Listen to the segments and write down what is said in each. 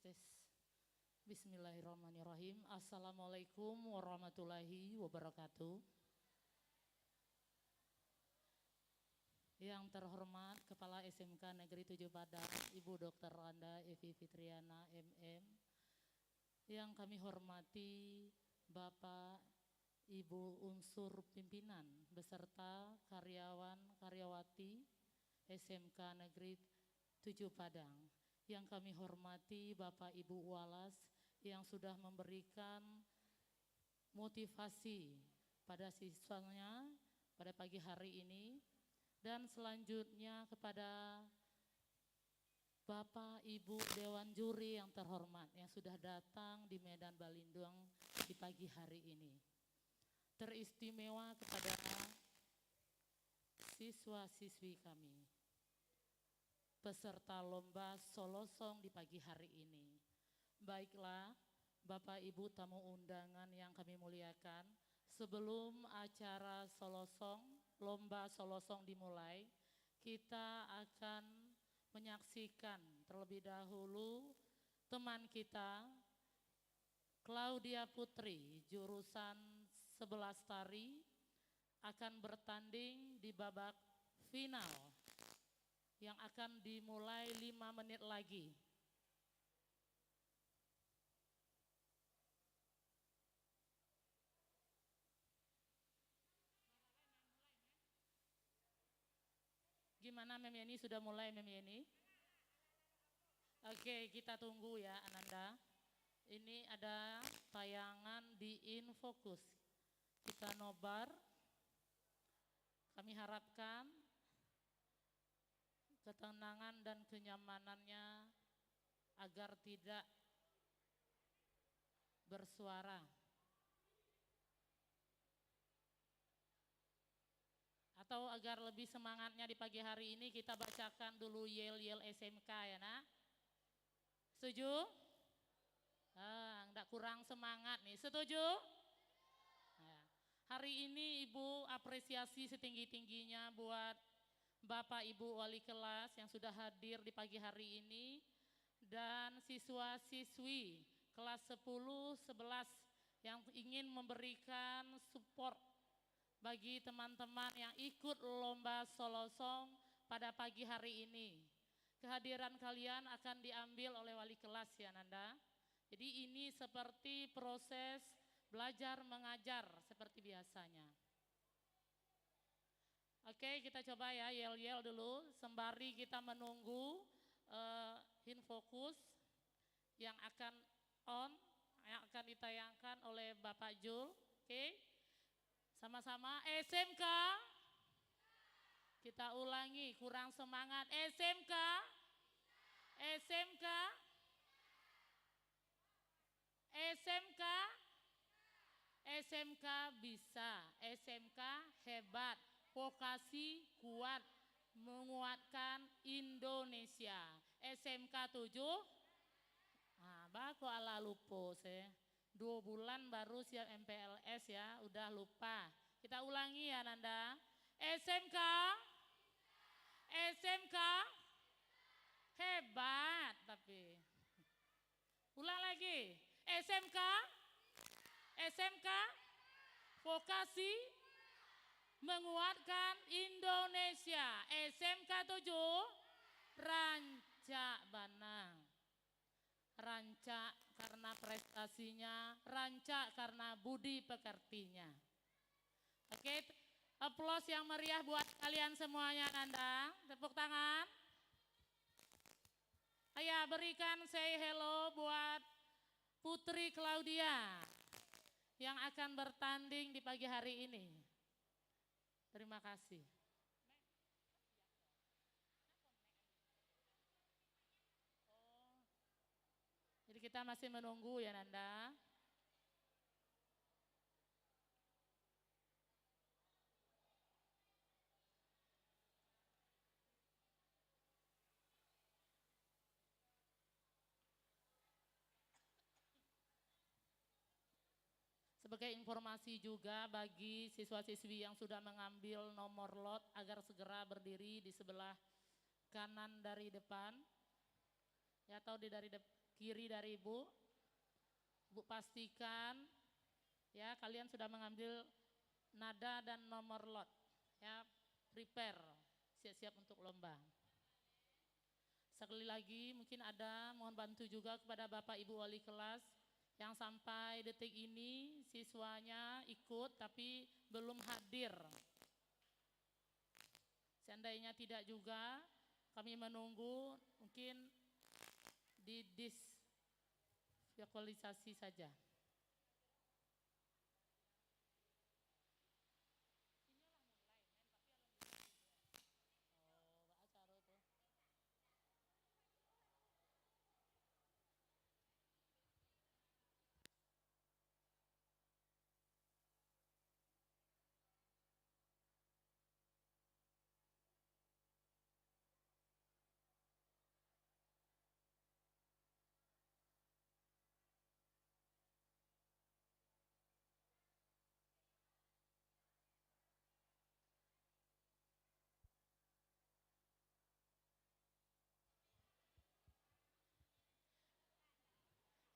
Tes. Bismillahirrahmanirrahim. Assalamualaikum warahmatullahi wabarakatuh. Yang terhormat Kepala SMK Negeri 7 Padang, Ibu Dr. Randa Evi Fitriana MM. Yang kami hormati Bapak, Ibu unsur pimpinan beserta karyawan karyawati SMK Negeri 7 Padang. Yang kami hormati Bapak Ibu Walas yang sudah memberikan motivasi pada siswanya pada pagi hari ini, dan selanjutnya kepada Bapak Ibu Dewan Juri yang terhormat yang sudah datang di Medan Balindung di pagi hari ini. Teristimewa kepada siswa-siswi kami peserta lomba solosong di pagi hari ini. Baiklah, Bapak Ibu tamu undangan yang kami muliakan, sebelum acara solosong, lomba solosong dimulai, kita akan menyaksikan terlebih dahulu teman kita, Claudia Putri, jurusan 11 tari, akan bertanding di babak final yang akan dimulai 5 menit lagi. Gimana Mem Yeni, sudah mulai Mem Yeni? Oke, kita tunggu ya Ananda. Ini ada tayangan di InFocus. Kita nobar. Kami harapkan ketenangan dan kenyamanannya agar tidak bersuara. Atau agar lebih semangatnya di pagi hari ini kita bacakan dulu yel-yel SMK ya nak. Setuju? Enggak kurang semangat nih, setuju? Nah, hari ini Ibu apresiasi setinggi-tingginya buat Bapak Ibu Wali Kelas yang sudah hadir di pagi hari ini dan siswa-siswi kelas 10, 11 yang ingin memberikan support bagi teman-teman yang ikut lomba solosong pada pagi hari ini. Kehadiran kalian akan diambil oleh wali kelas ya Nanda. Jadi ini seperti proses belajar mengajar seperti biasanya. Oke, kita coba ya yel-yel dulu sembari kita menunggu InFocus yang akan yang akan ditayangkan oleh Bapak Jul. Oke, sama-sama SMK. Kita ulangi, kurang semangat. SMK, SMK, SMK, SMK bisa, SMK hebat. Vokasi kuat, menguatkan Indonesia. SMK 7, bako ala lupo saya. 2 bulan baru siap MPLS ya, udah lupa. Kita ulangi ya Nanda. SMK, SMK, hebat tapi. Ulang lagi. SMK, SMK, vokasi menguatkan Indonesia. SMK 7 Rancak Banang. Rancak karena prestasinya, rancak karena budi pekertinya. Oke, aplaus yang meriah buat kalian semuanya Nanda. Tepuk tangan. Ayo berikan say hello buat Putri Claudia yang akan bertanding di pagi hari ini. Terima kasih. Jadi kita masih menunggu ya Nanda. Sebagai informasi juga bagi siswa-siswi yang sudah mengambil nomor lot agar segera berdiri di sebelah kanan dari depan. Ya, atau di dari kiri dari Ibu. Bu pastikan ya kalian sudah mengambil nada dan nomor lot. Ya, prepare, siap-siap untuk lomba. Sekali lagi mungkin ada mohon bantu juga kepada Bapak Ibu wali kelas yang sampai detik ini siswanya ikut tapi belum hadir. Seandainya tidak juga, kami menunggu mungkin divisualisasi saja.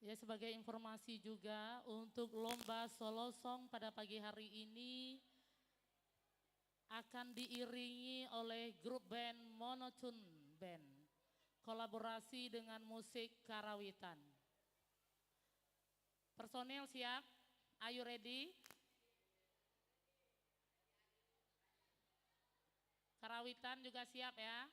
Ya, sebagai informasi juga untuk lomba solo song pada pagi hari ini akan diiringi oleh grup band Monotune Band, kolaborasi dengan musik karawitan. Personil siap? Are you ready? Karawitan juga siap ya?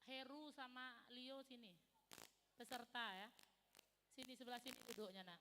Heru sama Leo sini, peserta ya. Sini sebelah sini duduknya nak.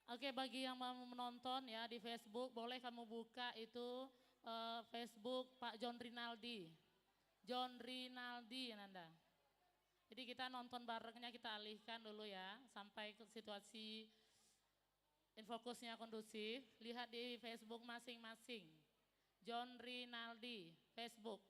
Oke, bagi yang mau menonton ya di Facebook, boleh kamu buka itu Facebook Pak John Rinaldi. John Rinaldi Nanda. Jadi kita nonton barengnya, kita alihkan dulu ya sampai ke situasi infokusnya kondusif. Lihat di Facebook masing-masing. John Rinaldi, Facebook.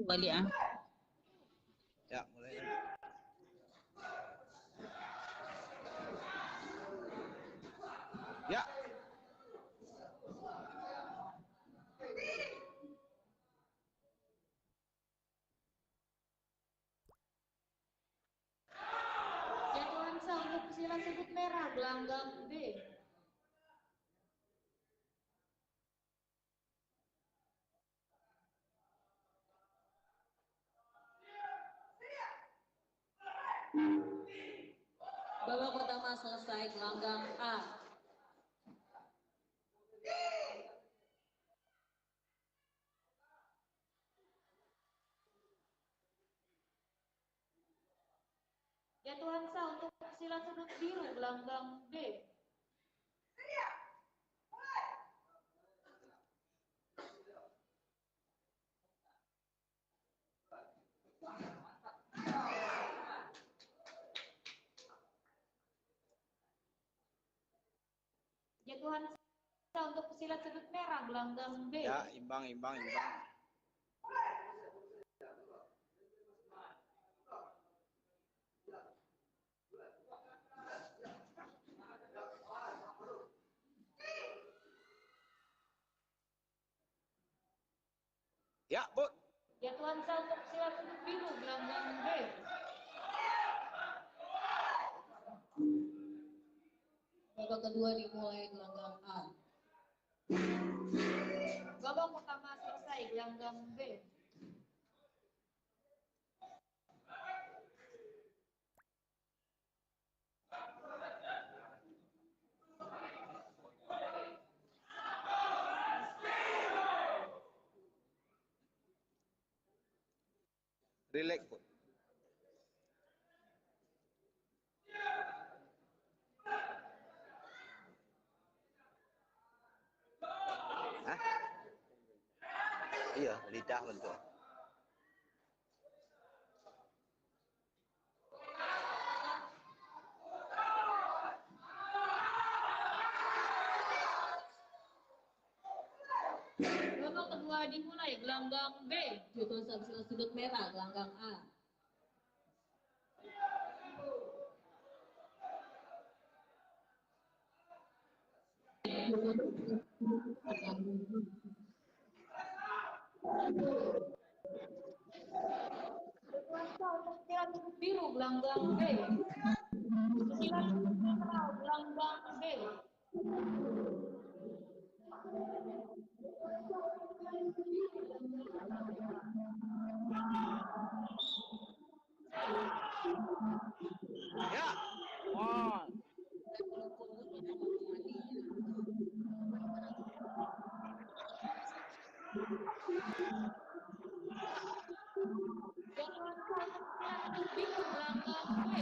kali ah. Ya, mulai lagi. Ya. Jadwal sah untuk pesilat sebut merah gelanggang B. Babak pertama selesai, gelanggang A. Jadwal sah untuk pesilat sudut biru gelanggang B. Jatuhan sah untuk pesilat sudut merah gelanggang B. Ya, imbang. Ya, Bu. Jatuhan sah untuk pesilat sudut biru gelanggang B. Babak kedua dimulai, gelanggang A. Babak pertama selesai, gelanggang B. Relax, Bu. Hah? Iya, lidah betul. Babak kedua dimulai, gelanggang B. Jadwal sah pesilat sudut merah, gelanggang A. Jatuhan sah untuk pesilat sudut biru gelanggang B. Pesilat sudut merah gelanggang B. Ya. One. Jatuhan sah untuk pesilat sudut biru gelanggang B.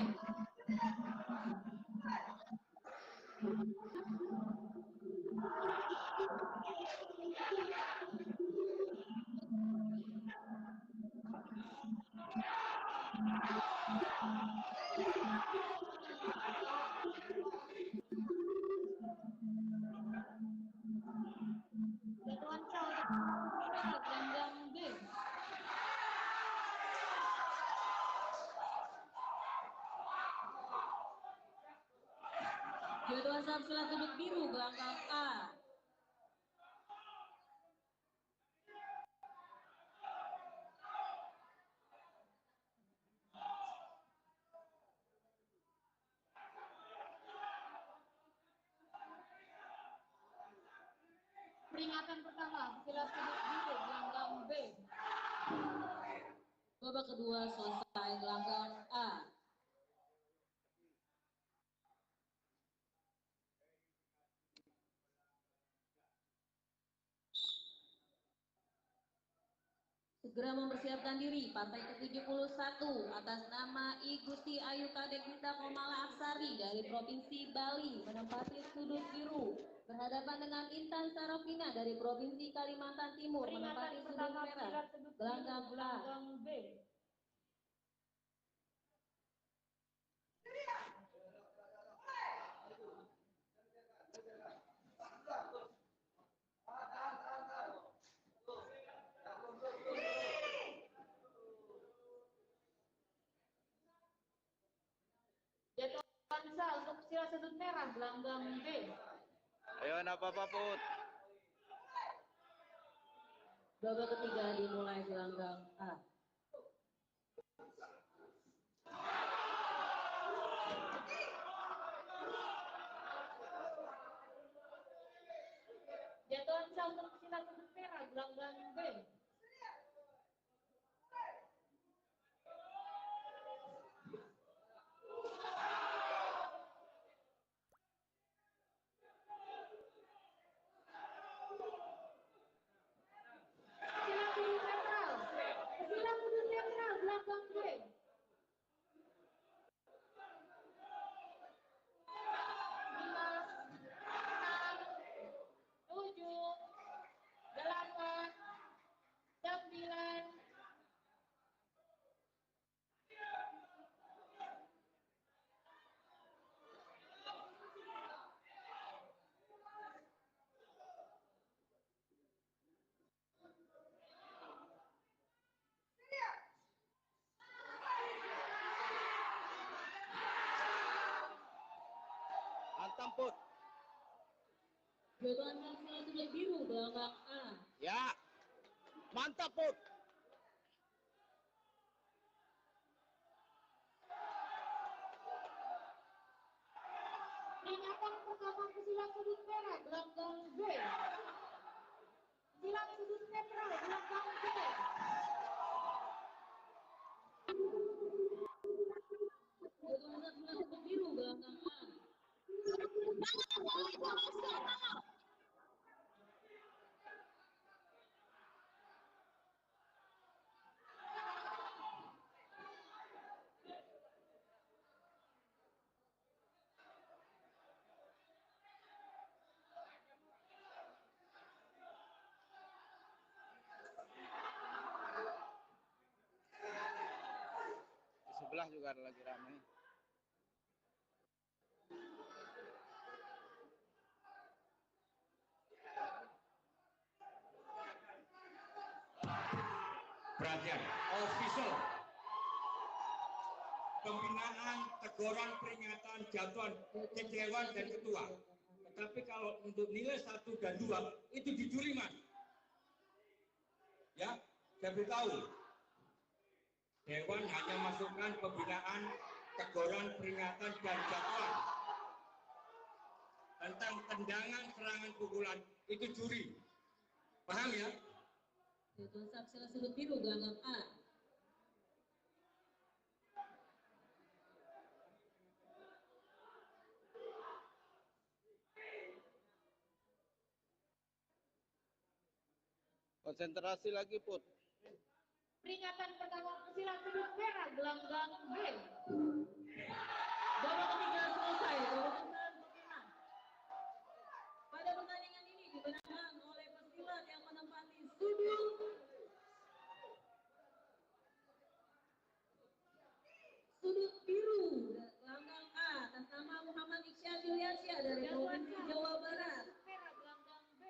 Jatuhan sah untuk pesilat gelanggang B. Jadwal sah pesilat sudut biru, gelanggang A. Peringatan pertama, pesilat sudut biru gelanggang B. Babak kedua selesai, gelanggang A. Segera mempersiapkan diri, partai ke-71 atas nama I Gusti Ayu Kadek Gita Komala Aksari dari Provinsi Bali menempati sudut biru berhadapan dengan Intan Sarofina dari Provinsi Kalimantan Timur menempati Peringatan sudut pertama, merah, pesilat sudut biru gelanggang A. gelanggang B. silat sudut merah gelanggang B. Ayo nak apa-apa Put. Babak ketiga dimulai gelanggang A. Jatuhan sah untuk silat sudut merah gelanggang B. Silat sudut netral. Silat sudut netral gelanggang B. 5, 6, 7, 8, 9. Hantam Put. Jatuhan sah silat sudut biru gelanggang A. Ya. Mantap Put. Peringatan pertama pesilat sudut merah gelanggang B. Silat sudut netral gelanggang B. Jatuhan sah silat sudut biru gelanggang A. Di sebelah juga ada lagi ramai. Perhatian, official pembinaan, teguran, peringatan, jatuhan kecewan dan ketua. Tapi kalau untuk nilai 1 dan 2 itu dicuri Mas. Ya, saya beritahu. Dewan hanya masukkan pembinaan, teguran, peringatan dan jatuhan. Tentang tendangan, serangan, pukulan itu juri. Paham ya? Jatuhan sah silat sudut biru gelanggang A. Konsentrasi lagi Put. Peringatan pertama pesilat sudut merah gelanggang B. Babak ketiga selesai. Keputusan pemenang. Pada pertandingan ini dimenangkan oleh pesilat yang menempati sudut biru gelanggang A atas nama Muhammad Ikhsan Juliansyah dari Provinsi Jawa Barat. Merah gelanggang B.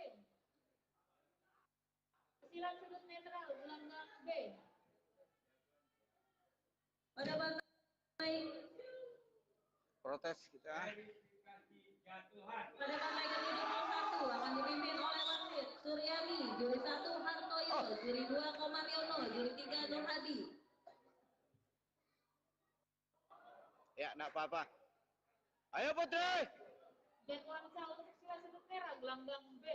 Silat sudut netral gelanggang B. Pada partai Protes kita. pada partai ke-71 akan dipimpin oleh wasit Suryani, juri 1 Hartoyo, juri 2 Komaryono, juri 3 Nur Hadi. Ya, nak apa-apa. Ayo Putri. Jatuhan sah untuk silat sudut merah gelanggang B.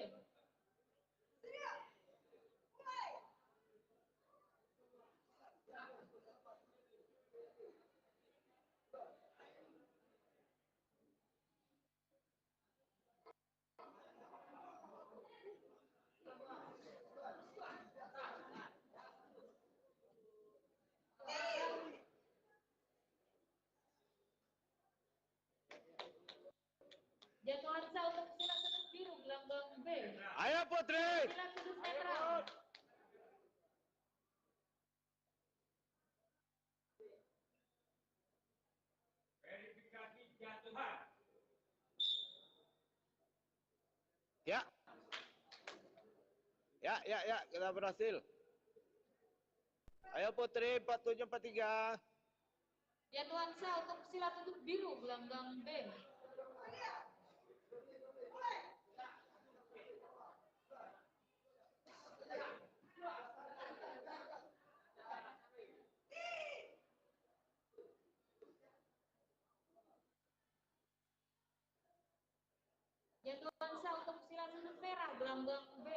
Jatuhan sah untuk silat sudut biru gelanggang B. Ayo Putri. Silat sudut netral. Verifikasi jatuhan. Ya. Ya, kita berhasil. Ayo Putri 4743. Jatuhan sah untuk silat sudut biru gelanggang B. Jatuansa untuk silat sudut merah gelanggang B.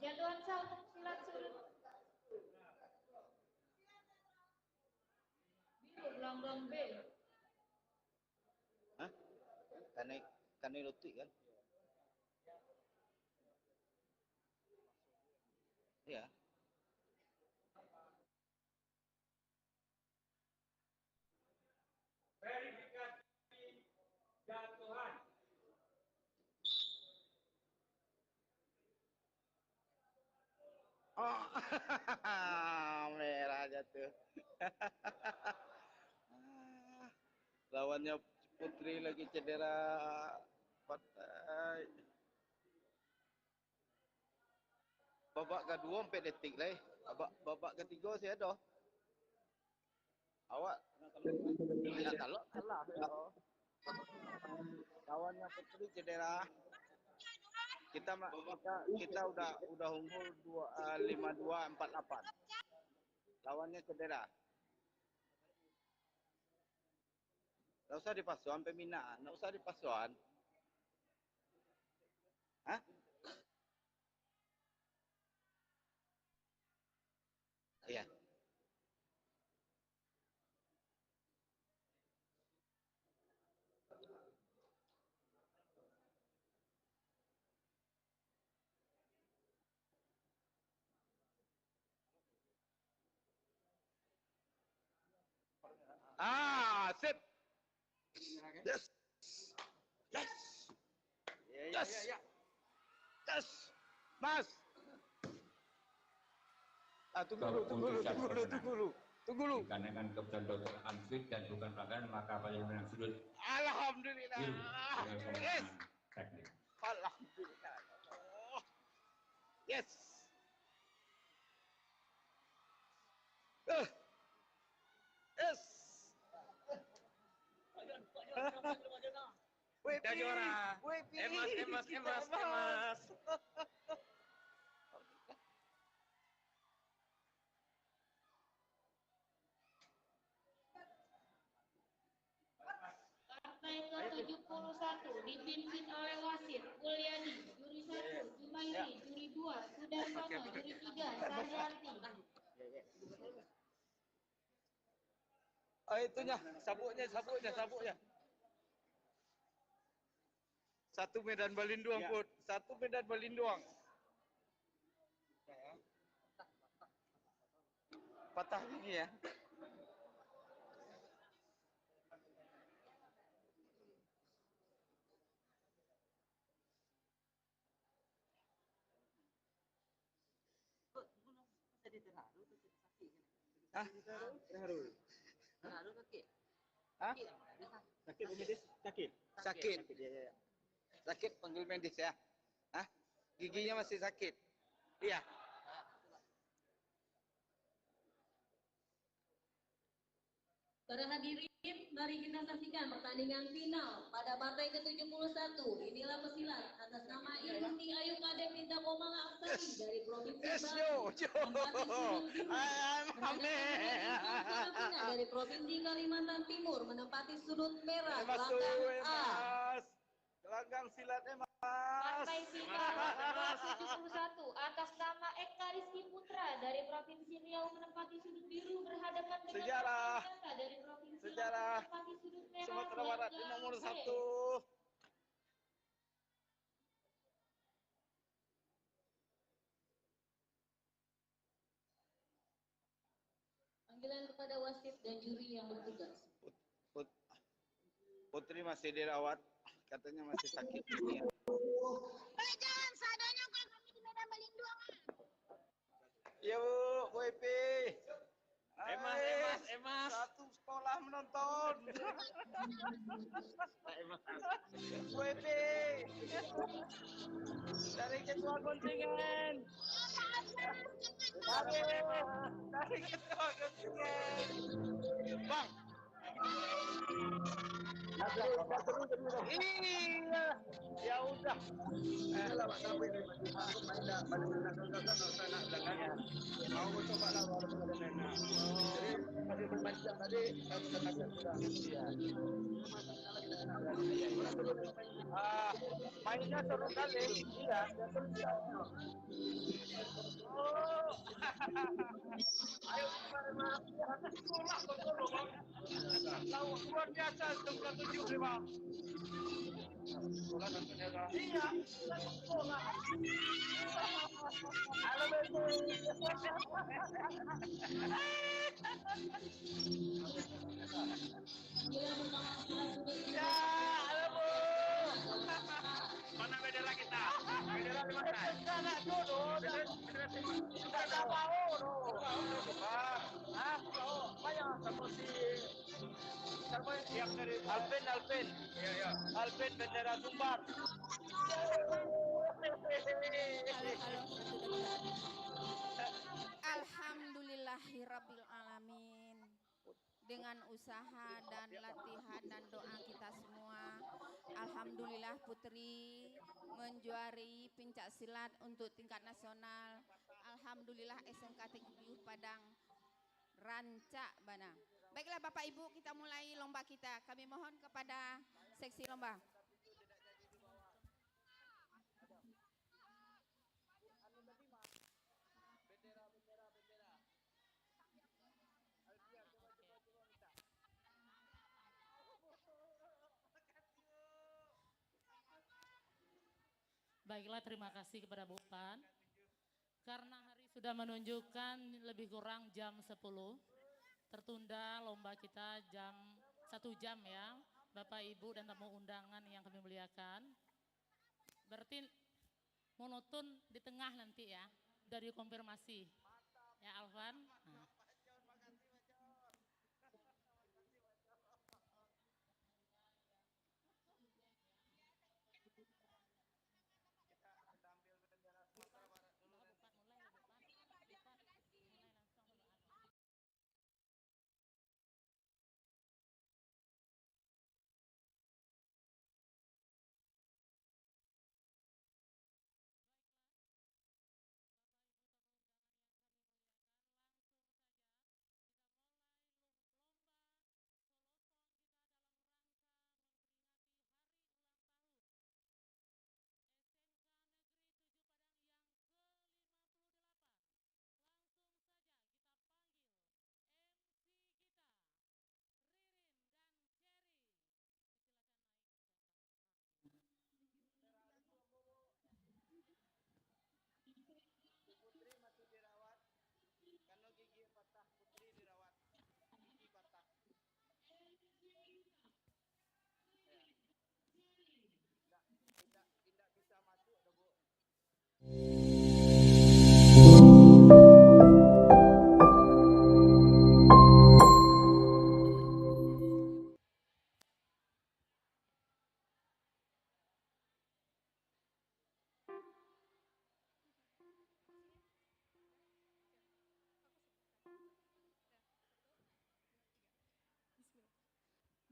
Jatuansa untuk silat sudut biru gelanggang B. Hah? Kan lutik kan? Iya. Verifikasi jatuhan. Oh, merah jatuh. Lawannya Putri lagi cedera patah. Babak kedua 4 detik lah. Babak ketiga saya dah. Awak nak talak kalah. Lawannya Putri cedera. Kita udah unggul 52-48. Lawannya cedera. Nggak usah dipasuan pembinaan, nggak usah dipasuan. Hah? Iya. Sip. Yes. Yes. Yes. Yes. Mas. Tunggu dulu. Dikarenakan keputusan dokter Amsud dan bukan pelanggaran maka paling menang sudut. Alhamdulillah. Yes. Teknik. Alhamdulillah. Oh. Yes. Yes. Kita juara. Emas. Partai ke-71 dipimpin oleh wasit Mulyadi, juri 1 Jumairi, juri 2 Sudarsono, juri 3 Sarjanti. Oh itunya, sabuknya. Satu medan balinduang, Put. Satu medan balinduang. Patah ini ya. Hah? Hah? Sakit. Sakit panggil medis ya. Hah? Giginya masih sakit. Iya. Para hadirin, mari kita saksikan pertandingan final pada partai ke-71. Inilah pesilat atas nama Igusti Ayu Kadek Minta Komala Aksari dari Provinsi Bali. Dari Provinsi Kalimantan Timur menempati sudut merah gelanggang A. Gelanggang silat Emas. Partai final ke-71 atas nama Eka Rizky Putra dari Provinsi Riau menempati sudut biru berhadapan dengan Sejarah. Eka dari Provinsi Sejarah. Lampung menempati sudut merah Sumatera Barat di gelanggang nomor B. 1. Panggilan kepada wasit dan juri yang bertugas. Putri masih dirawat, katanya masih sakit. Jangan seadanya kok kami di Medan Balinduang. Yuk, Bu Epi. Emas. Satu sekolah menonton. WP dari ketua kontingen. Dari ketua kontingen. Bang. Iya, ya udah. Mau coba lah walaupun ada Nena. Jadi masih bermain tadi harus katakan sudah. Iya. Mainnya seru kali. Iya, seru sekali. Oh. Ayo kemarin sekolah betul Bang. Lawan luar biasa 975. Sekolah tentunya kan. Iya, sekolah. Halo Beto. Ya, halo Bu. Mana bendera kita? Bendera di mana? Enggak dulu. Enggak mau dulu. Ah, banyak seperti yang dari Alvin. Iya. Alvin bendera Sumbar. Alhamdulillahirabbil alamin. Dengan usaha dan latihan dan doa kita semua, alhamdulillah Putri menjuari pencak silat untuk tingkat nasional. Alhamdulillah SMK Teknik Padang rancak bana. Baiklah Bapak Ibu, kita mulai lomba kita. Kami mohon kepada seksi lomba. Baiklah, terima kasih kepada Bu Pan. Karena hari sudah menunjukkan lebih kurang jam 10, tertunda lomba kita jam 1 jam ya, Bapak Ibu dan tamu undangan yang kami muliakan. Berarti monoton di tengah nanti ya, dari konfirmasi ya Alvan. Nah.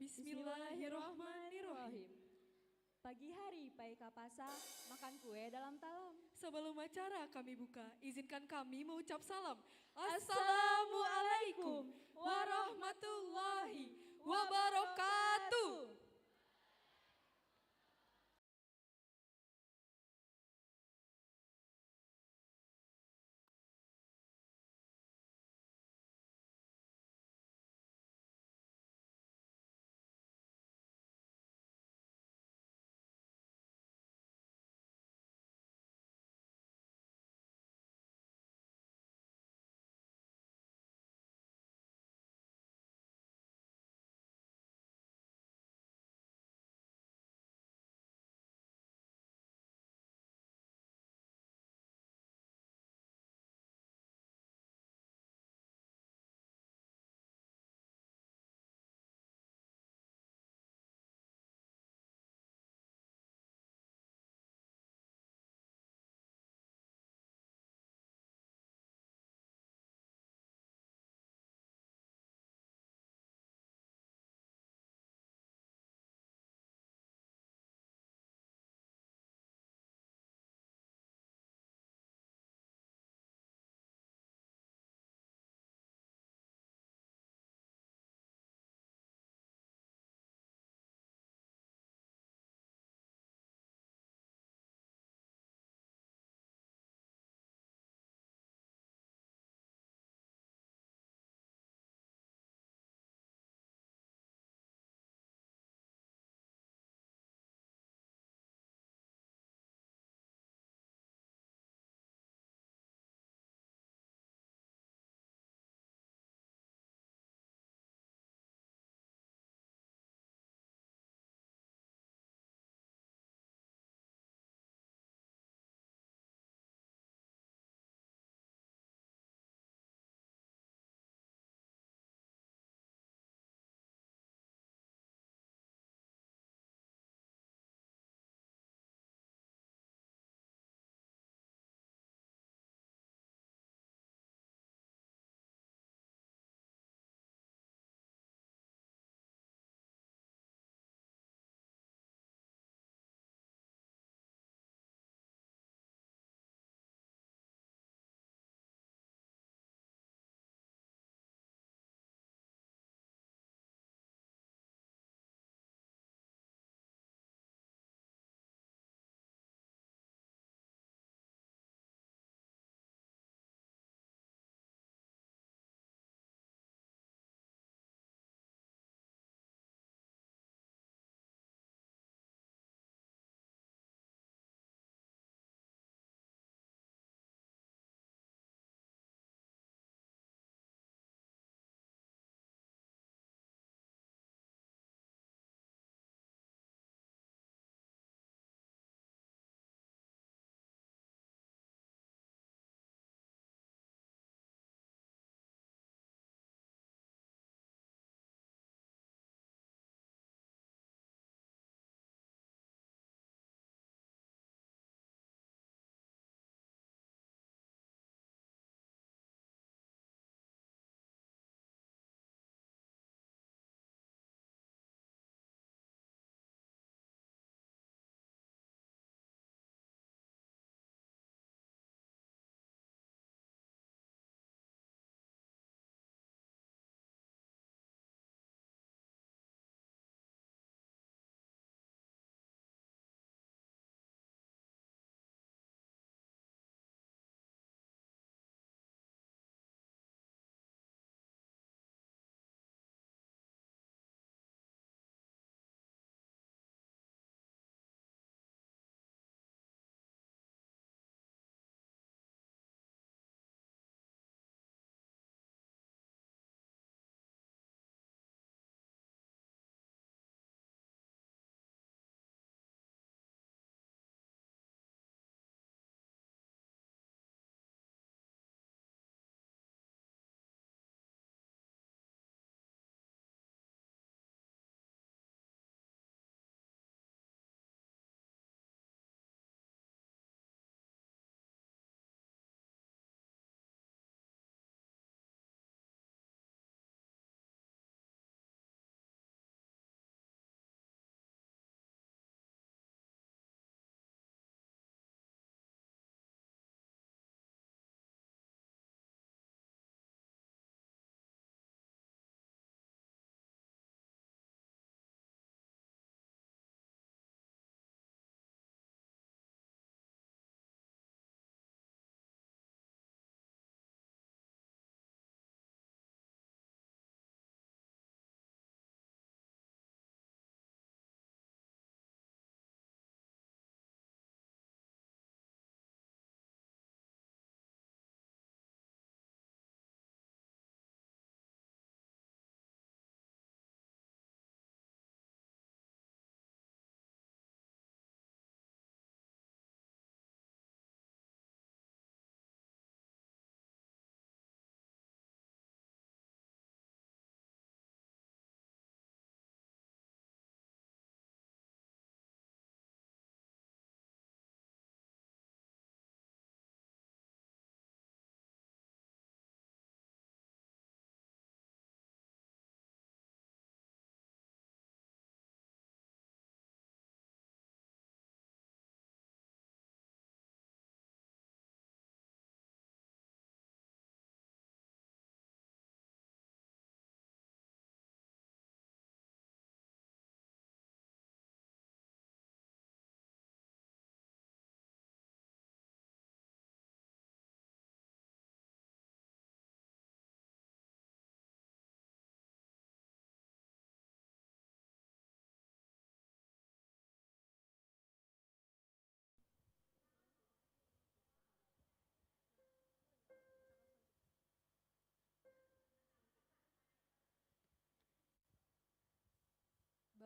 Bismillahirrahmanirrahim. Pagi hari Pai Kapasa makan kue dalam talam. Sebelum acara kami buka, izinkan kami mengucap salam. Assalamualaikum warahmatullahi wabarakatuh.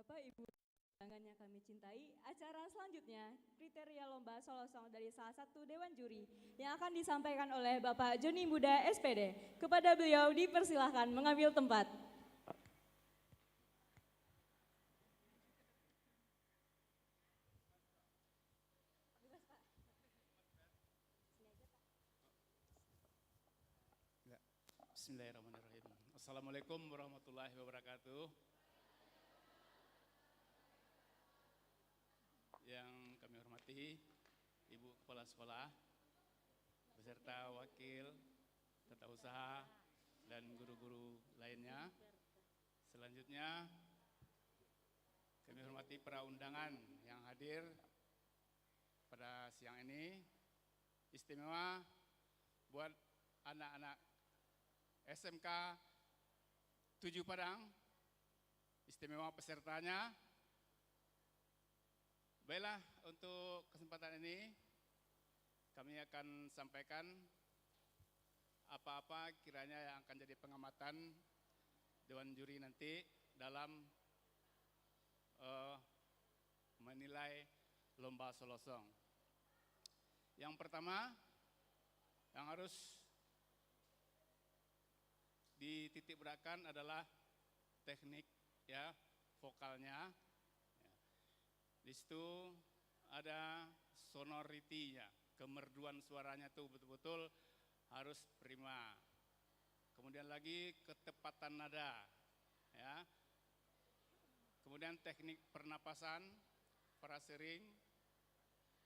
Bapak Ibu undangan yang kami cintai, acara selanjutnya kriteria lomba solo song dari salah satu dewan juri yang akan disampaikan oleh Bapak Joni Muda SPD. Kepada beliau dipersilahkan mengambil tempat. Bismillahirrahmanirrahim. Assalamualaikum warahmatullahi wabarakatuh. Yang kami hormati Ibu Kepala Sekolah, beserta wakil, tata usaha, dan guru-guru lainnya. Selanjutnya, kami hormati para undangan yang hadir pada siang ini. Istimewa buat anak-anak SMK 7 Padang, istimewa pesertanya. Baiklah, untuk kesempatan ini kami akan sampaikan apa-apa kiranya yang akan jadi pengamatan Dewan Juri nanti dalam menilai lomba solo song. Yang pertama yang harus dititik beratkan adalah teknik ya vokalnya. Di situ ada sonority-nya, kemerduan suaranya tuh betul-betul harus prima. Kemudian lagi ketepatan nada, ya. Kemudian teknik pernapasan, frasering.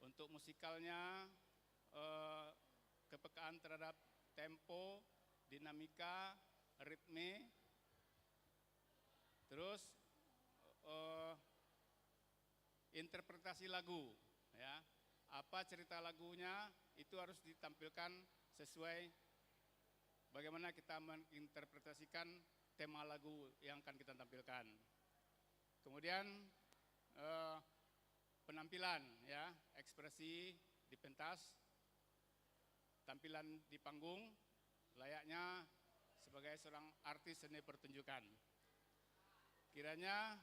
Untuk musikalnya kepekaan terhadap tempo, dinamika, ritme. Terus interpretasi lagu, ya, apa cerita lagunya itu harus ditampilkan sesuai bagaimana kita menginterpretasikan tema lagu yang akan kita tampilkan. Kemudian penampilan, ya, ekspresi di pentas, tampilan di panggung layaknya sebagai seorang artis seni pertunjukan. Kiranya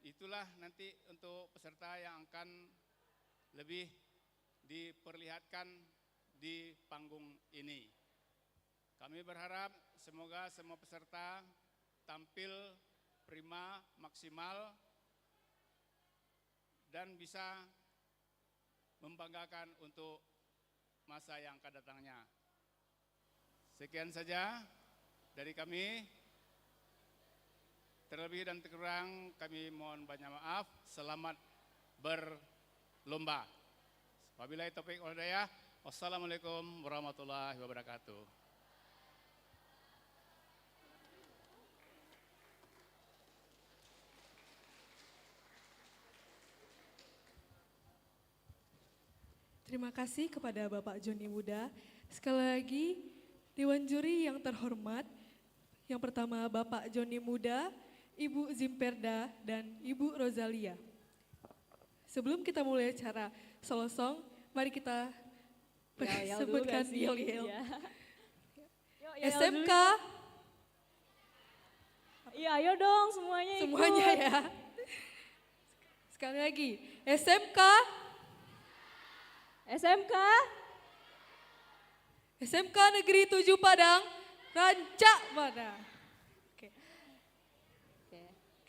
itulah nanti untuk peserta yang akan lebih diperlihatkan di panggung ini. Kami berharap semoga semua peserta tampil prima, maksimal, dan bisa membanggakan untuk masa yang akan datangnya. Sekian saja dari kami. Terlebih dan terkurang kami mohon banyak maaf. Selamat berlomba. Wabillahi taufiq wal hidayah. Wassalamualaikum warahmatullahi wabarakatuh. Terima kasih kepada Bapak Joni Muda. Sekali lagi, Dewan Juri yang terhormat, yang pertama Bapak Joni Muda, Ibu Zimperda, dan Ibu Rosalia. Sebelum kita mulai acara solo song, mari kita sebutkan yel-yel. SMK. Iya, ayo dong semuanya ikut. Semuanya ya. Sekali lagi, SMK. SMK. SMK Negeri 7 Padang, Rancak mana?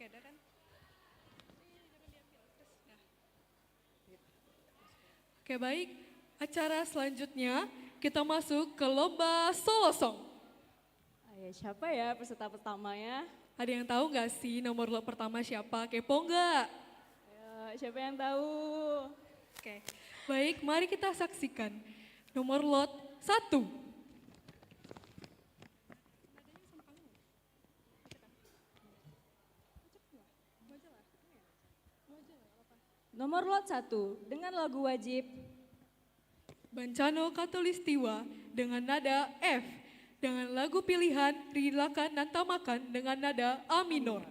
Oke, ada kan? Oke, baik. Acara selanjutnya kita masuk ke lomba solo song. Ayo, siapa ya peserta pertamanya? Ada yang tahu nggak sih nomor lot pertama siapa? Kepo nggak? Ayo, siapa yang tahu? Oke, baik. Mari kita saksikan nomor lot 1. Nomor lot 1 dengan lagu wajib Bancano Katulistiwa dengan nada F, dengan lagu pilihan Rilakan dan Tamakan dengan nada A minor.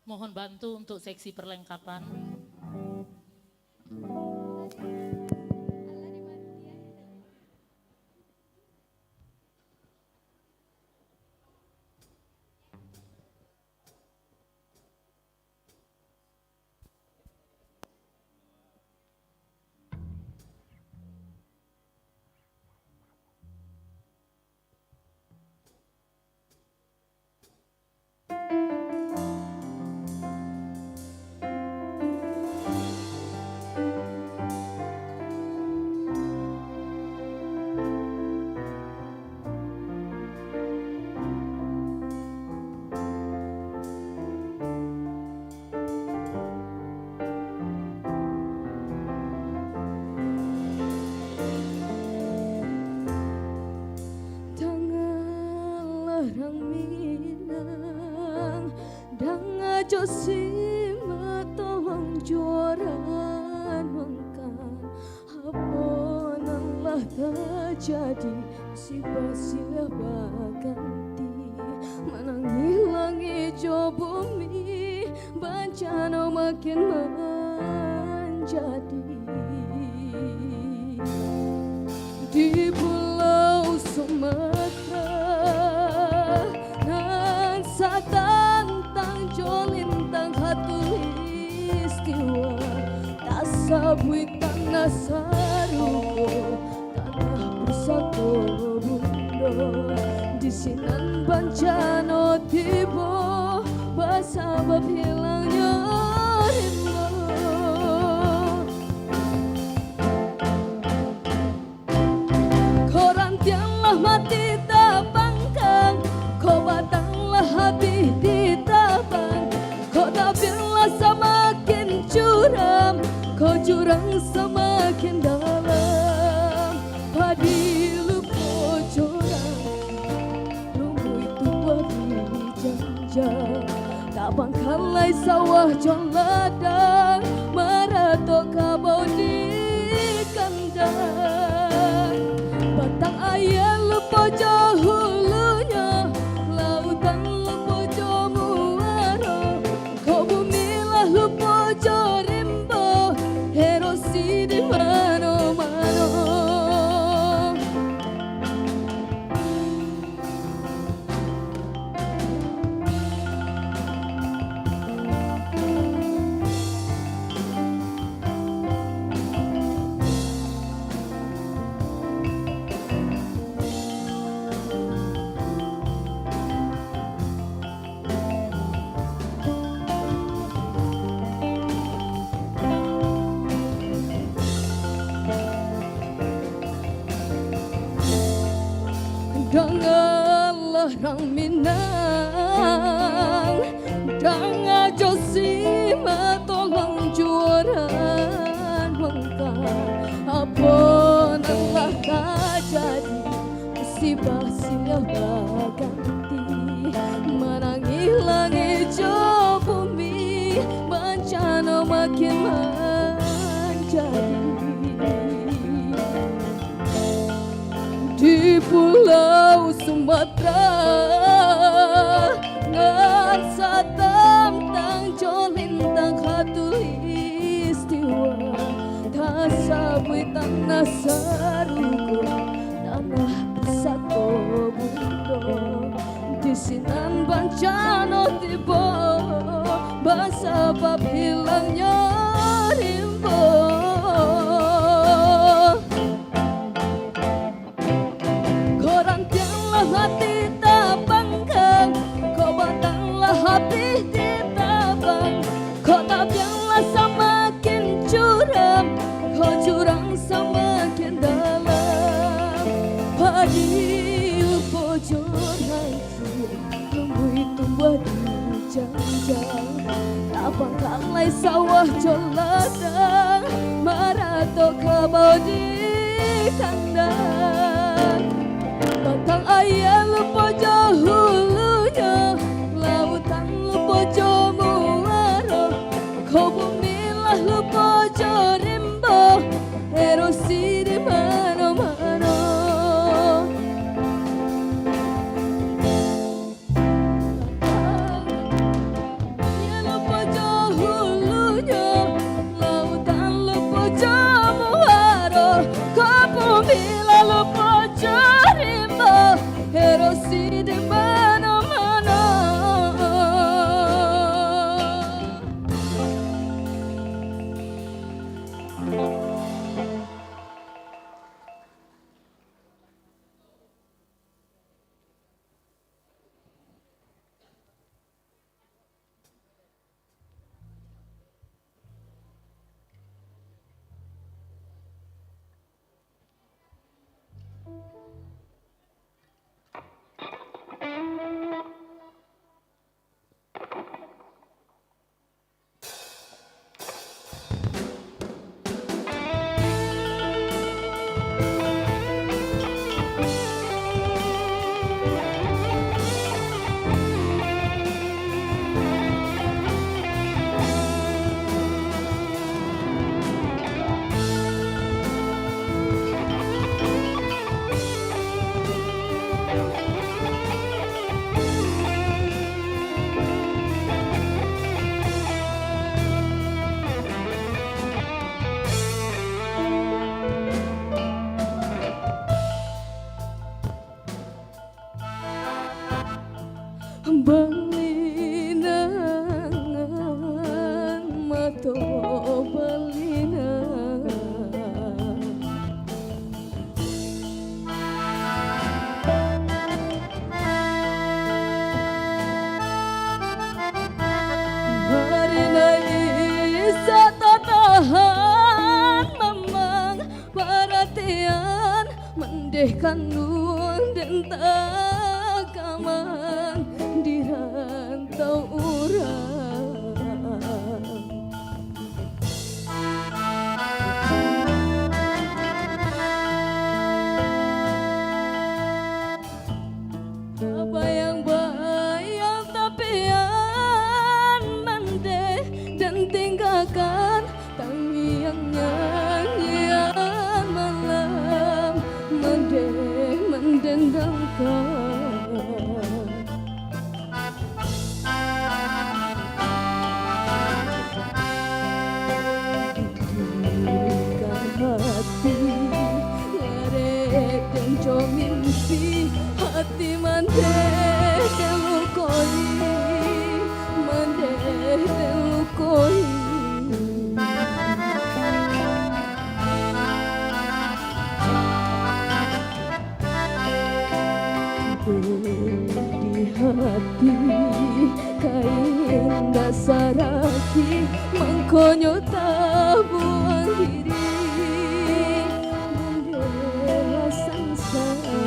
Mohon bantu untuk seksi perlengkapan. Josima tolong juaran mengkan Hapunanlah terjadi musibah silih ganti Menangilangi jo bumi bencana makin menjadi Di pulau Sumatera nan satantang jolintang hatulistiwa tasabui tanah sarugo tanah bersatu bundo di sinan bencana tiba basabab hilangnya rimba korantianlah mati tabangkan kau batanglah habis ditabang kau tabirlah semakin curam kau jurang semakin dalam padi lupa curang rumbu itu beri janjang tak bangkalai sawah jon ladang meratok kabau di kandang batang ayam lupa jahulunya lautan lupa jo muara kau bumilah lupa jo rimbo erosi di mana-mana Dengarlah orang Minang Dengar Josima tolong juaran mengkang Apunanlah terjadi musibah silih ganti Menangilangi jo bumi bencana makin menjadi di pulau Sumatera ngan satamtang colintang khatulistiwa tasabui tanah sarugo tanah pusako bundo di sinan bancano tibo basa bab hilangnya rimbo korantanglah hati tabangkan kau batanglah hati ditabang kau tabanglah semakin curam kau curang semakin dalam padil pojok hati lumbui tumbuh di janjang tabang kalai sawah joladang marato kabau di kandang batang ayam lupojo hulunya lautan lupojo muaro kau bumilah lupojo rimbo erosi di mana-mana ya lupojo hulunya lautan lupojo muaro kau bumilah lupojo rimbo erosi di mana-mana Belinangan mato belinang Marina isa tatahan memang perhatian mendehkan nun dan takaman di rantau urang bayang-bayang tapian mendeh dan tinggalkan tanggiang-nyanyian malam mendeh mendendangkan hati leret dan jauh mimpi hati mandeh telukoi mandeh telukoi di hati kain dasaraki mangkonyo tabuang diri mandela sangsai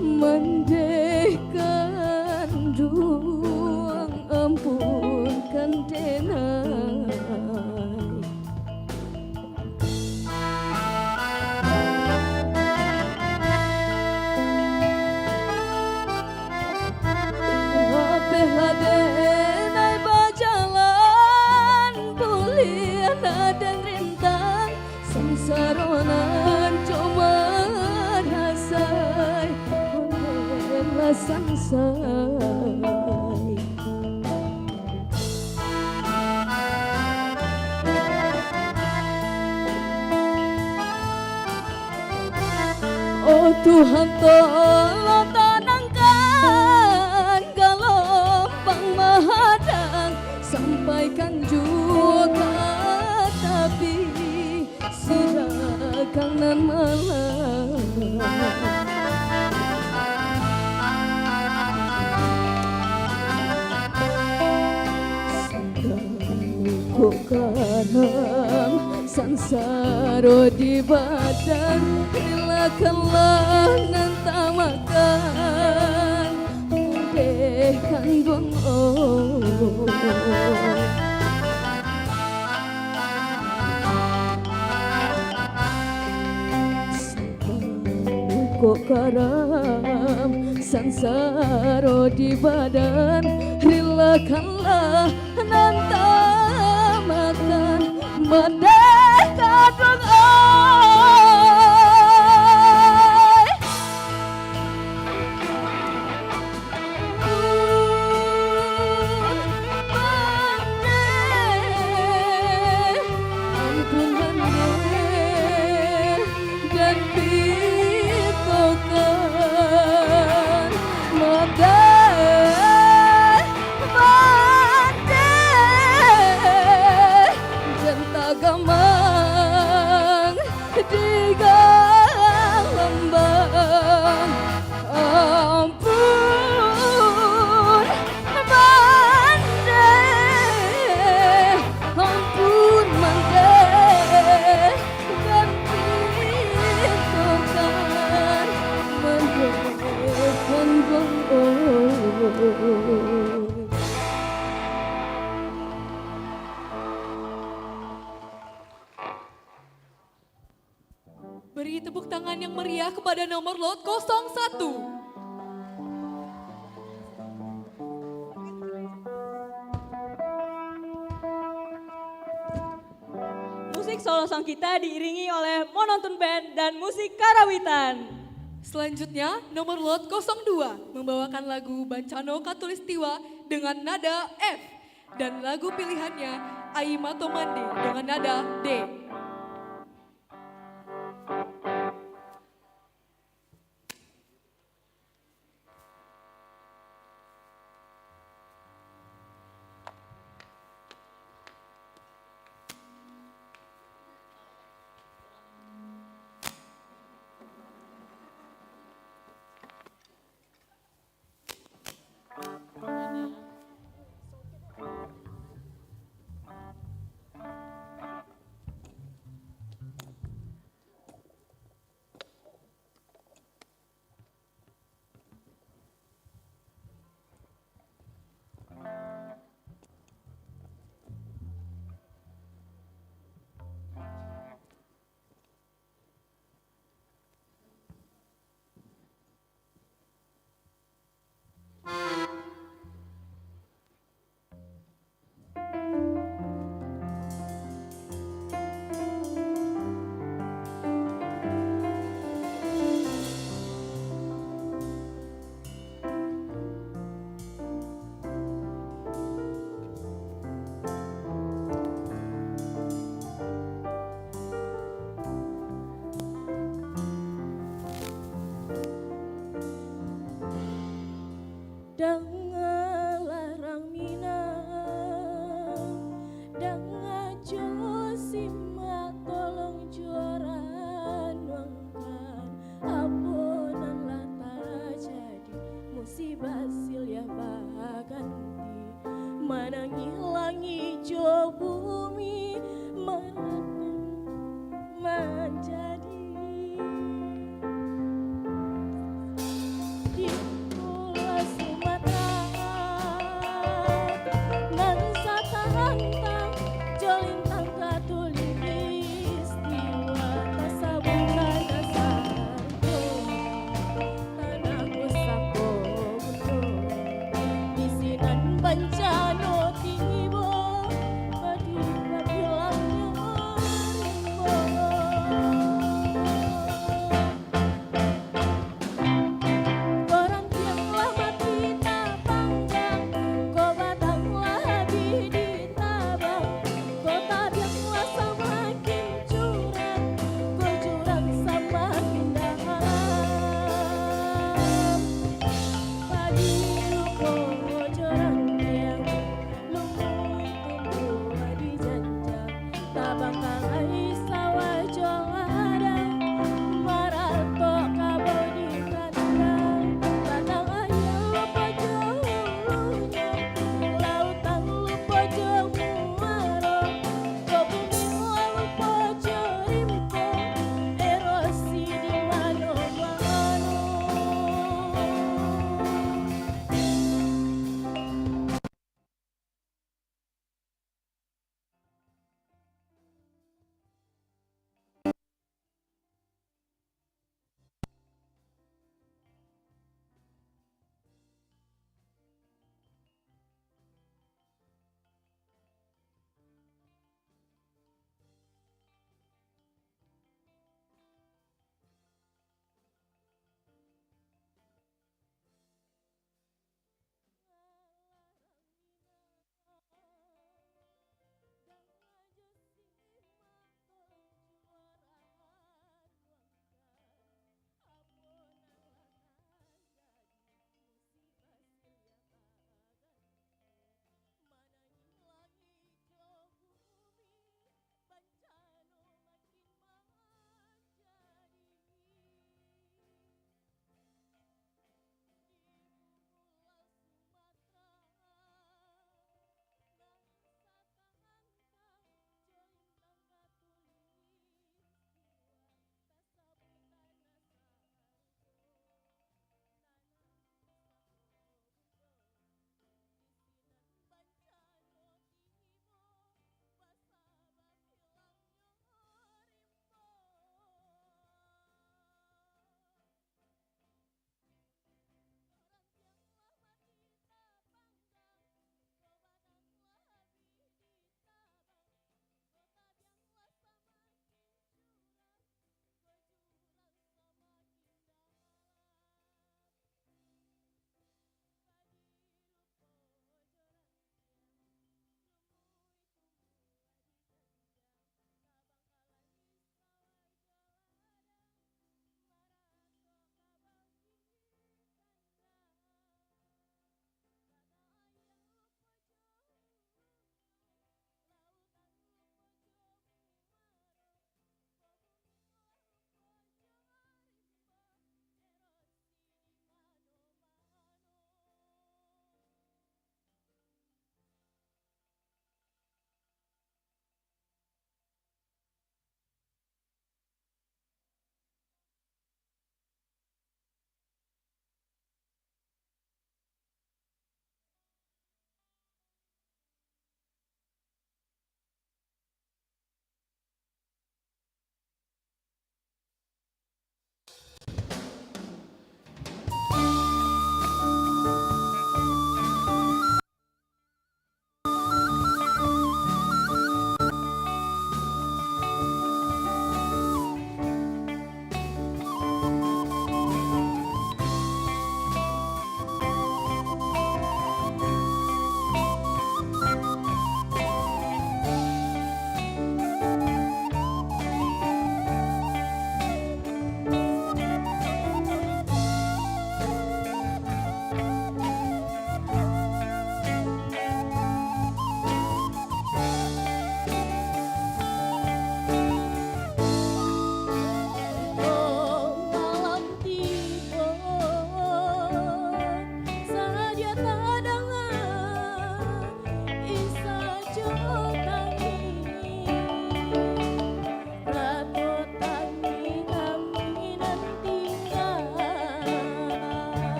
mandekan ruang ampunkan denai. Hadenai bajalan buliana dan rintang samsaronan cuma rasai hondenlah sangsai. Oh Tuhan tolong tenangkan gelombang mahadang, sampaikan juga tapi silakan nan malam. Kok karam sansaro di badan, relakanlah nanta makan mudehkan bongong. Kok karam sansaro di badan, relakanlah nanta makan merdeka dong oi. Ampun mande dan pitokan merdeka gamang di galambang. Ampun mande, ampun mande dan pitokan mandekan bongong. Beri tepuk tangan yang meriah kepada nomor lot 01. Musik solo song kita diiringi oleh Monoton Band dan musik karawitan. Selanjutnya nomor lot 02 membawakan lagu Bancano Katulistiwa dengan nada F dan lagu pilihannya Aimato Mande dengan nada D. Dangalarang minang, dangajo sima tolong juaran wangkan, aponan lata jadi musibah silya baganti, manangilangi jo bumi menjadi.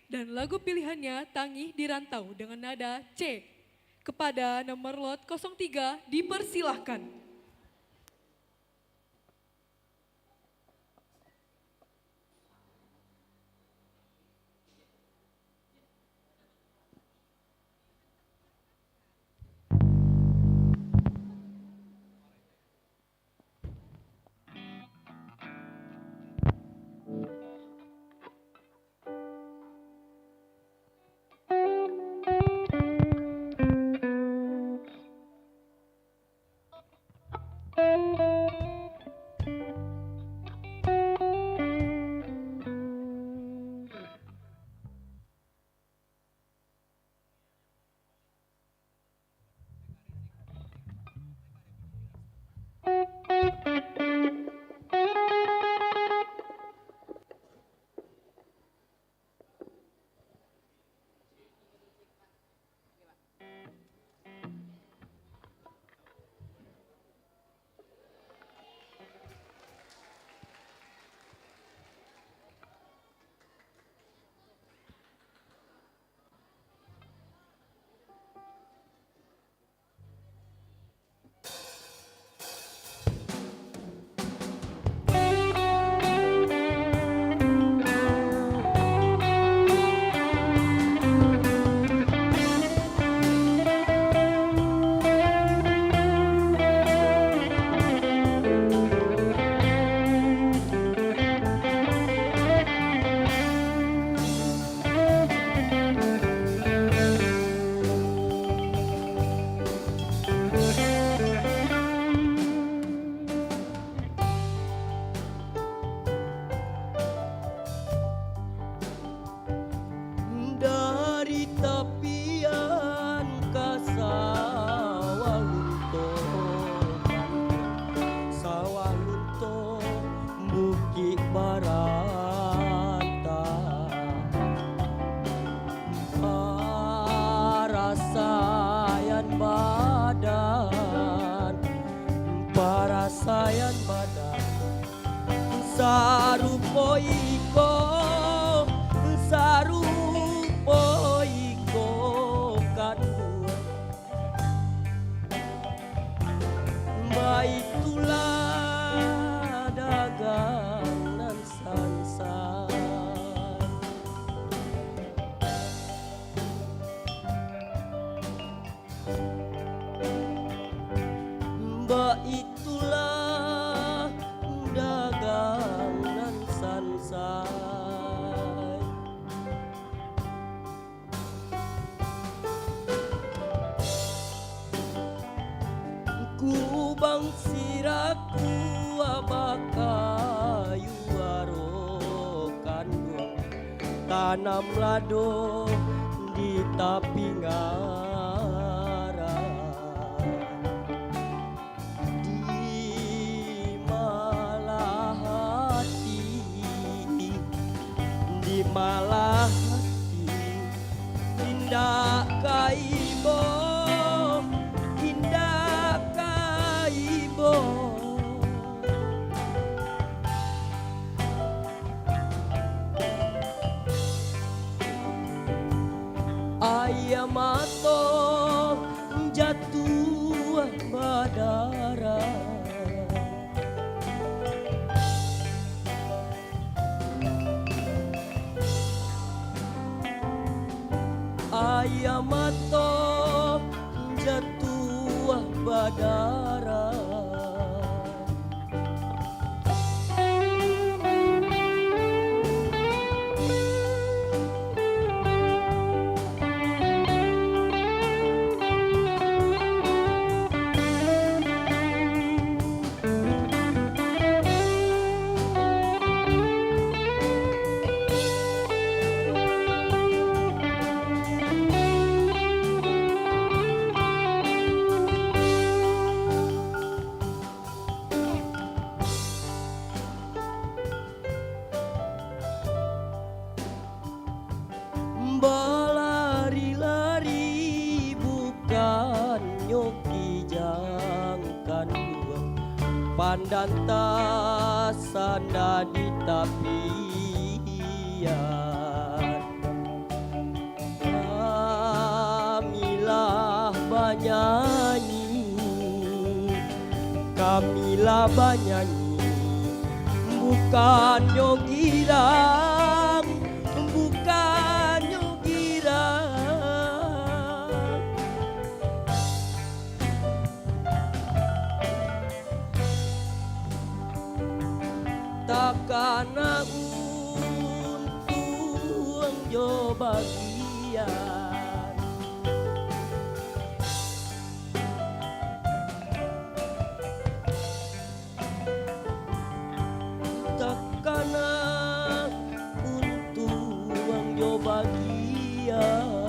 Dan lagu pilihannya Tangih di Rantau dengan nada C. Kepada nomor lot 03 dipersilahkan. Dari tepian sawah lunto Bukit Barata parasayan badan sarupo iko kandua baitulah dagangan sansai baitulah dagangan sansai kubang siraku abakayu arokan tanam lado di tapi ngara di malah hati indah kaibo ayamato jatuh badara ayamato jatuh badara Balari-lari bukan nyoki jangkan dua pandan tasanda di tapian kamilah banyanyi bukan nyogirang, bukan nyogirang. Takkan untung jo bagian, takkan untung jo bagian.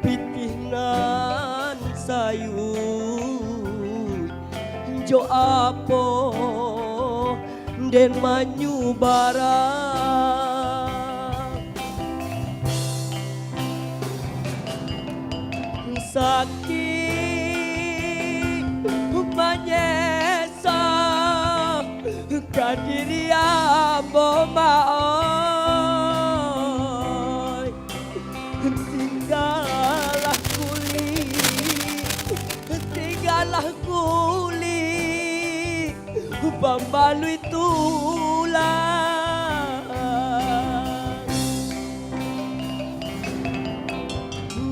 Pitinan sayur jo apo den manyu barang sakit manyesa kadiri abo maoy tinggallah kulit pembalui tulang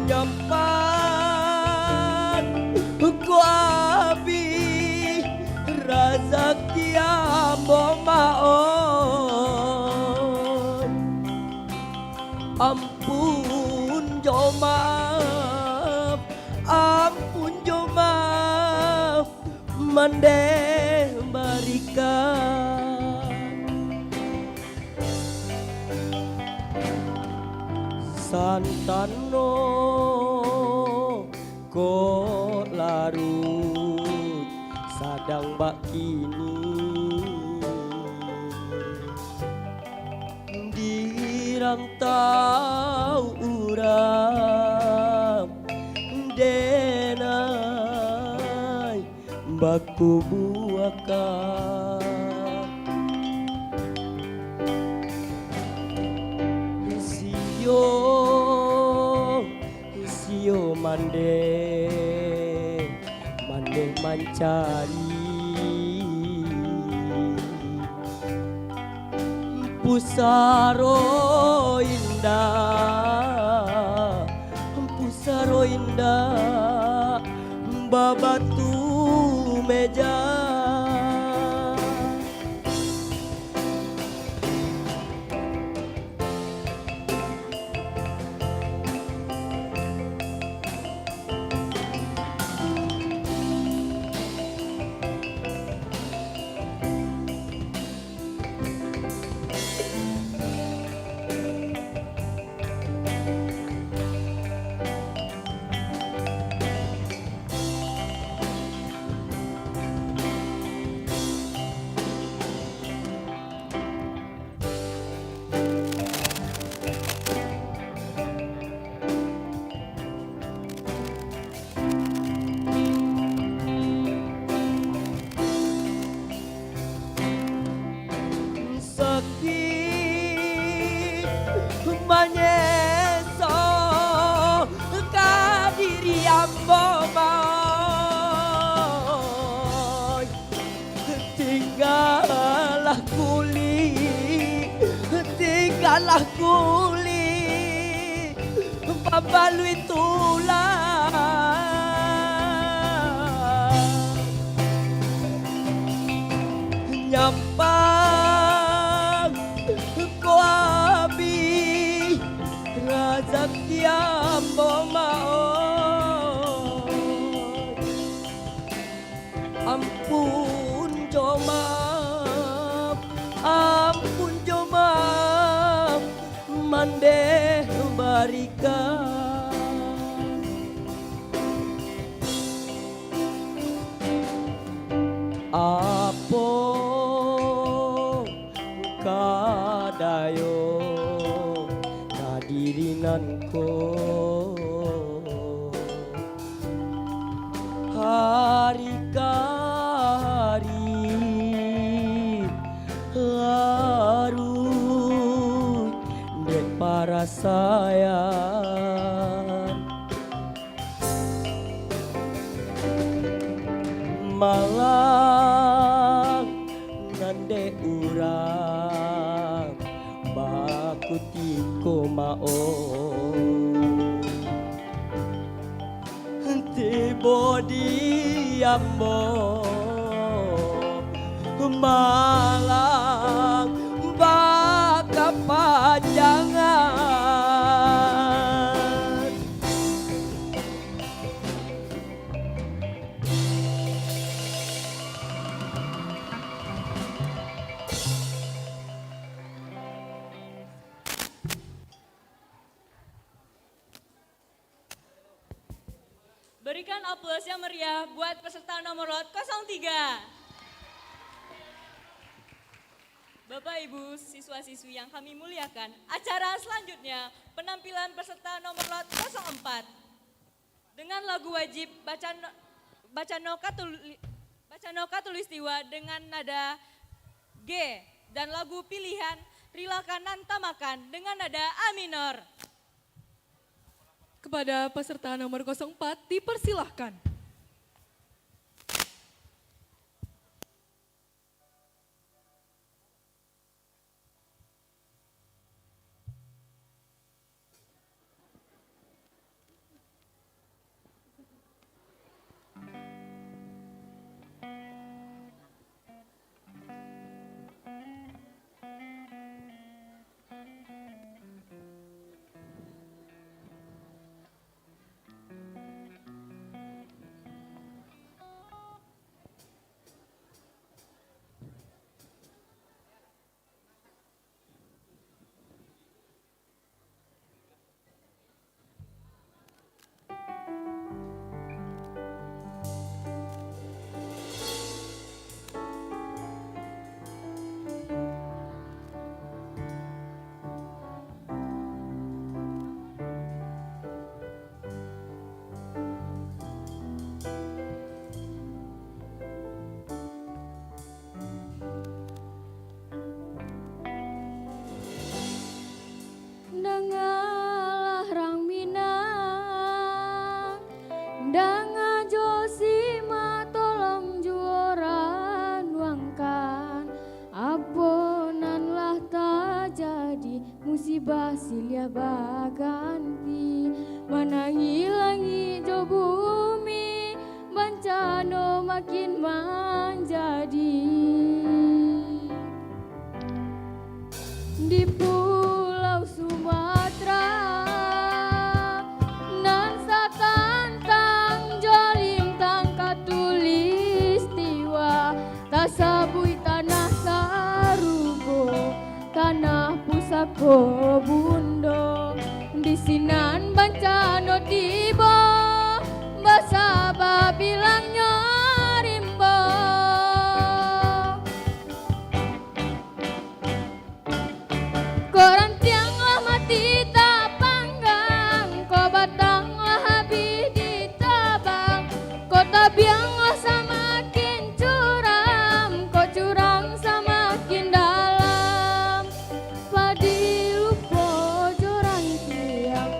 nyaman ku abi rezeki ambo maon ampun jo maaf, ampun jo maaf mendeh berikan santano kok larut sadang bak kini dirang tau urang denai baku buakan sio mande mancari pusaro indah babatu meja balui tulang nyampang ko abi razak tiambo maot ampun jomab mande barikan apo kadayo kadirinanku hari kari larut dek para sayang malang ngande urang baku tiko mao tibo diambo malang baka pajangan Berikan aplaus yang meriah buat peserta nomor lot 03. Bapak Ibu siswa-siswi yang kami muliakan, acara selanjutnya penampilan peserta nomor lot 04. Dengan lagu wajib baca noka tulistiwa dengan nada G dan lagu pilihan Rilakanan Tamakan dengan nada A minor. Kepada peserta nomor 04 dipersilahkan. Dangalah rang minang danga josima tolong juara nuangkan aponanlah tak jadi musibah silya baganti manangilangi jo bumi bencana makin menjadi di Pulau Sumatera nan satantang jolim tangka tulis tiwa tasabui tanah sarugo tanah pusako bundo di sinan bencana tiba basaba bilangnya rimbo koran tianglah mati tak panggang ko batanglah habis ditabang kota bianglah semakin curam ko curang semakin dalam padi lupo jorang tiang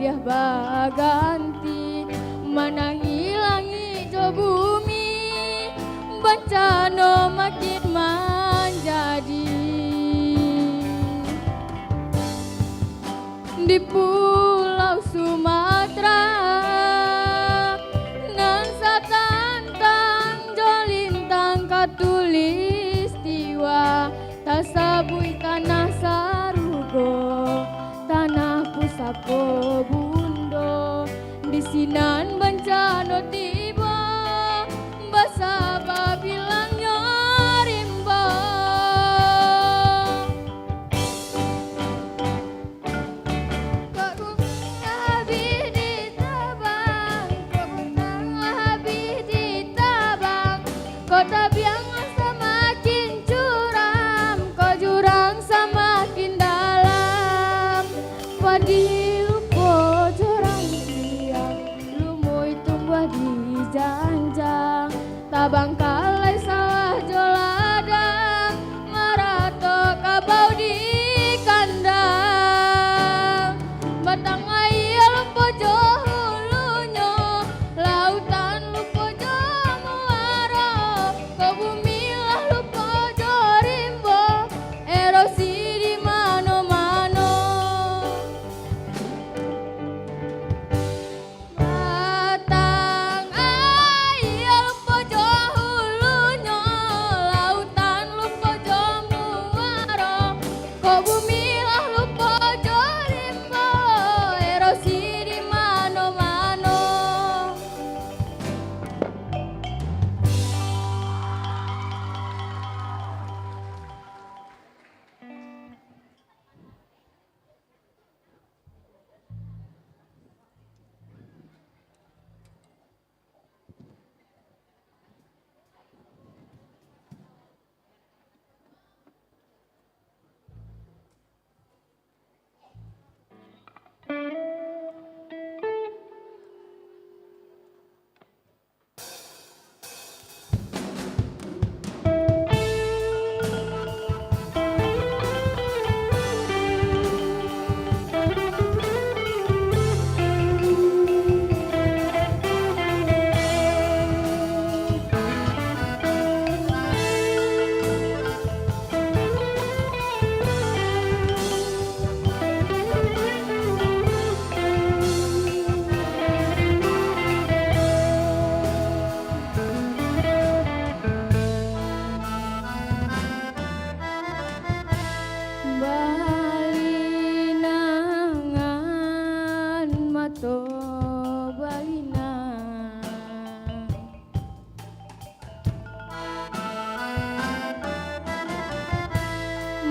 kuliah baganti manangilangi jo bumi bencana makin menjadi di Pulau Sumatera nan satantang jolintang katulistiwa tasabui tanah sarugo tanah pusako bundo di sinan bencana tiba basa babilangnya rimba kota biang semakin curam, kau jurang semakin dalam. Padi lupo jurang siang, lumui tumbuh di janjang. Tabang kalai sawah joladang, marato kabau di kandang. Batang air lupo johulunyo, lautan lupo jomuaro. Kebumilah lupa jorimbo erosi di mano-mano batang air lupa johulunyo lautan lupa jomuaro kebumilah lupa jorimbo erosi di mano-mano. Balinangan mato balinang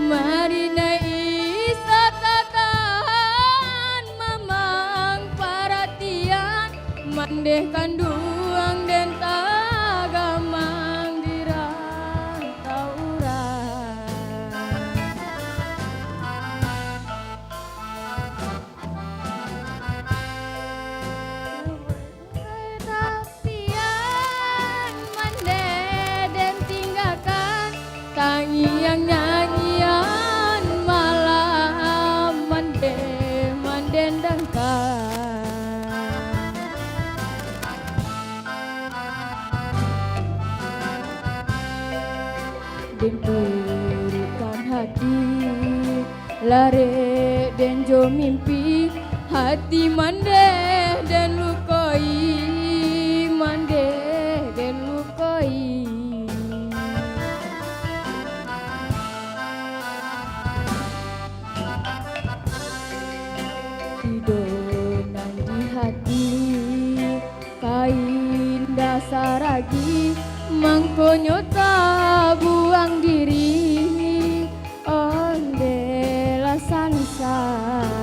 Marina isa tatahan mamang paratian mandeh kanduang den tagamang di rantauran tapian mandeh den tinggalkan tangiang nyanyian malam mandeh mandendangkan den turikan hati lare den jo mimpi hati mandeh den lukoi mandeh den lukoi tidonan di hati kain dasaragi mangkonyo buang diri ondela sansai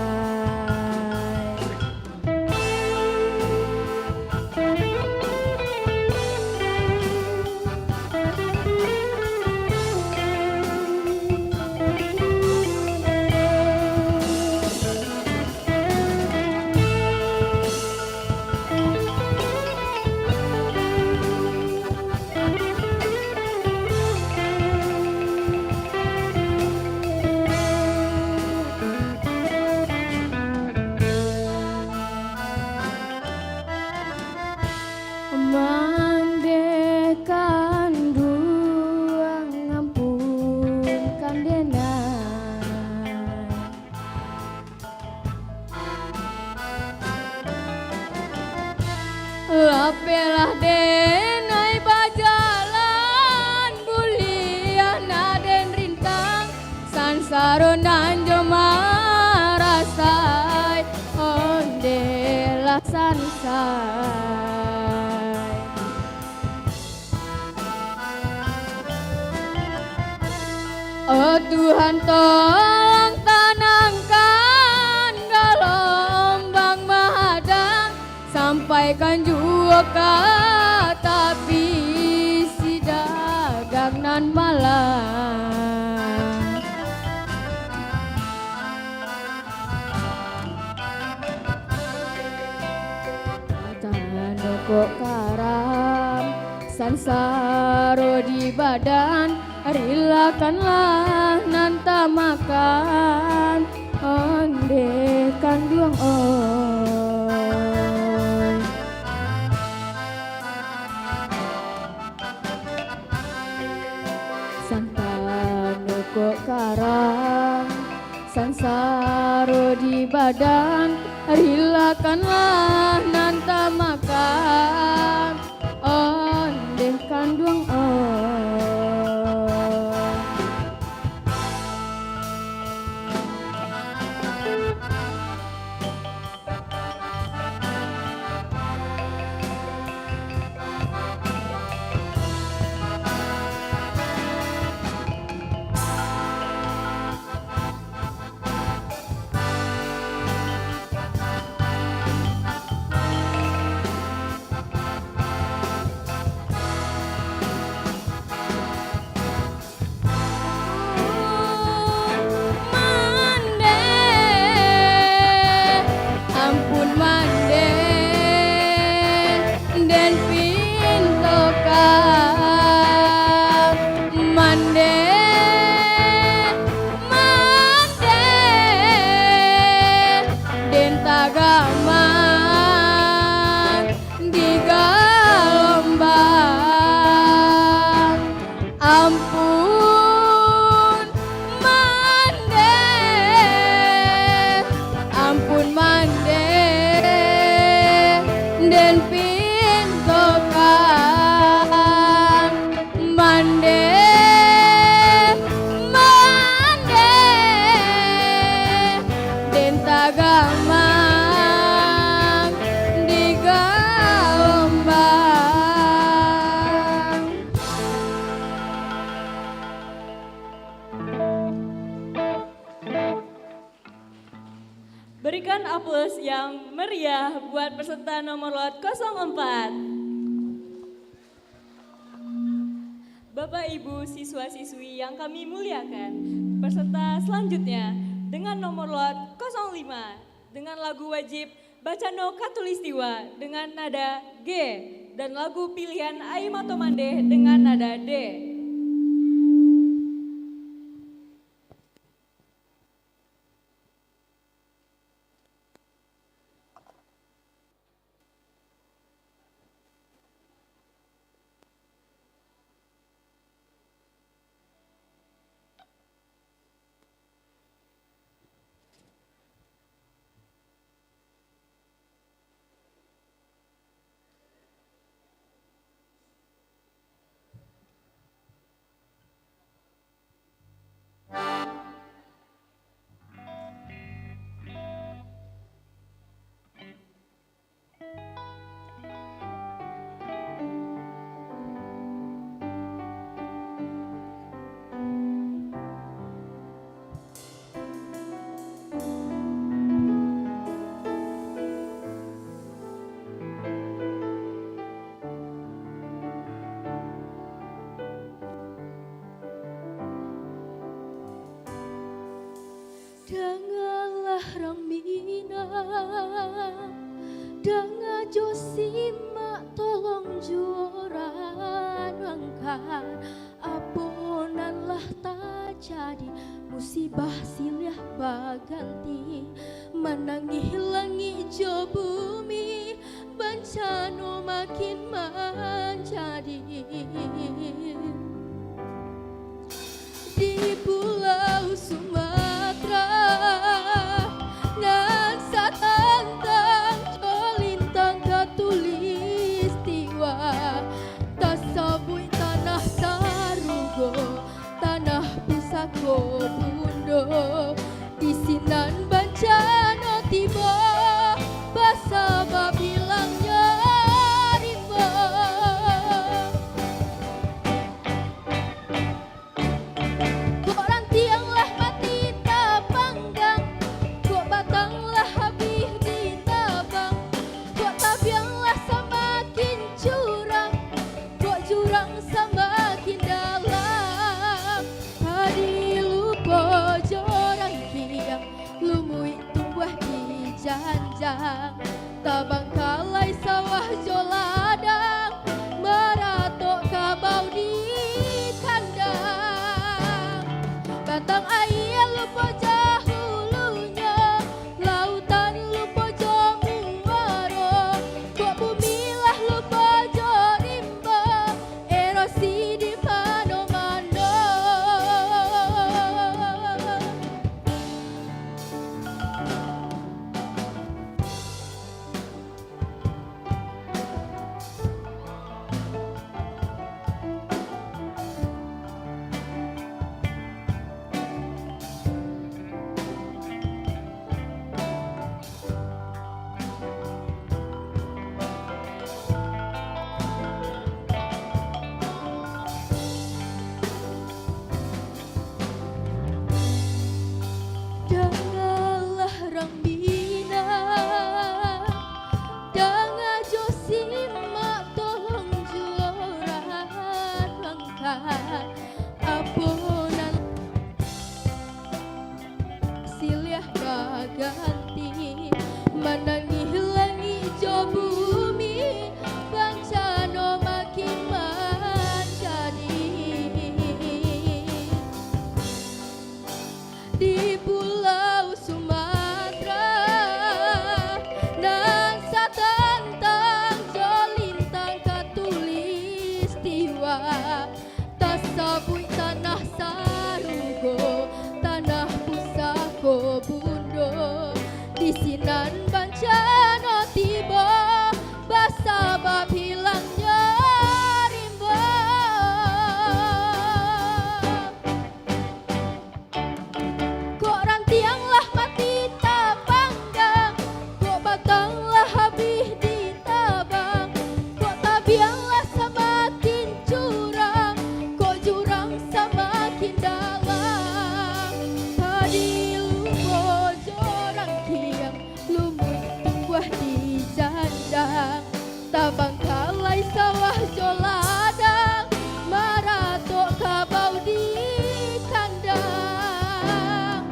Lapelah denai bajalan buliana den rintang sansaro nanjo marasai ondela sansai. Oh Tuhan tolong tanamkan gelombang mahadang sampaikan juga kata bisi dagang nan malang. Tano kok karam sansaro di badan rilakanlah nanta makan ondekan duang oi. Santano kok karam sansaro di badan rilakanlah nanta makan ondekan duang oi. Berikan aplaus yang meriah buat peserta nomor lot 04. Bapak Ibu siswa-siswi yang kami muliakan, peserta selanjutnya dengan nomor lot 05 dengan lagu wajib Bacano Katulistiwa dengan nada G dan lagu pilihan Aimato Mande dengan nada D. Dangalah Ramina, danga Josima tolong juaran angkat, aponanlah tak jadi musibah silih baganti, menangi hilangi jo bumi, bencana makin menjadi. Di pulau Sumatera nan satantang colintang katulistiwa tabang kalai sawah joladang meratok kabau di kandang batang air lupa jahulunya lautan lupa jamuaro kok bumilah lupa jorimba erosi di mana-mana. Janganlah rambina, jangan josimak tolong juaran langkah apunan silih baganti menangih langit jo bumi bancano makin menjadi di Pulau Sumatera nan satantang jolintang katulis tiwa tasabui tanah sarugo tanah pusako bundo di sinan bancano tiba basa bab hilangnya rimba. Kok rantianglah mati tapanggang, kok batanglah habis ditabang, kok tabianglah semakin curang, kok jurang semakin dalam. Tadi lupa jorang kiang, lumut tumbuh di jandang, tabang kalai sawah joladang, maratok kabau di kandang.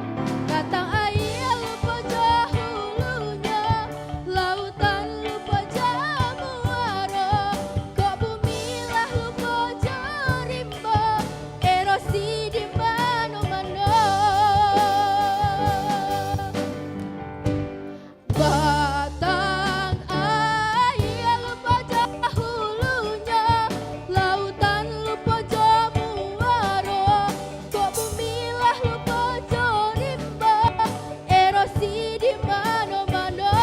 Batang air lupa jahulunya, lautan lupa jamuaro, kok bumilah lupa jarimba, erosi di mana-mana. Batang air lupa jahulunya, lautan lupa jamuaro, kok bumilah lupa jarimba, erosi di mana-mana.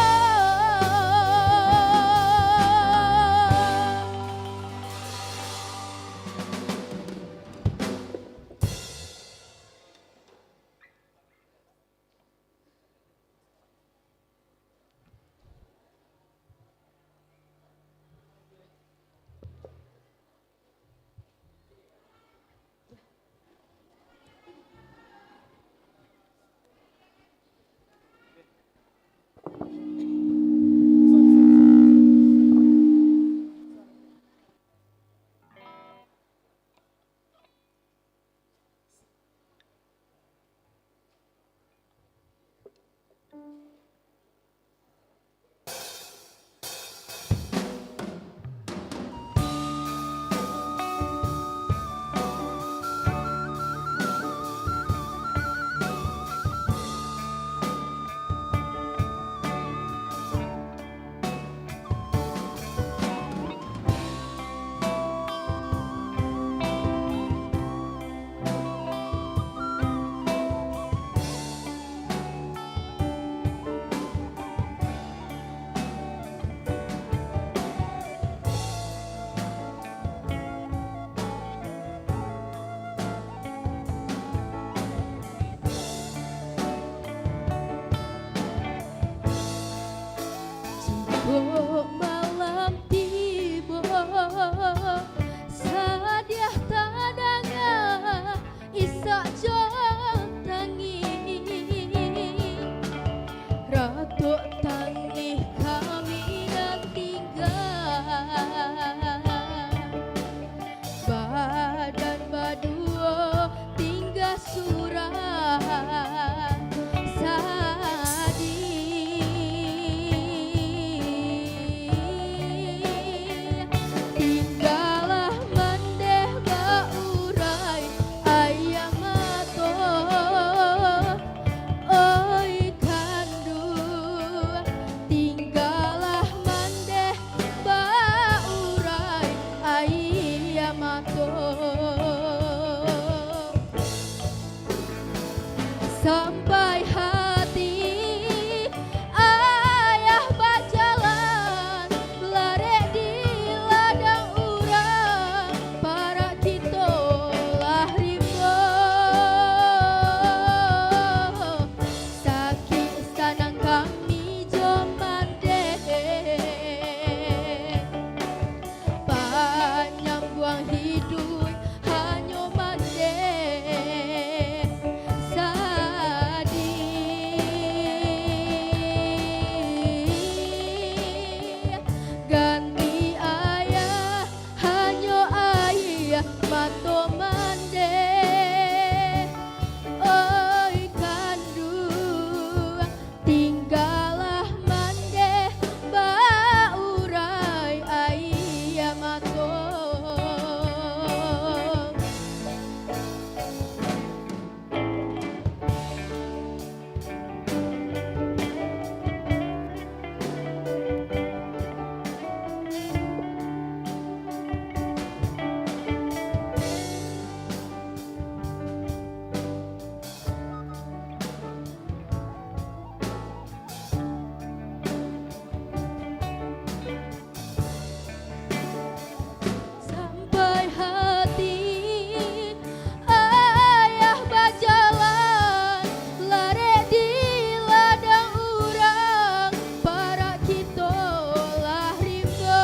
itolah ringo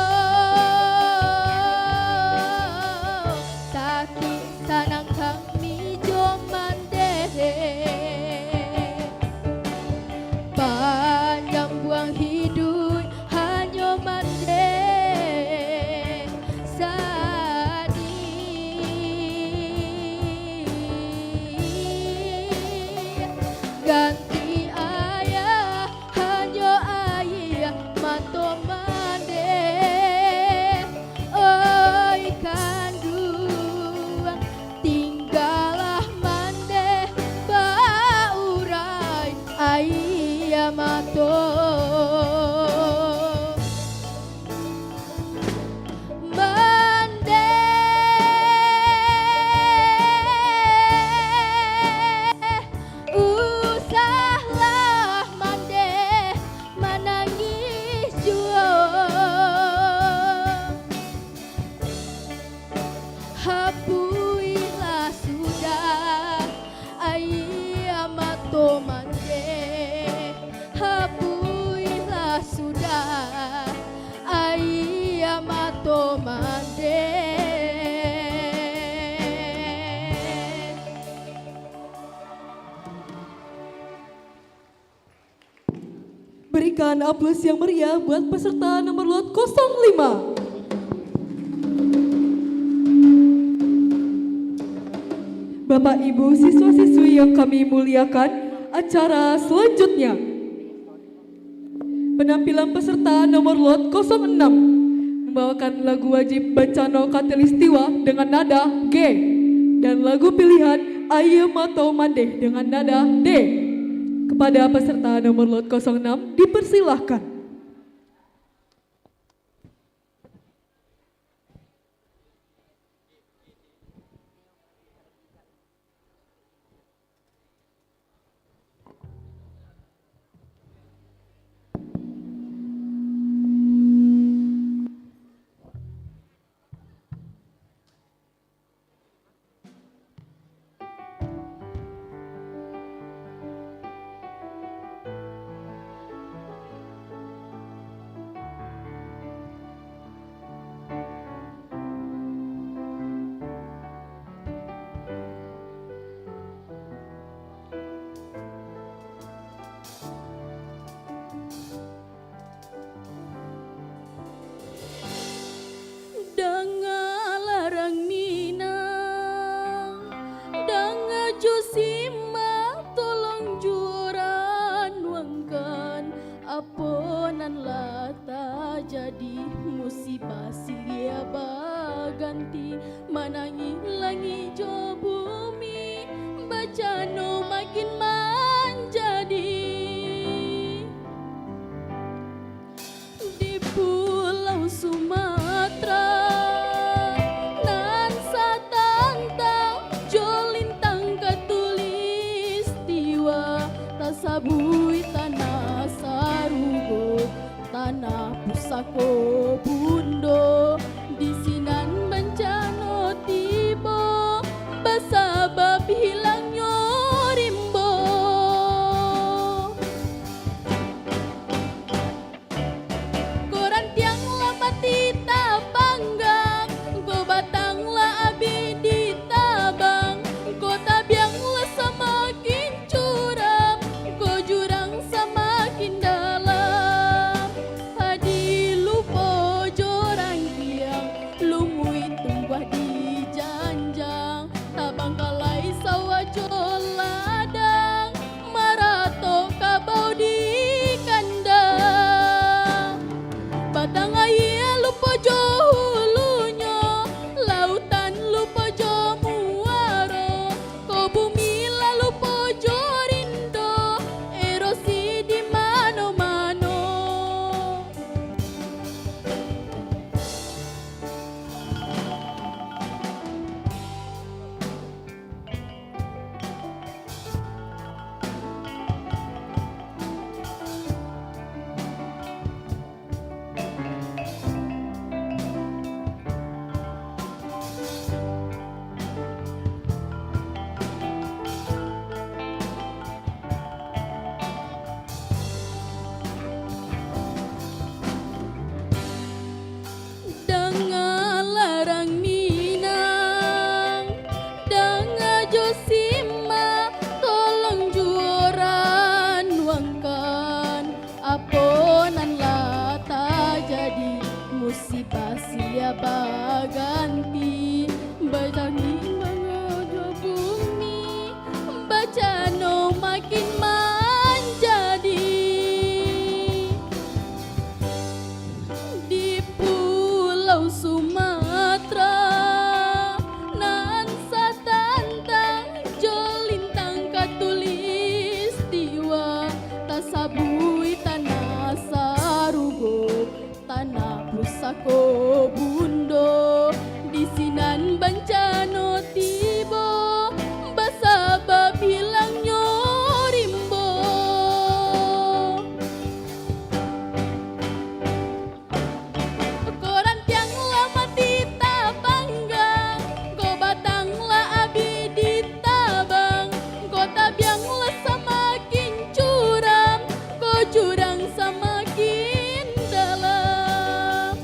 sakit sanang kami joman panjang buang hidup hanya mande ganti ayah hanya ayah mato mande oi kandung tinggalah mande baurai ayah mato mande usahlah mande menangis jua hapuilah sudah ayah mato mande hapuilah sudah ayah mato mande. Berikan aplaus yang meriah buat peserta nomor lot 05. Bapak Ibu siswa-siswi yang kami muliakan, acara selanjutnya. Penampilan peserta nomor lot 06 membawakan lagu wajib Bencana Katulistiwa dengan nada G dan lagu pilihan Aye Mato Mandeh dengan nada D. Kepada peserta nomor lot 06 dipersilahkan. Larang minang danga jusima tolong juran wangkan aponan lata jadi musibah silia baganti manangi langi jo bumi bacano makin menjadi di pulau Sumatera sabui tanah sarugo tanah pusako bundo di sinan bencana tiba basabab hilangnya rimbo koran tiang lambat ditabanggang go batang la abi ditabang kota biang la semakin semakin dalam hadi lupo jorang ko bundo disinan bancano tibo basaba bilang nyorimbo koran tiang lama ditabanggang go batang la abi ditabang go tabiang la samakin curam go curang samakin dalam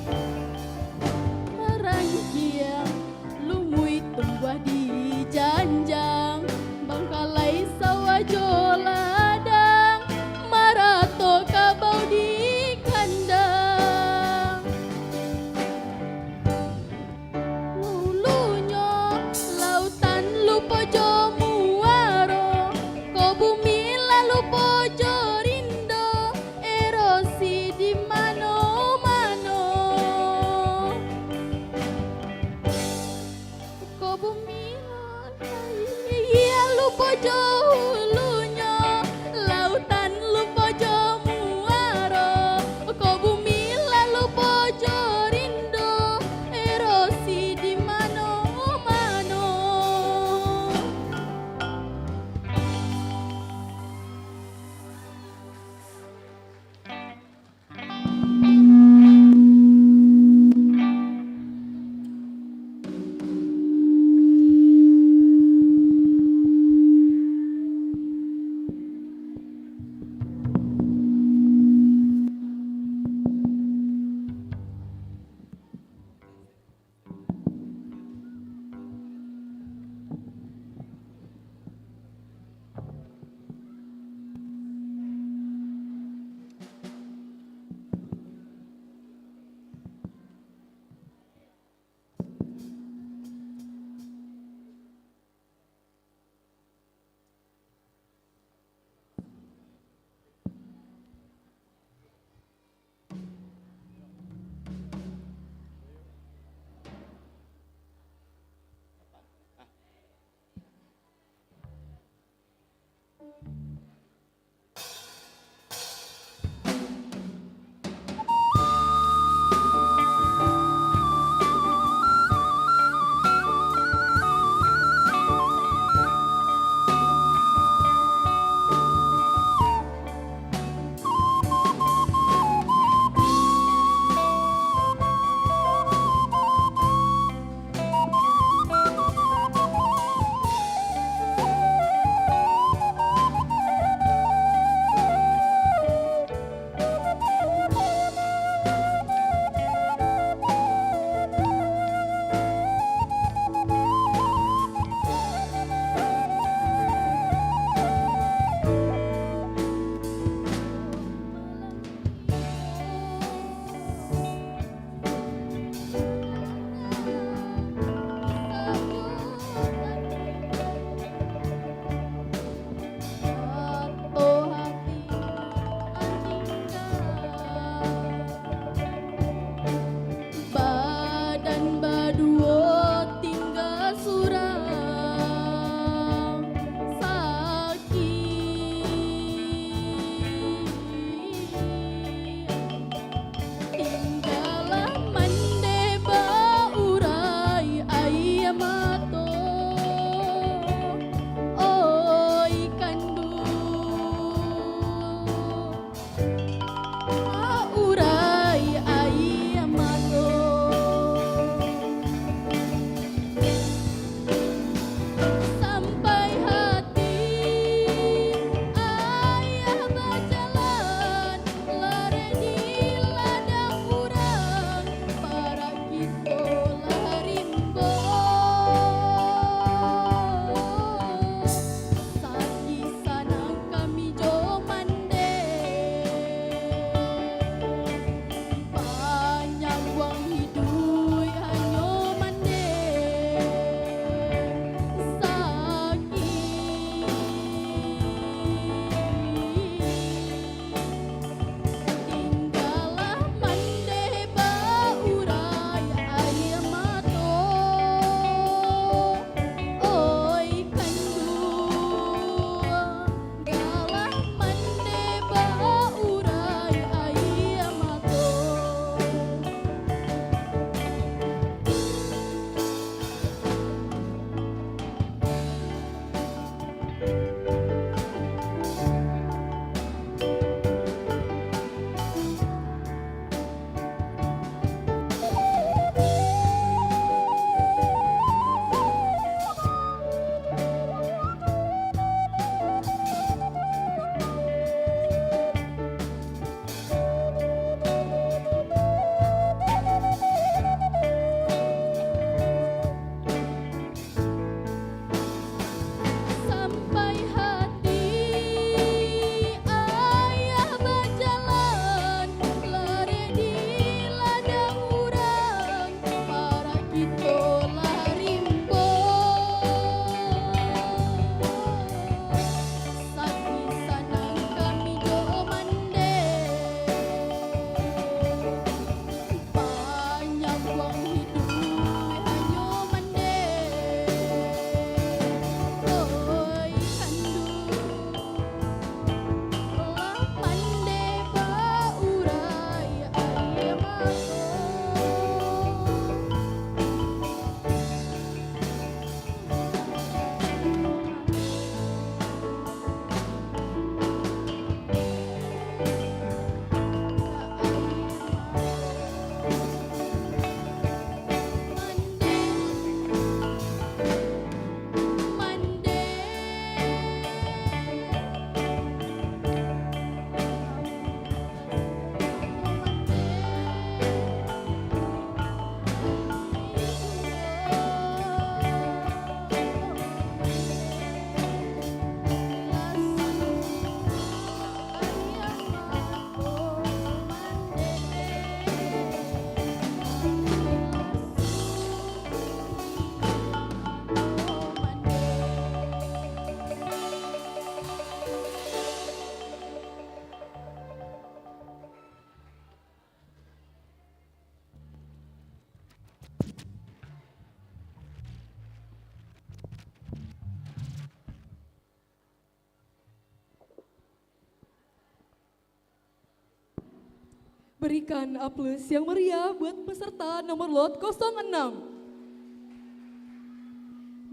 Berikan aplaus yang meriah buat peserta nomor lot 06.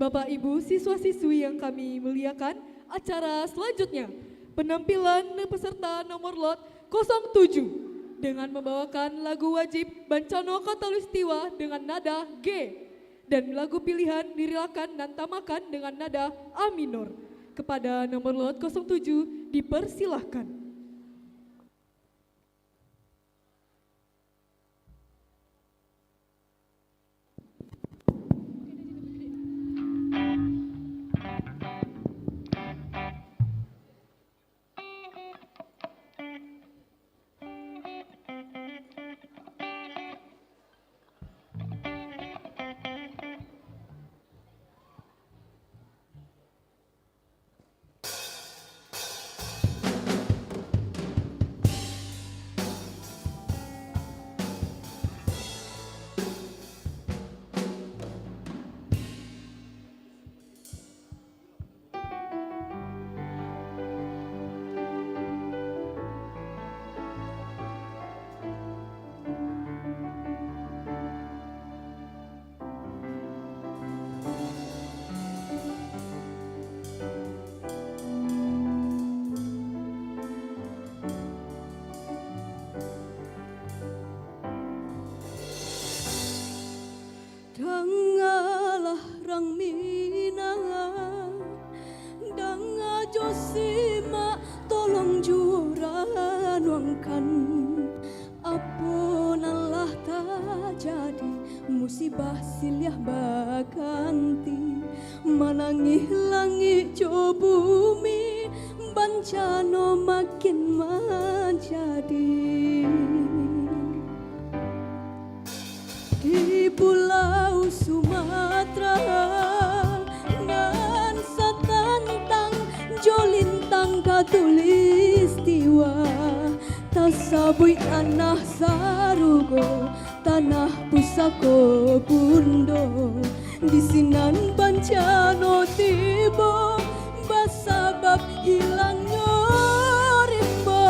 Bapak Ibu siswa-siswi yang kami muliakan, acara selanjutnya penampilan peserta nomor lot 07 dengan membawakan lagu wajib Bancano Khatulistiwa dengan nada G dan lagu pilihan Dirilakan dan Tamakan dengan nada A minor. Kepada nomor lot 07 dipersilahkan. Dangalah rang minang Danga josima tolong juran wangkan Aponalah tak jadi musibah siliah baganti Manangih langit jo bumi Bancano makin menjadi Di pulau Sumatera nan satantang jolintang khatulistiwa tasabui tanah sarugo tanah pusako bundo di sinan Bancano tibo basabab hilangnya rimbo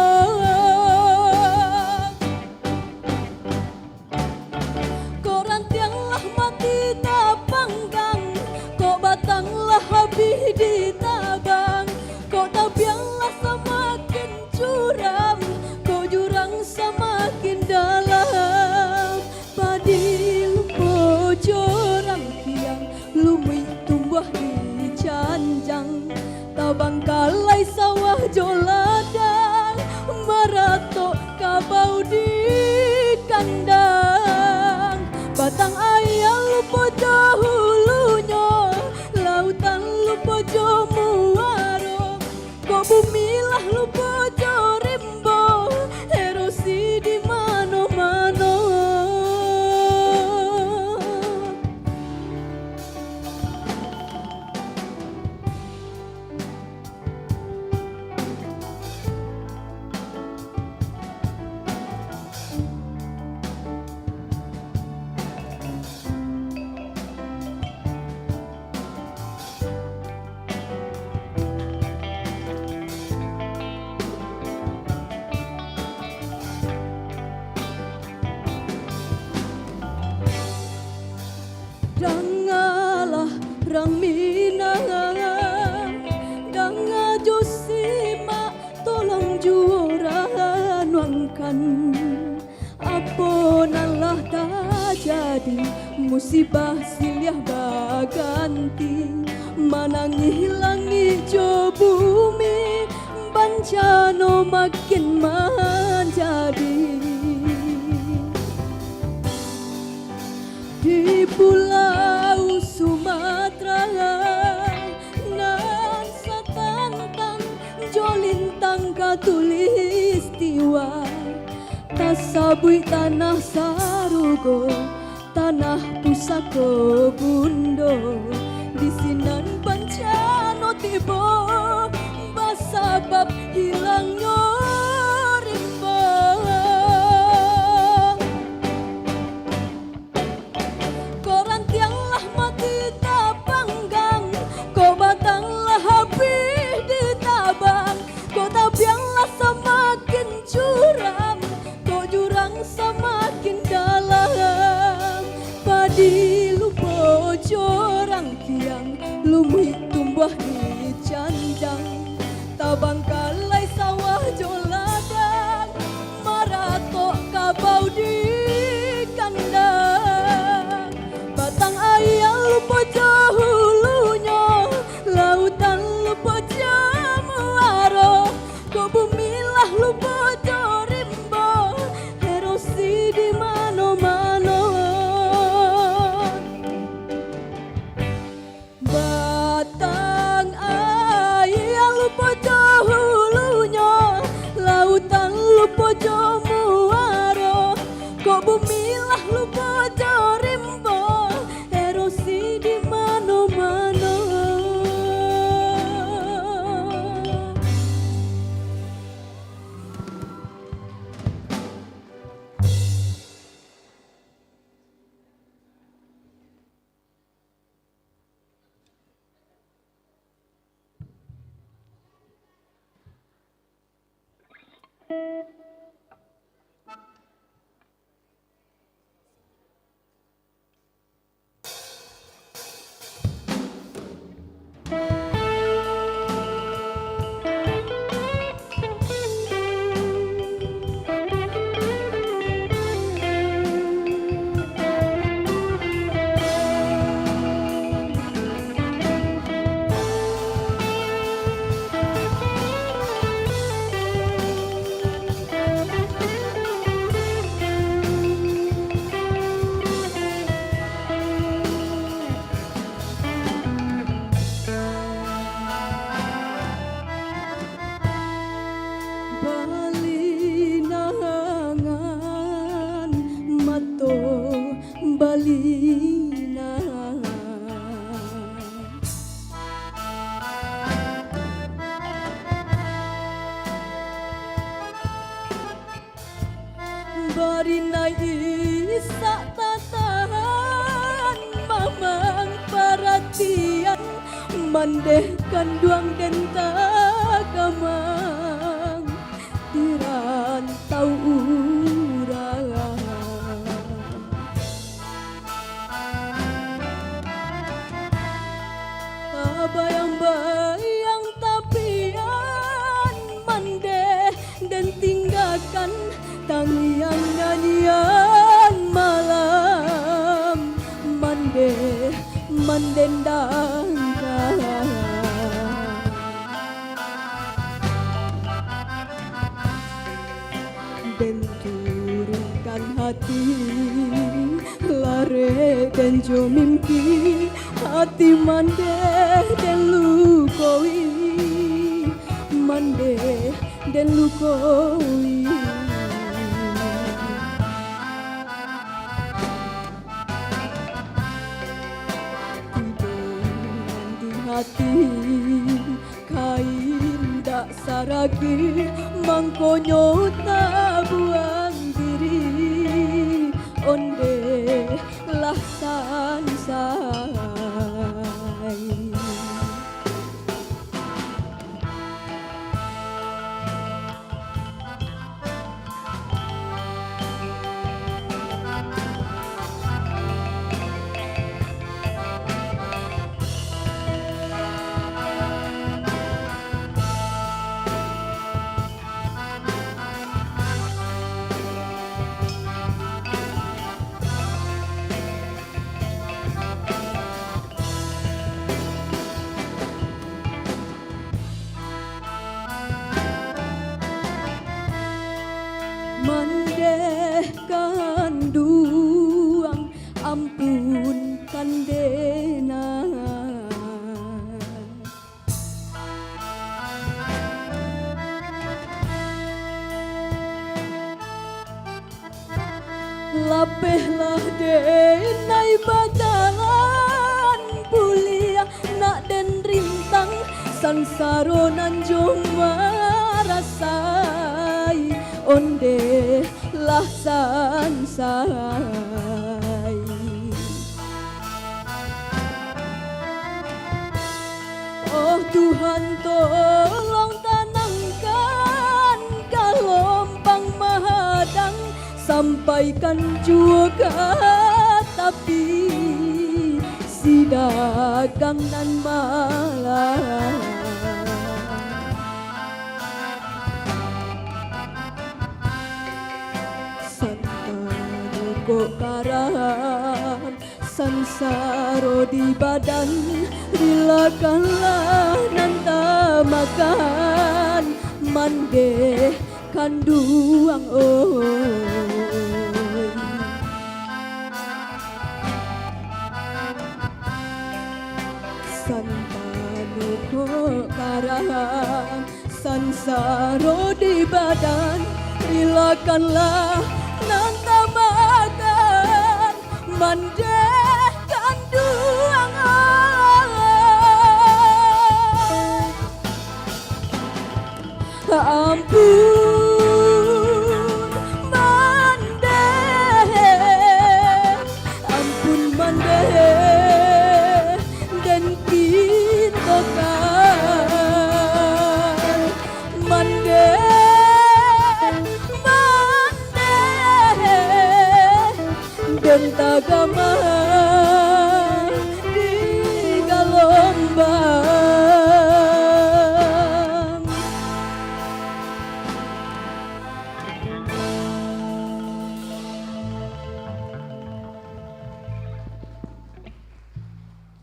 mati tak panggang kok batanglah habis ditabang kok tabianglah semakin curam kok jurang semakin dalam padi lumpo jorang tiang lumui tumbuh di canjang tabang kalai sawah joladang maratok kabau di kandang batang ayam lupa dahulunya lautan lupa jo muaro kok bumilah lupa jo rimbo erosi di mano-mano Dangalah rang minang Danga josima tolong juran wangkan Aponalah tak jadi musibah siliah baganti Manangih langit jo bumi Bancano makin menjadi Di pulau Sumatera nan satantang jolintang khatulistiwa tasabui tanah sarugo tanah pusako bundo di sinan Bancano tibo basabab hilangnya rimbo koran tianglah mati tak panggang kau batanglah habis ditabang kau tabianglah semakin curam kau jurang Mbok bumilah lupa jorimbo erosi di mana-mana. Balinangan mato balinangan barinai isak tatahan mamang perhatian mandehkan duang denta kamang dirantau urang bayang-bayang tapian mandeh dan tinggalkan tangian nyanyian malam mandeh mendendangkan dan turunkan hati lare dan jo mimpi hati mandeh dan lukoi mandeh dan lukoi tidur di hati kain dak saragi mangkonyo tak buang diri onde lah sansai mandehkan duang ampunkan dena lapehlah denai badalan bulia nak den rintang sansaro nanjung marasai onde lah sansai oh Tuhan tolong tanamkan gelombang mahadang sampaikan juga tapi si dagang nan malam kok karan sansaro di badan rilakanlah nanta makan mande kanduang santanu kok karan sansaro di badan rilakanlah nanta makan Dentagama di Galombang.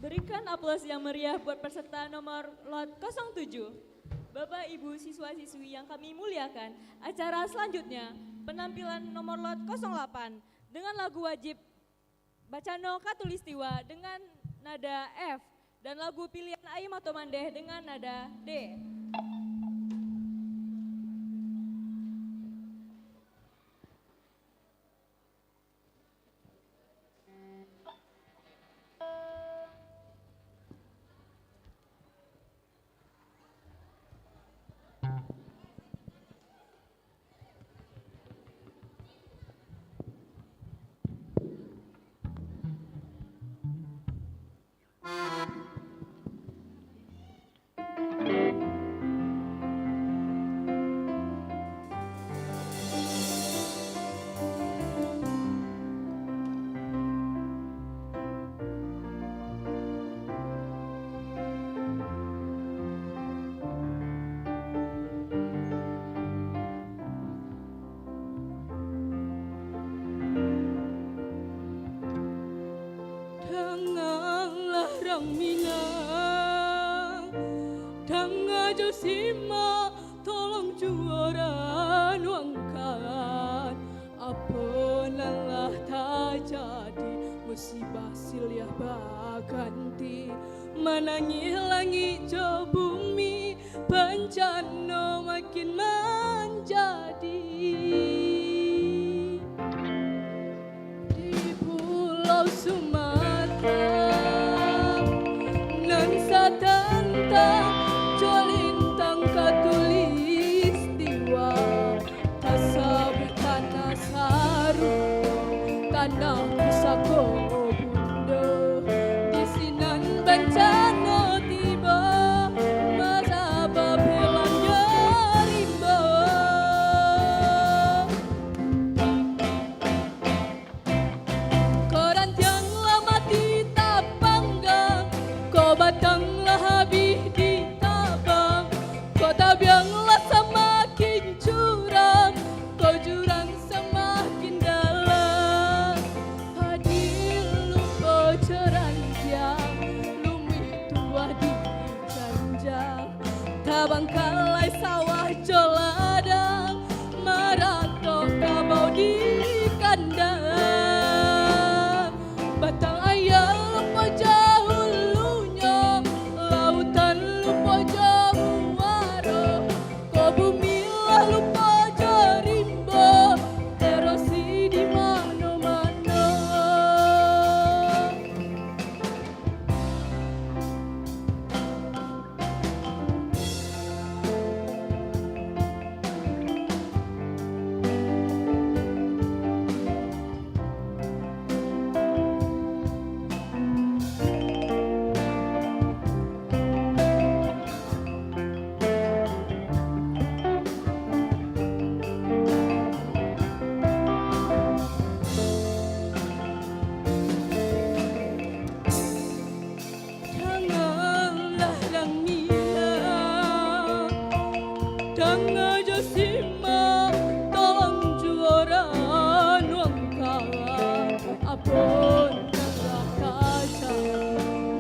Berikan aplaus yang meriah buat peserta nomor lot 07. Bapak Ibu siswa-siswi yang kami muliakan, acara selanjutnya penampilan nomor lot 08 dengan lagu wajib Bacano Katulistiwa dengan nada F dan lagu pilihan Aim atau Mandeh dengan nada D. Minang dang aja sima tolong juara nuangkan apa nalah tak jadi musibah silih baganti menangi langit jo bumi bencana makin menjadi di Pulau Sumatera tentang colintang katulistiwa tasawuf tanah saru tanah pusako bunda di sinan bencana tiba masa babelannya rimba koran tiang lama ditapanggang kau batang habis ditabang kota bianglah semakin curam kau jurang semakin dalam hadir lupa ceranjang lumih tua di janjang tabang kalai sawah joladang maratok kabau di kandang batang ayam lupa jauh lupa jauh waro kau bumi lah lupa jarimbo erosi di mana-mana apun telah kaca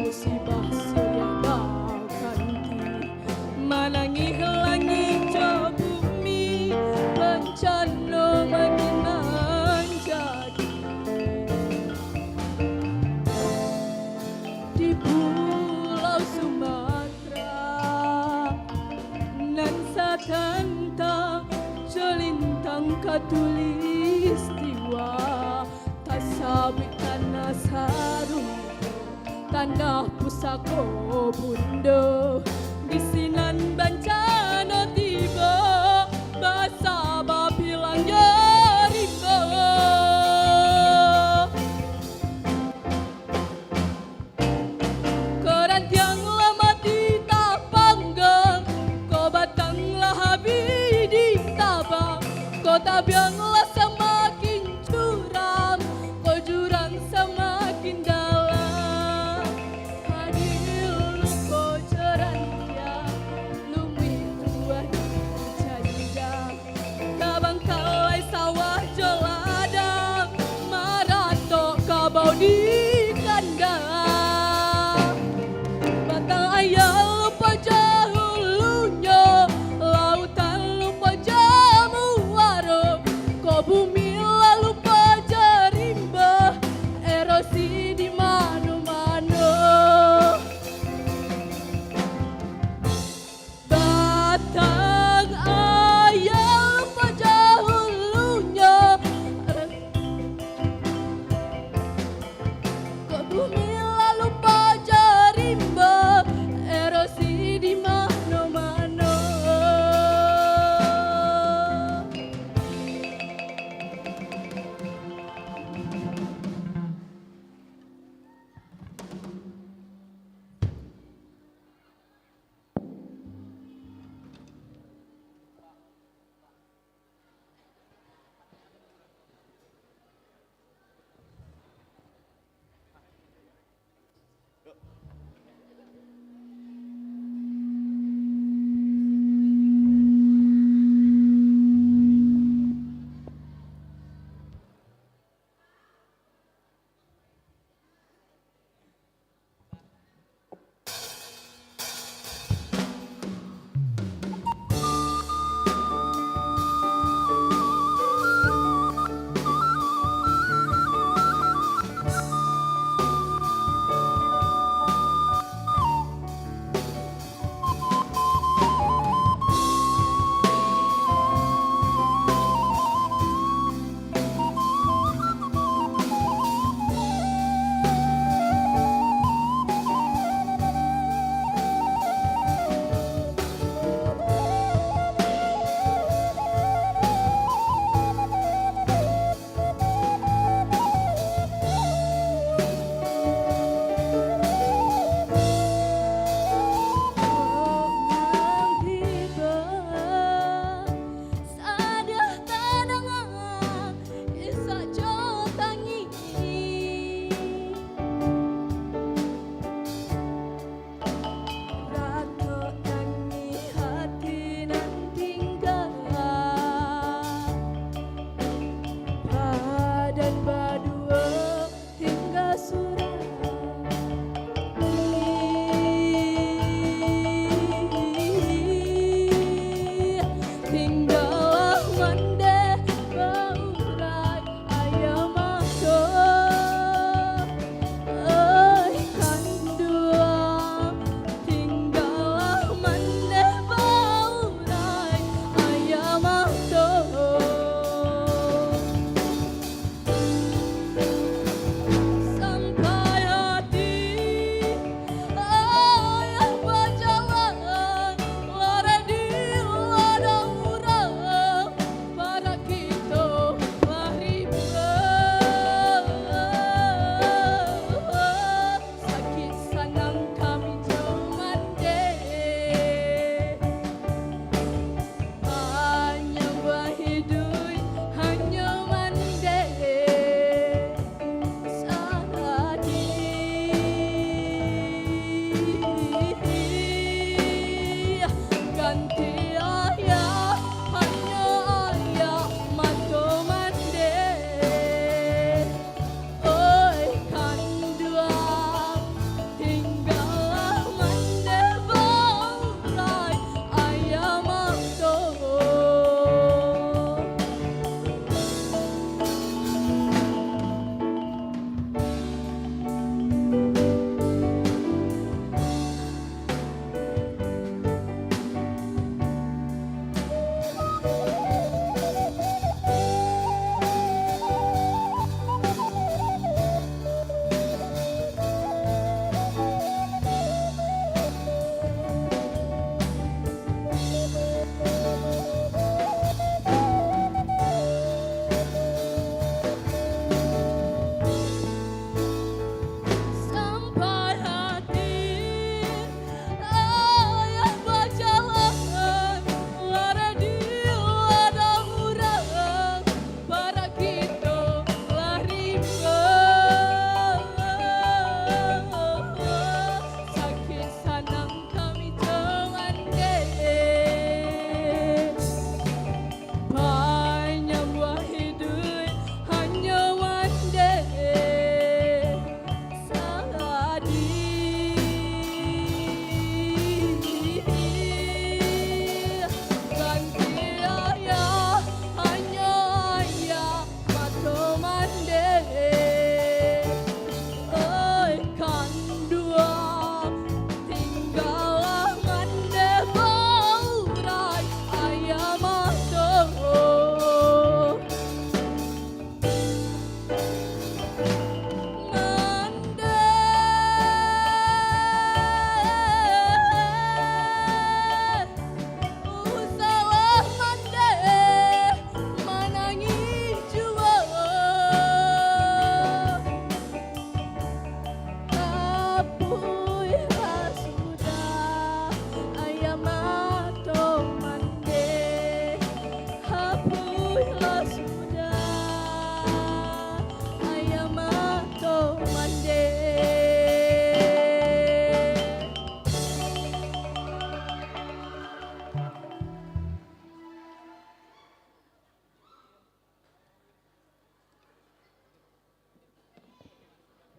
musibah siang baganti manangi langit jo bumi bencana makin menjadi di Pulau Sumatera nan satentang celintang katulistiwa tasawuf tanah saru tanah pusako bunda di sinan bencana tiba basa babilang rimba koran tiang lama ditapanggang kau batang lah habis ditabang kota bianglah semakin curam kau jurang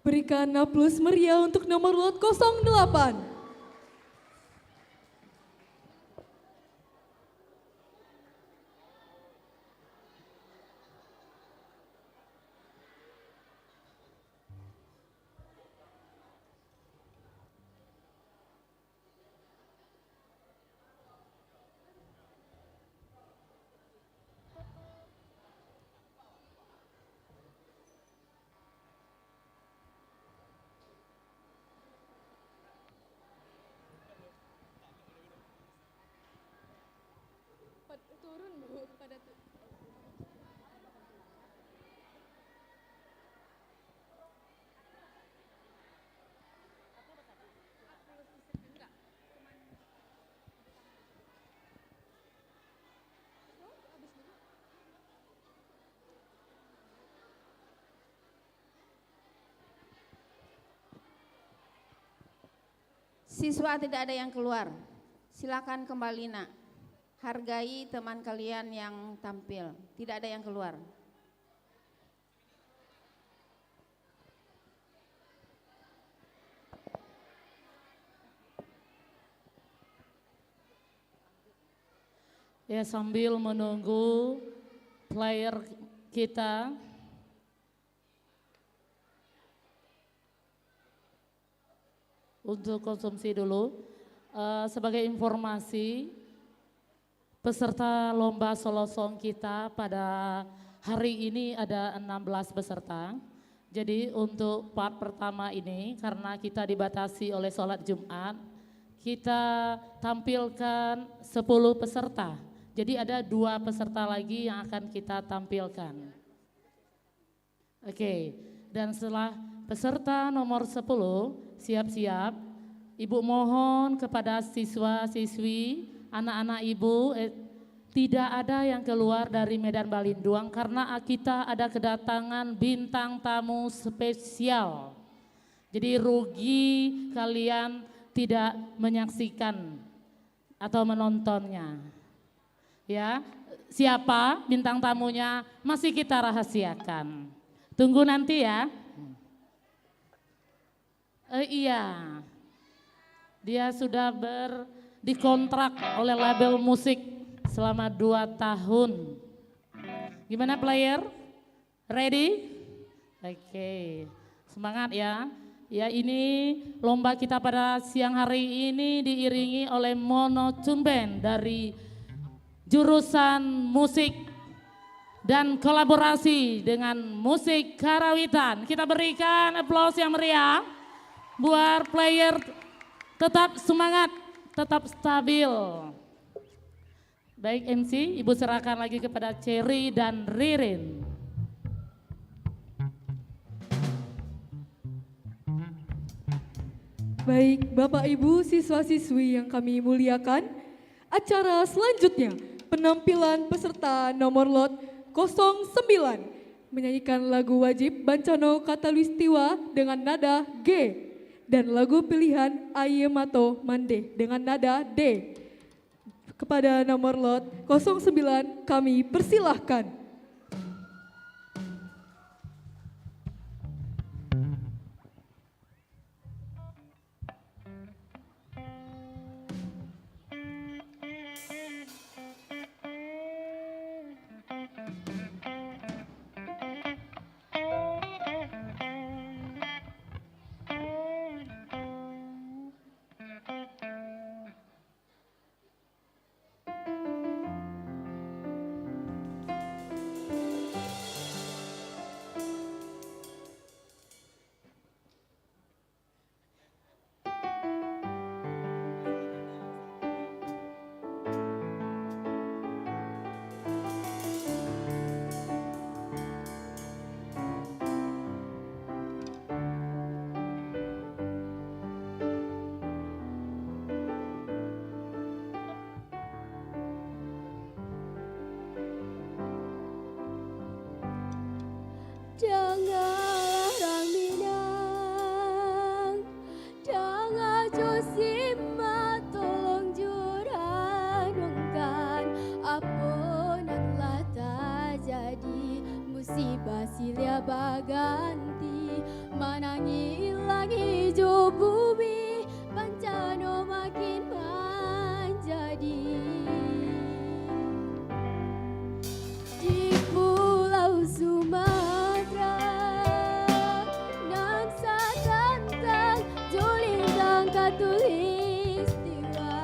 Berikan aplaus meriah untuk nomor lot 08. Turun Bu, pada Siswa tidak ada yang keluar. Silakan kembali nak. Hargai teman kalian yang tampil. Tidak ada yang keluar. Ya, sambil menunggu player kita untuk konsumsi dulu. Sebagai informasi, peserta lomba solo song kita pada hari ini ada 16 peserta. Jadi untuk part pertama ini karena kita dibatasi oleh sholat Jumat, kita tampilkan 10 peserta. Jadi ada 2 peserta lagi yang akan kita tampilkan. Oke, dan setelah peserta nomor 10 siap-siap, Ibu mohon kepada siswa-siswi, anak-anak Ibu, tidak ada yang keluar dari Medan Balinduang karena kita ada kedatangan bintang tamu spesial. Jadi rugi kalian tidak menyaksikan atau menontonnya. Ya, siapa bintang tamunya masih kita rahasiakan. Tunggu nanti ya. Iya, dia sudah dikontrak oleh label musik selama 2 tahun. Gimana player? Ready? Oke, semangat ya. Ya, ini lomba kita pada siang hari ini diiringi oleh Mono Tune Band dari jurusan musik dan kolaborasi dengan musik karawitan. Kita berikan aplaus yang meriah buat player. Tetap semangat, tetap stabil. Baik MC, Ibu serahkan lagi kepada Cherry dan Ririn. Baik, Bapak Ibu siswa-siswi yang kami muliakan, acara selanjutnya penampilan peserta nomor lot 09 menyanyikan lagu wajib Bancano Katalustiwa dengan nada G dan lagu pilihan Ayemato Mande dengan nada D. Kepada nomor lot 09 kami persilahkan. Janganlah orang Minang, jangan Josima tolong juranungkan apunanlah tak jadi musibah silya baganti mana ngilangi jo bumi bencana makin menjadi. Di Pulau Sumatera nang satantang jolintang katulistiwa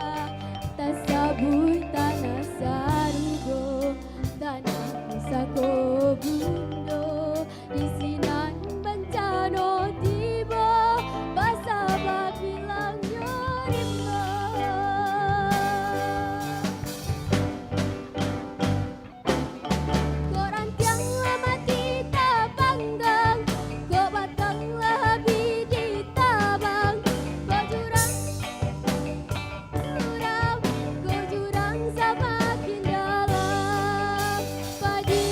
tasabui tanah sarugo tanah pusako bundo di sinan bencana tiba basa babilang nyorimba. Koran tiang lama kita panggang, ko batang labi ditabang, ko jurang semakin dalam. Padi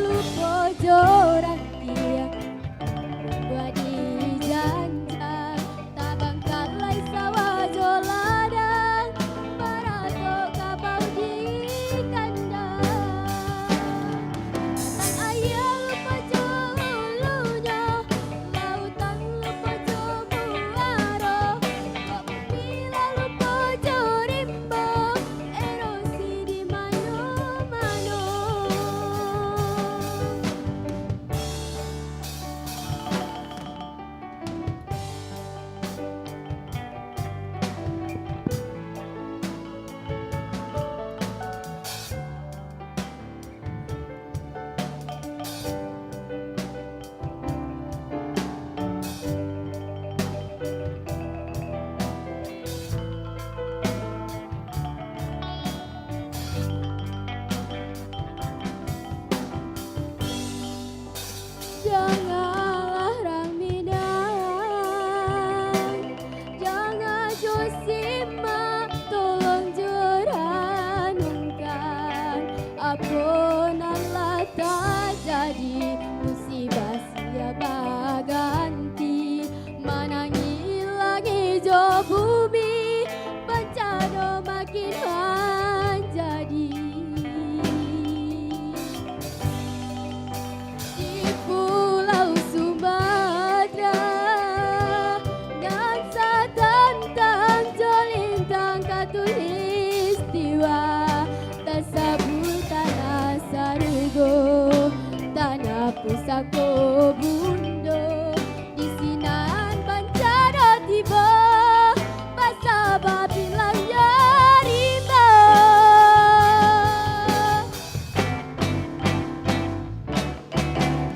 lupa joran tiang, padi janjang, tabang kalai sawah joladang, barato kapau di kandang. Tang ayah lupa jolunya, lautan lupa jomuaro, kok bila lupa jorimbo, erosi di mano-mano. Janganlah rang minang, jangan josima, tolong jeranungkan. Apunanlah tak jadi musibah siapa ganti, mana ngilangi jo bumi bencana makin menjadi. Di Pulau Sumatera dan satantang jolintang katulistiwa tasabul tanah sarugo tanah pusako bundo di sinan bencana tiba basa babilang rimba.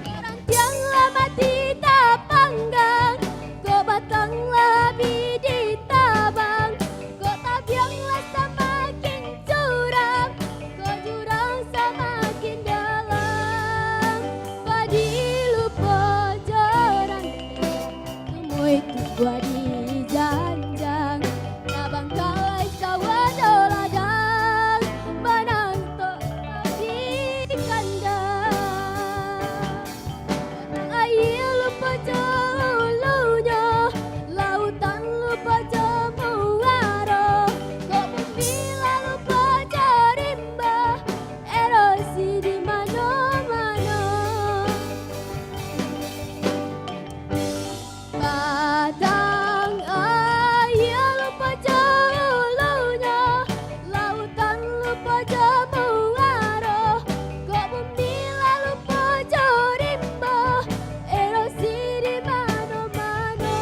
Koran tiang lama kita panggang, ko batang labi ditabang, ko tabianglah semakin curang, ko jurang semakin dalam. Padi lupa joran tumui tua di janjang, tabang kalai sawah joladang, benang tok di kandang. Air lupa jolunya, lautan lupa jomuaro, kok bila lupa jorimba, erosi di mana-mana. Batang air lupa jolunya, lautan lupa jomuaro, kok bila lupa jorimba, erosi di mana-mana.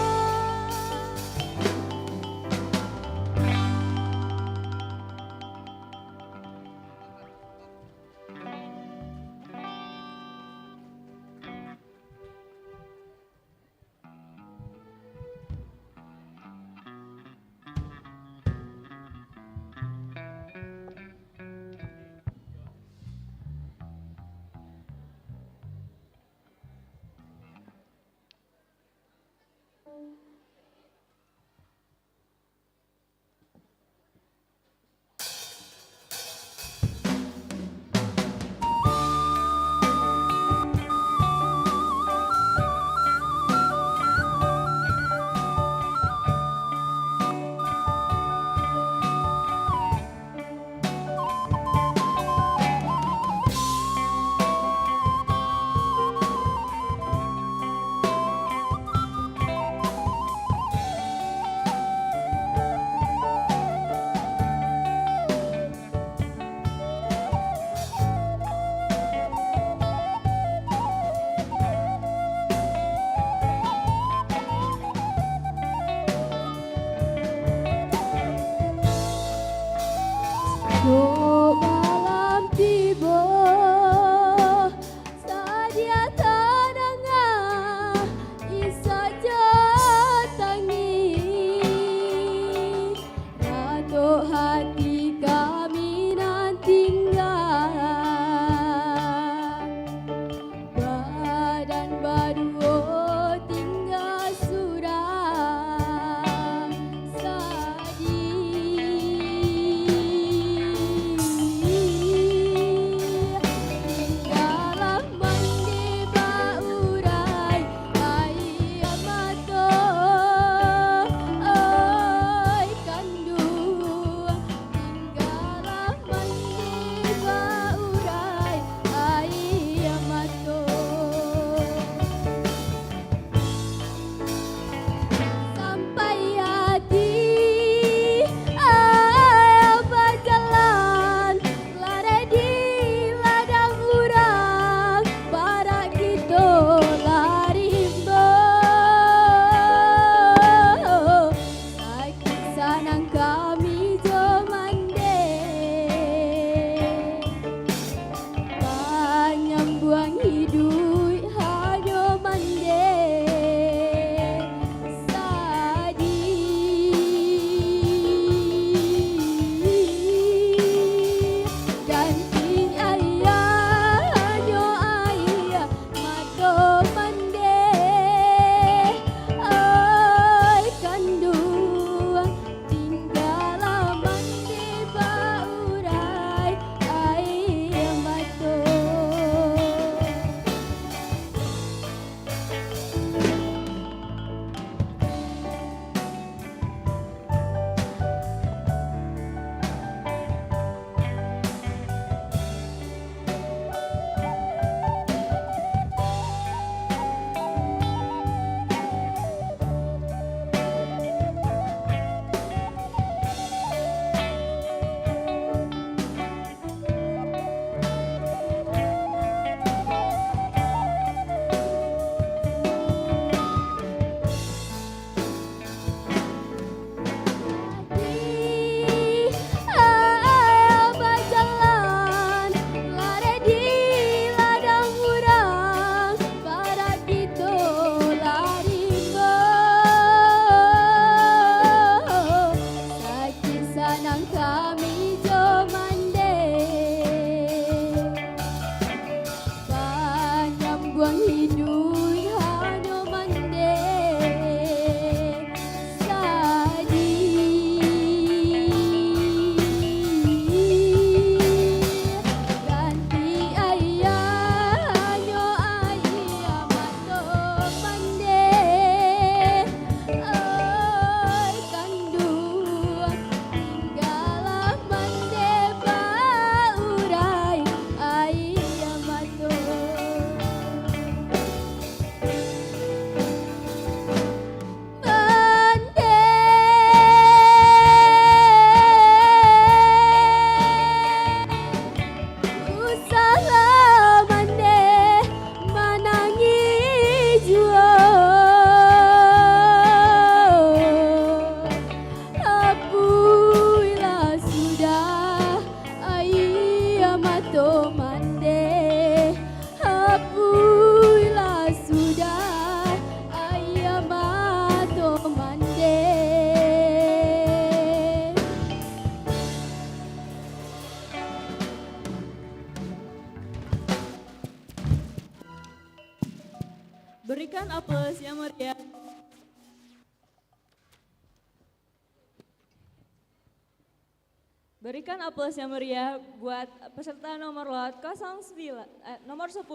Berikan aplaus yang meriah buat peserta nomor lot 09, nomor 10.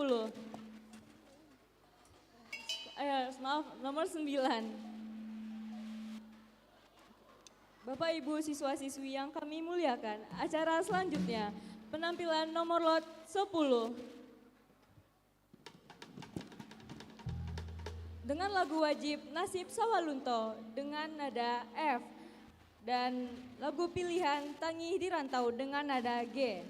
Maaf, nomor 9. Bapak Ibu siswa-siswi yang kami muliakan, acara selanjutnya penampilan nomor lot 10. Dengan lagu wajib Nasib Sawalunto dengan nada F. Dan lagu pilihan Tangih di Rantau dengan nada G.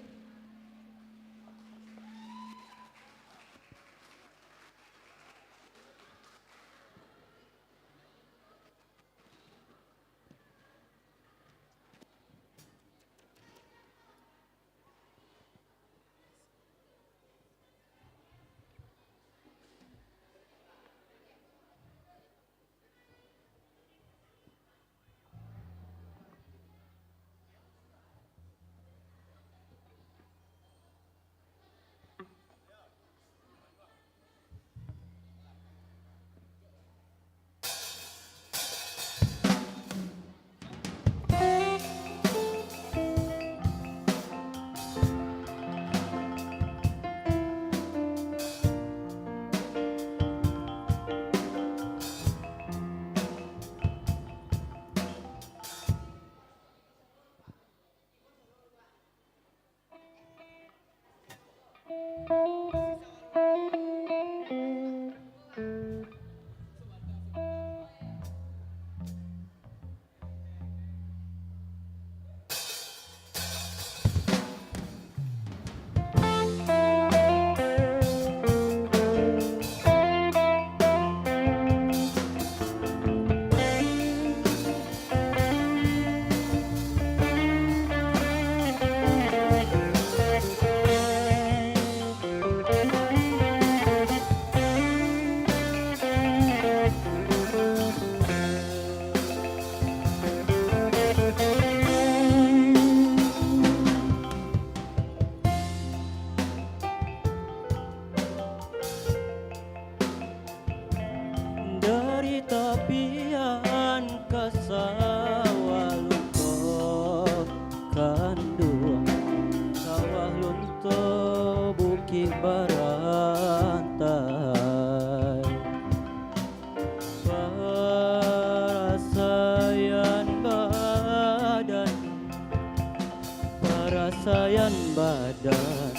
Sayan badan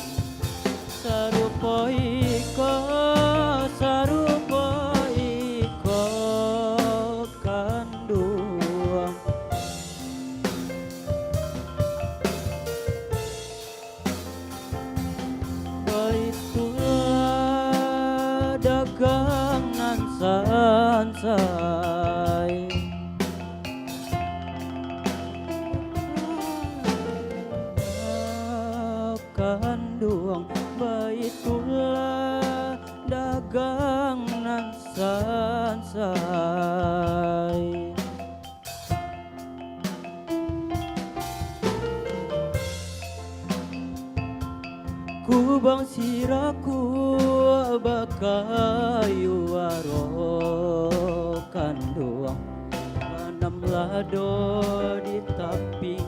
sarupa iko kanduang baitulah dagangan sansai kanduang baitulah dagangan sansai kubang siraku bakayu waro kanduang manam lado di tapi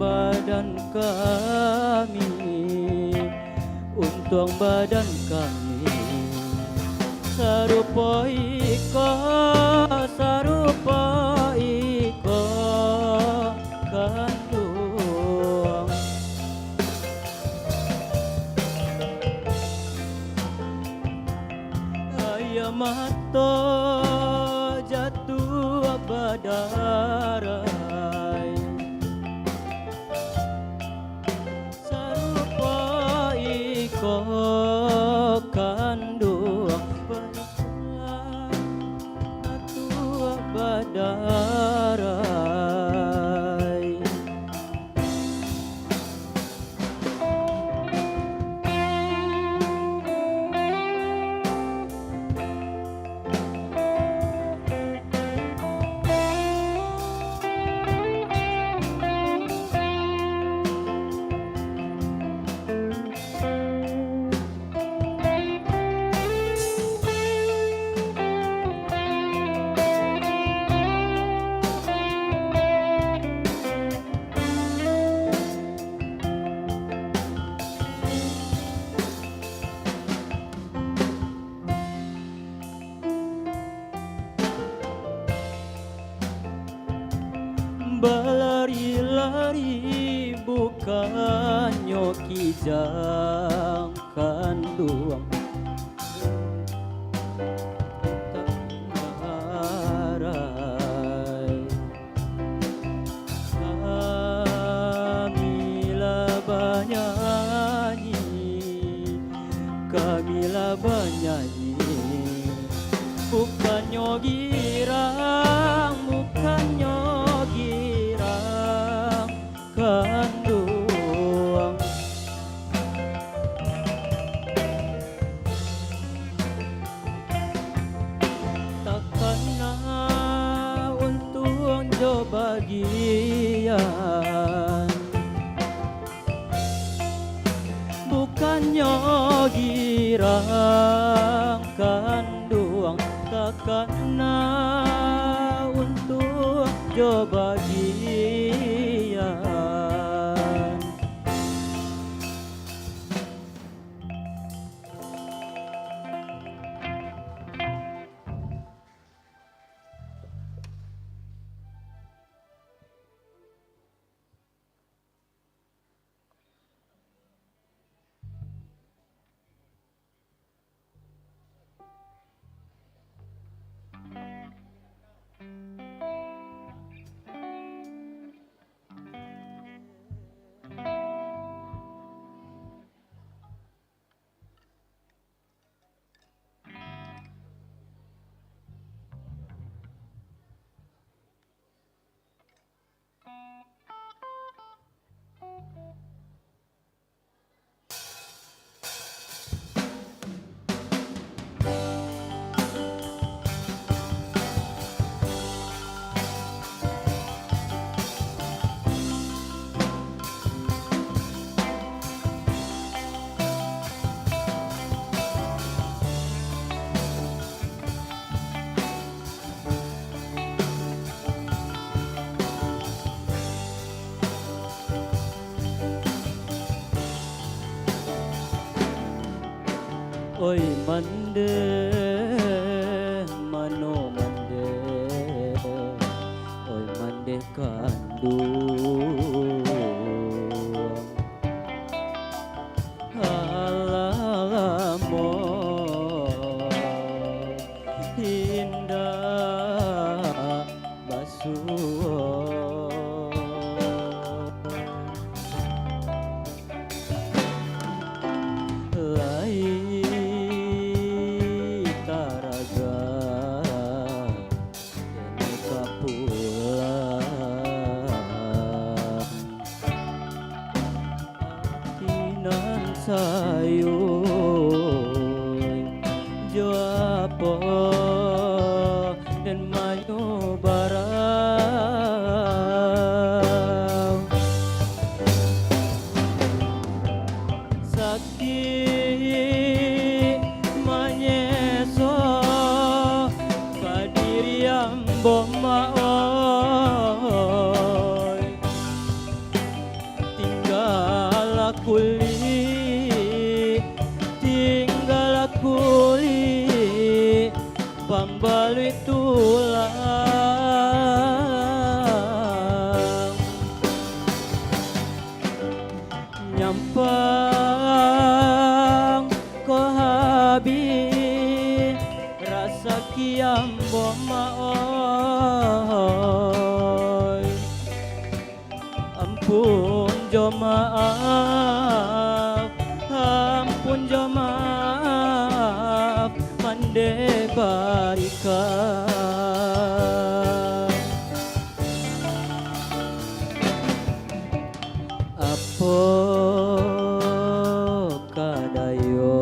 badan kami untung badan kami sarupa iko kanduang ayam mato jatuh badara kanduang baiklah atua badarai bukannya kijang kanduang harai kamilah banyanyi bukannya girang kanduang takkan untung jo bagian bukannya girang kanduang takkan untuk jo bagian oi mande mano mande oi mande kanduang alamo indah basuh sayuy joapo dan mayu barang sakit manyeso kadiriam bomaoy tinggal kuli pambalui tulang nyampang ko habi rasa kiam bomaoy ampun jo maaf ampun jo maaf mande barika apo kadayo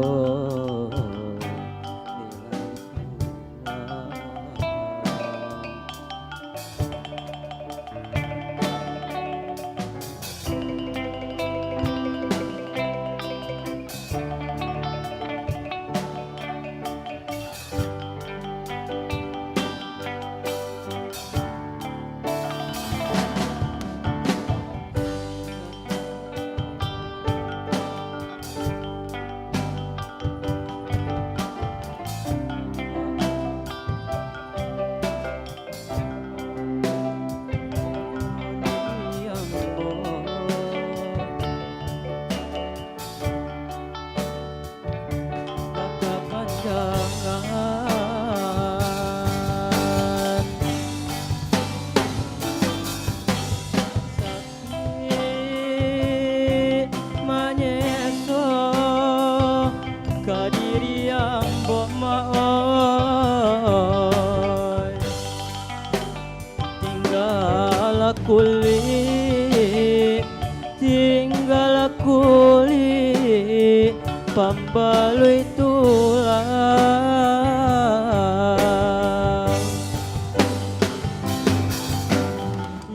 pambalui tulang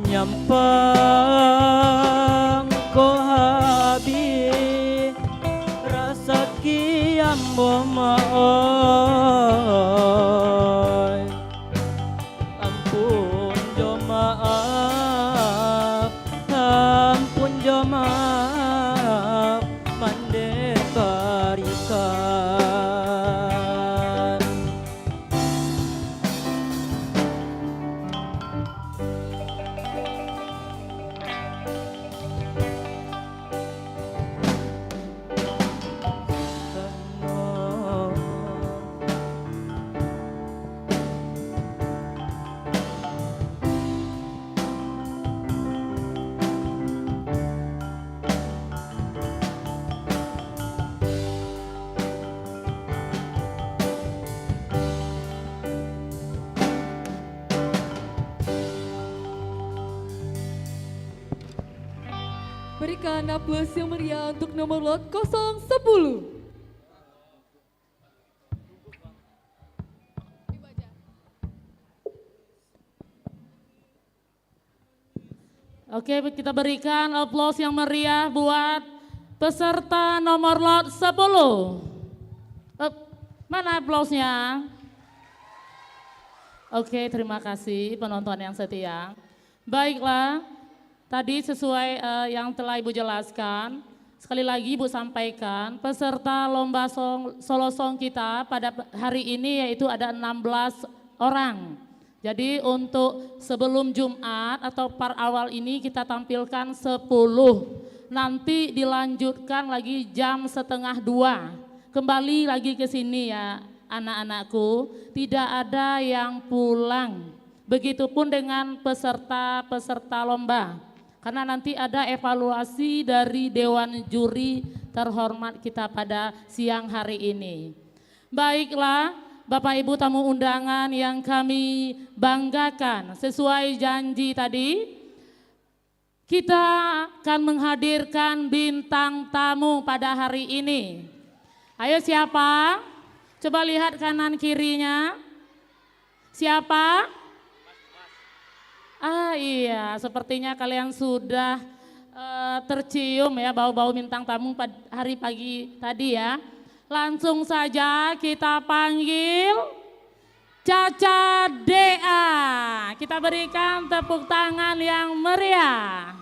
nyampang ko habi rasa kiam maoy ampun jo maaf ampun jo maaf mande barikan Berikan aplaus yang meriah untuk nomor lot 010. Oke, kita berikan aplaus yang meriah buat peserta nomor lot 10. Mana aplausnya? Oke, terima kasih penonton yang setia. Baiklah, tadi sesuai yang telah Ibu jelaskan, sekali lagi Ibu sampaikan peserta lomba solo song kita pada hari ini yaitu ada 16 orang. Jadi untuk sebelum Jumat atau par awal ini kita tampilkan 10. Nanti dilanjutkan lagi jam 1:30. Kembali lagi ke sini ya anak-anakku, tidak ada yang pulang. Begitupun dengan peserta lomba. Karena nanti ada evaluasi dari Dewan Juri terhormat kita pada siang hari ini. Baiklah, Bapak Ibu tamu undangan yang kami banggakan, sesuai janji tadi, kita akan menghadirkan bintang tamu pada hari ini. Ayo siapa? Coba lihat kanan kirinya. Siapa? Ah iya, sepertinya kalian sudah tercium ya bau-bau bintang tamu hari pagi tadi ya. Langsung saja kita panggil Caca Dea. Kita berikan tepuk tangan yang meriah.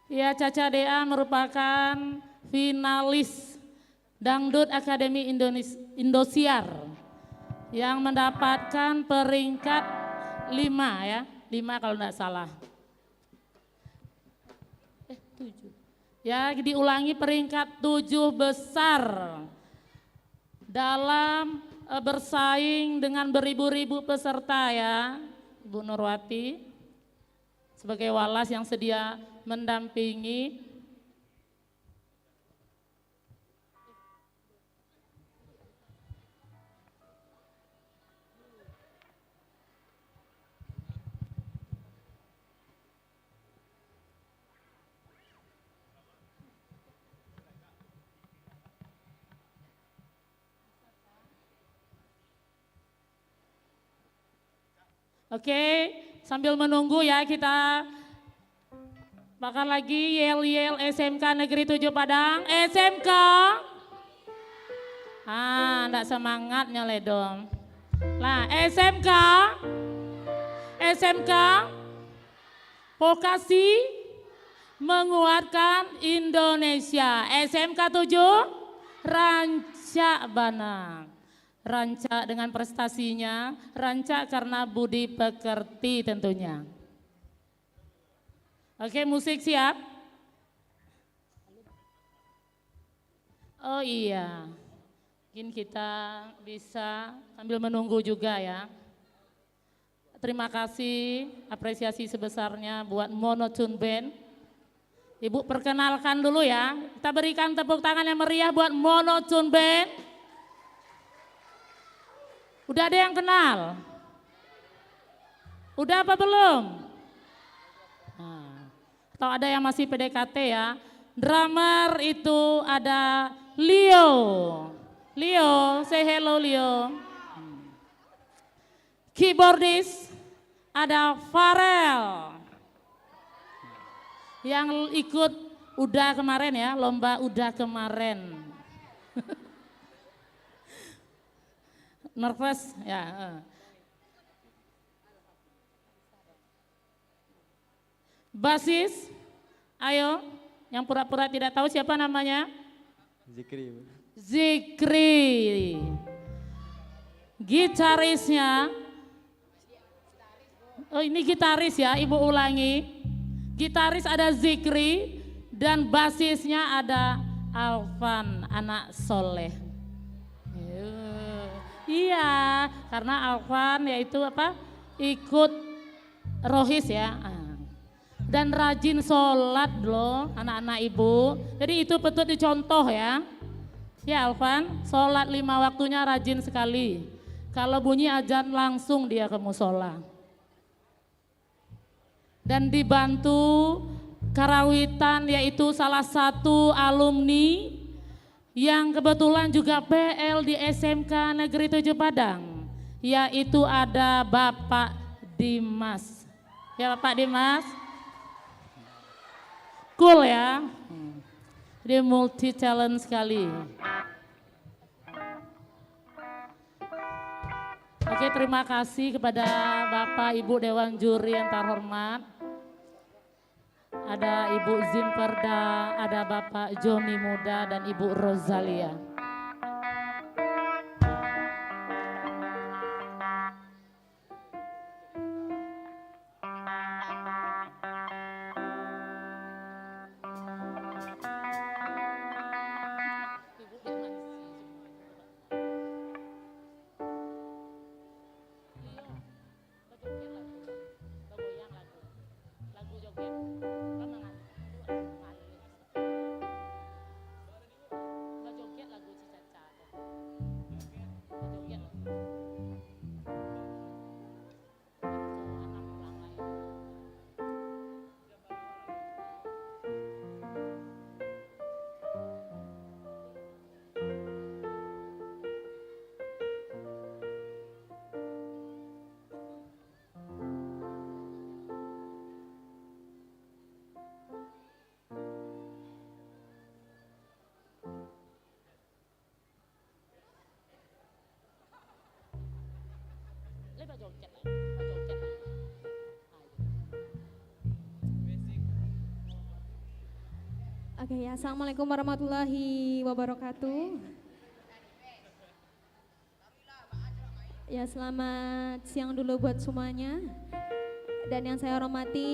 Ya, Caca Dea merupakan finalis Dangdut Akademi Indosiar yang mendapatkan peringkat 5 ya, 5 kalau tidak salah. 7. Ya, diulangi peringkat 7 besar dalam bersaing dengan beribu-ribu peserta ya, Ibu Nurwati sebagai walas yang sedia mendampingi. Oke, sambil menunggu ya kita bakal lagi yel-yel SMK Negeri 7 Padang. SMK. Ah, enggak semangatnya ledom. Lah, SMK. SMK. Vokasi menguatkan Indonesia. SMK 7 Rancak Bana. Rancak dengan prestasinya, rancak karena budi pekerti tentunya. Oke, musik siap? Oh iya, mungkin kita bisa sambil menunggu juga ya. Terima kasih, apresiasi sebesarnya buat Monotune Band. Ibu perkenalkan dulu ya, kita berikan tepuk tangan yang meriah buat Monotune Band. Udah ada yang kenal? Udah apa belum? Nah, atau ada yang masih PDKT ya? Drummer itu ada Leo. Leo, say hello Leo. Keyboardist ada Farel. Yang ikut udah kemarin ya, lomba udah kemarin. Nervous ya. Basis, ayo, yang pura-pura tidak tahu siapa namanya? Zikri. Zikri. Gitarisnya, oh ini gitaris ya, Ibu ulangi. Gitaris ada Zikri dan basisnya ada Alvan, anak soleh. Iya, karena Alvan yaitu apa? Ikut rohis ya. Dan rajin sholat loh anak-anak ibu. Jadi itu betul dicontoh ya. Ya Alvan, sholat 5 waktunya rajin sekali. Kalau bunyi azan langsung dia ke musola. Dan dibantu karawitan yaitu salah satu alumni yang kebetulan juga PL di SMK Negeri 7 Padang. Yaitu ada Bapak Dimas. Ya Bapak Dimas. Cool ya, dia multi talent sekali. Oke, terima kasih kepada Bapak Ibu Dewan Juri yang terhormat. Ada Ibu Zimperda, ada Bapak Joni Muda dan Ibu Rosalia. Oke ya, Assalamualaikum warahmatullahi wabarakatuh. Ya, selamat siang dulu buat semuanya. Dan yang saya hormati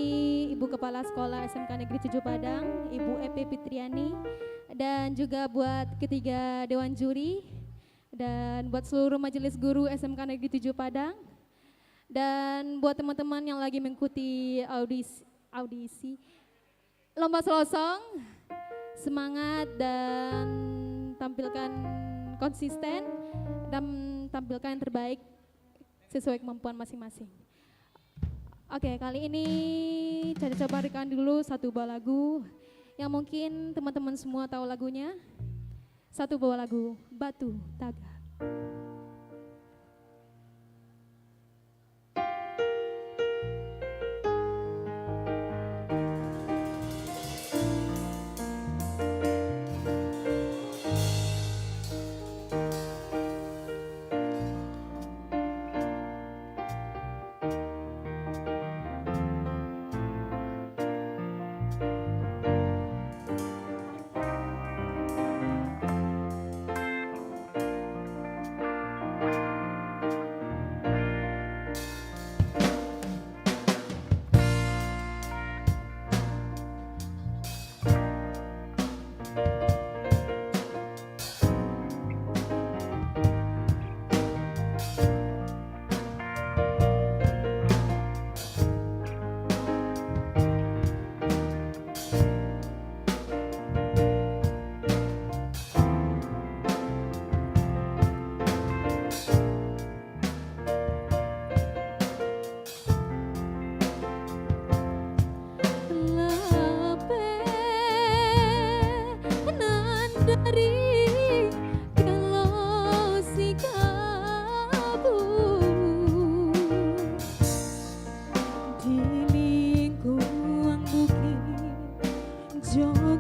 Ibu Kepala Sekolah SMK Negeri 7 Padang, Ibu Epi Fitriani, dan juga buat ketiga Dewan Juri, dan buat seluruh majelis guru SMK Negeri 7 Padang, dan buat teman-teman yang lagi mengikuti audisi Lomba Selosong, semangat dan tampilkan konsisten dan tampilkan yang terbaik sesuai kemampuan masing-masing. Oke, kali ini saya coba berikan dulu satu buah lagu yang mungkin teman-teman semua tahu lagunya. Satu buah lagu, Batu Taga.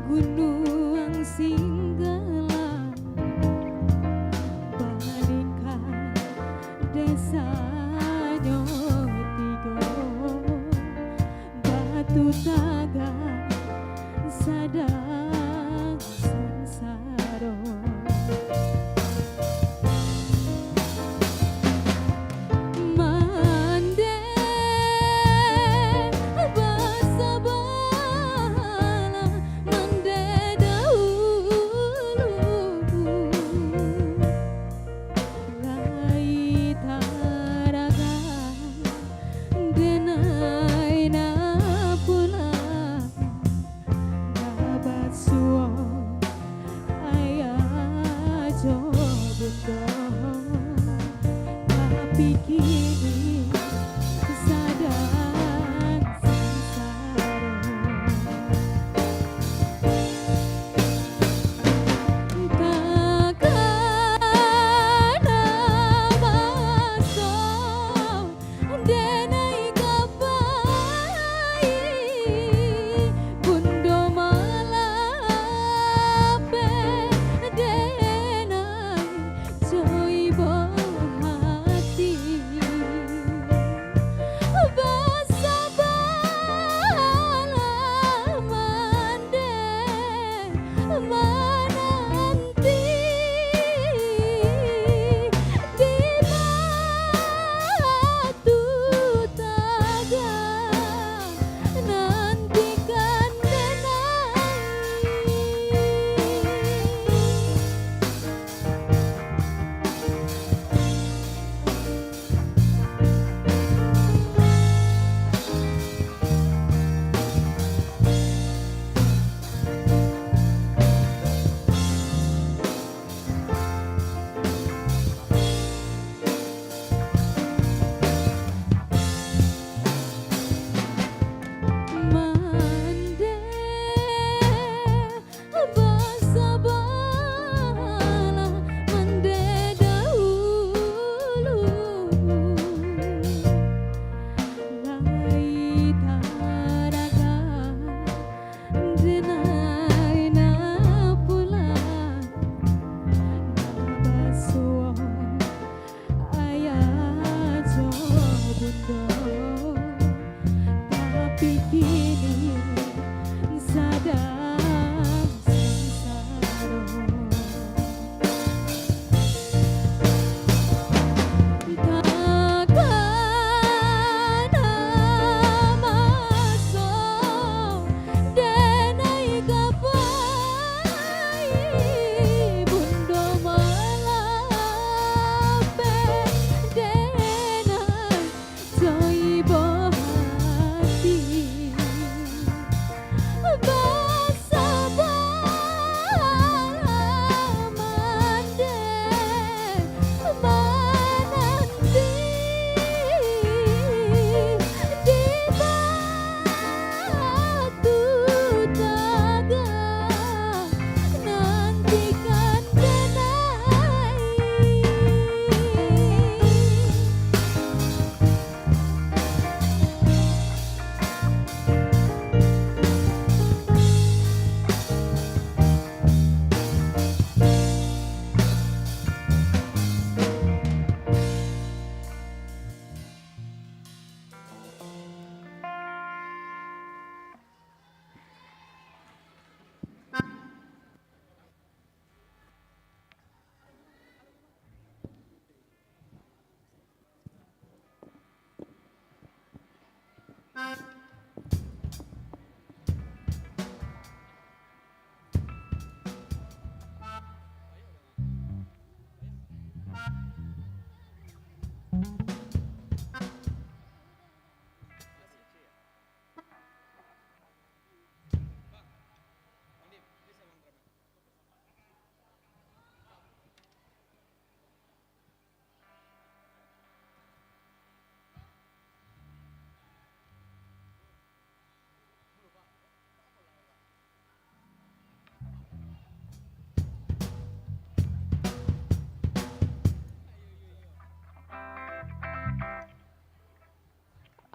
gunung singgala balikan desa nyotigo batu taga sadang sansaro mande basa bala mande dahulu rai taraga denai na pula dapat suong ayah jobundo tapi kini sadang kakana baso denai kapai bundo malape denai joy hati basa bala mande menanti di batu taga nantikan denai mande basa bala mande dahulu lai taraga denai na pula basuong ayah jobundo tapi kini sadang sansaro kakana maso denai kapai bundo malape denai joy hati basa bala mande menanti di batu taga nantikan denai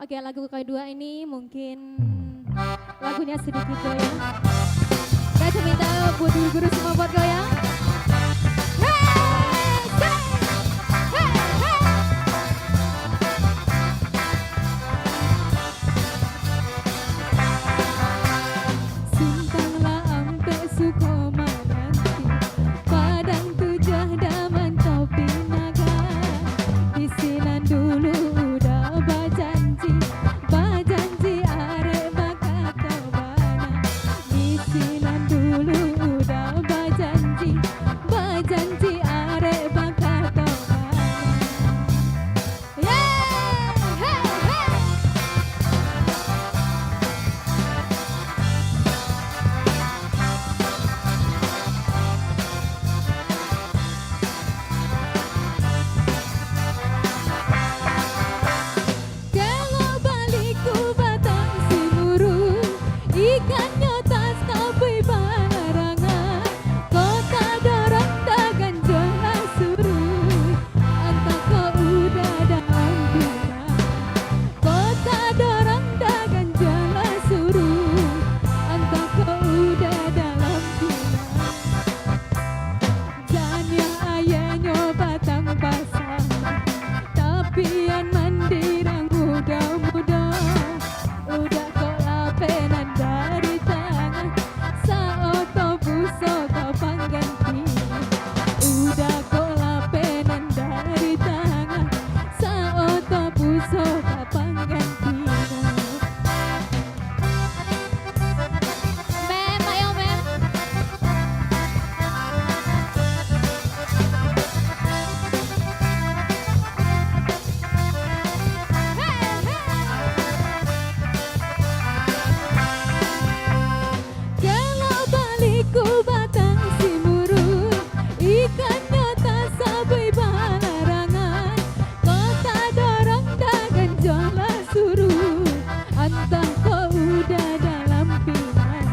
Oke, lagu kedua ini mungkin lagunya sedikit goyang. guru-guru semua buat goyang. Sintanglah ampe sukoma nanti, padang tujah daman topi naga. Isinan dulu udah bajanji, bajanji arek bakat tobana. Isinan dulu udah bajanji, bajanji arek bakat tobana. Yeah, hey, hey. Kelok baliku batang simuru, ikan nyotas kabui barangan. Kota dorong dagan jelas suruh, entah kau udah dalam bina. Kota dorong dagan jelas suruh, entah kau udah dalam bina. Dan yang ayahnya batang pasang, tapi yang mandirang muda-muda. Udah kok lapenan dari tangan, saotobus kapan ganti. Udah kok lapenan dari tangan, saotobus kapan ganti. Mem, ayo mem. Kelok baliku batang simuru, ikan nyotas sabui balarangan. Kota dorong dagan jelas suruh, entah kau udah dalam pinan.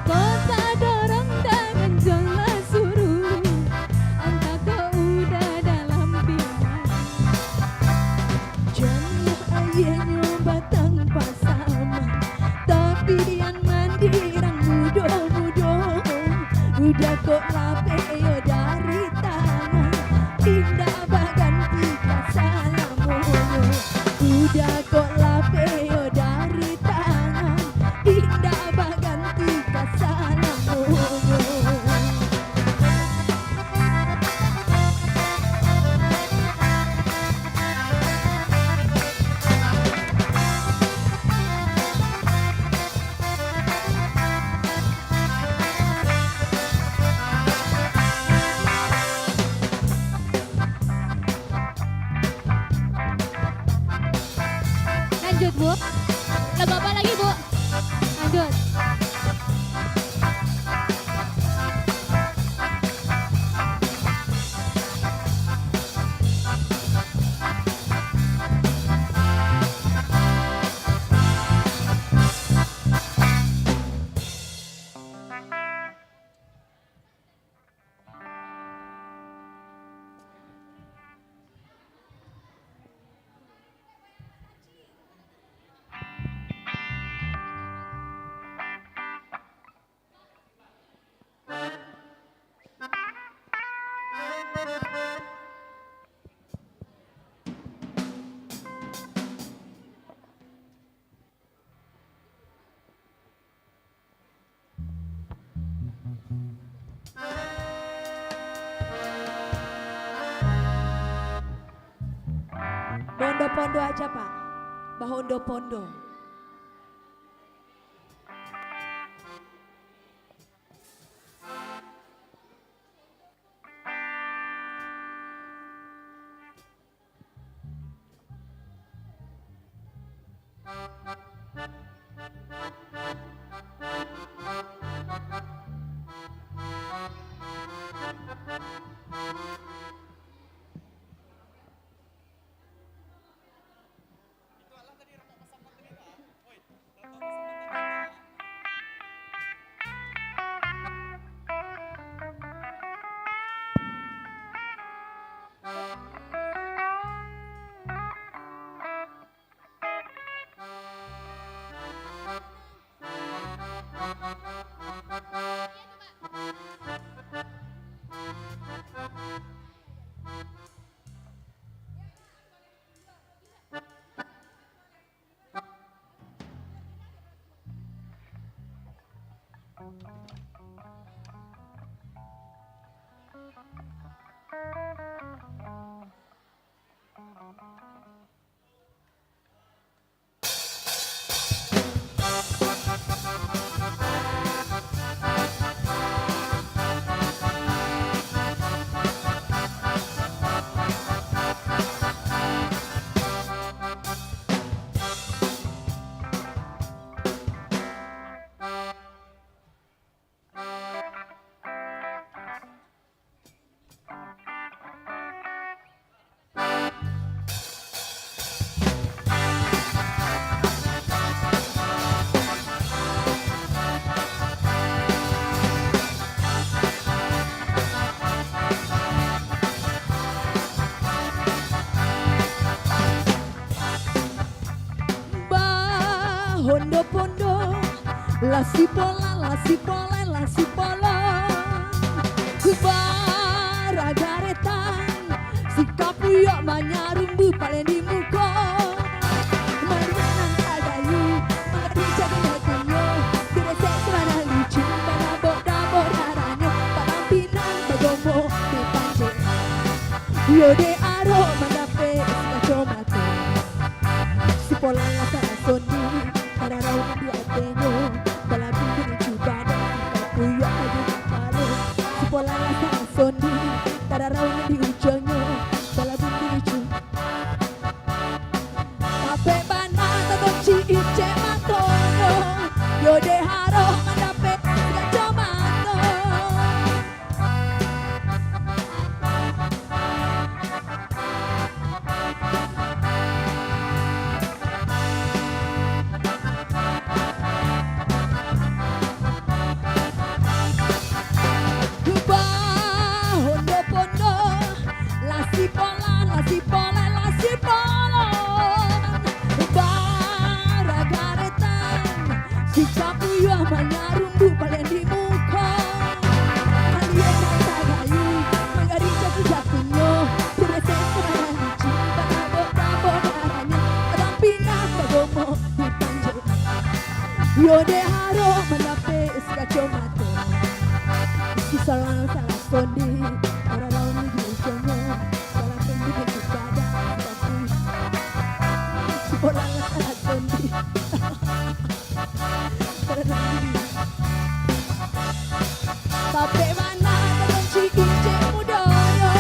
Kota dorong dagan jelas suruh, entah kau udah dalam pinan. Jangan ayahnya batang pasama, tapi yang mandirang mudo-mudo. Udah kok lape yo dari tangan, tindak baganti kasalamu. Udah kok lape yo dari tangan, tindak baganti kasalamu. Lanjut Bu, lagu apa lagi Bu? Lanjut. Pondo-pondo aja Pak, bahondo-pondo. si pola la si pola la si pola baragaretan si kapuyo manyarumbu paling di muka marinan tagayu mengadi jadi lagunya dirasa semana lucu banabok-dabok darahnya parampinan bagomo di panjang yode aro mandape si mate si pola la sana sondi para rau di atenyo dalam pinggir cubana kapuyo adu kalo si pola la sana sondi para rau di ujungnya dalam pinggir cubana kape bana tadoci ice matono yode haro mandape si comato Hondo-pondo, la si pola, baragaretan, si kapuyo manyarumbu paling di muka kalian tagayu, mengari jadi jatuhnya dirasa semana lucu, banabok-dabok darahnya rampingan bagomo di panjang yode haro mendape sekacau mata si salah sondi para lawan di ujungnya salah pendidik kepada tapi si bola salah sondi para lawan tapi mana kunci ince mudoyo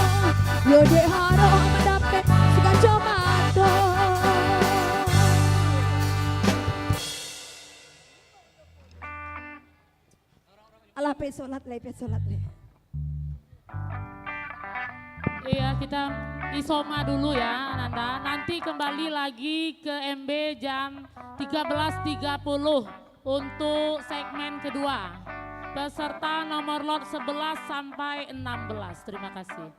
yode haro mendape sekacau mata alah pe solat le. Iya, kita isoma dulu ya Nanda. Nanti kembali lagi ke MB jam 13.30 untuk segmen kedua. Peserta nomor lot 11 sampai 16. Terima kasih.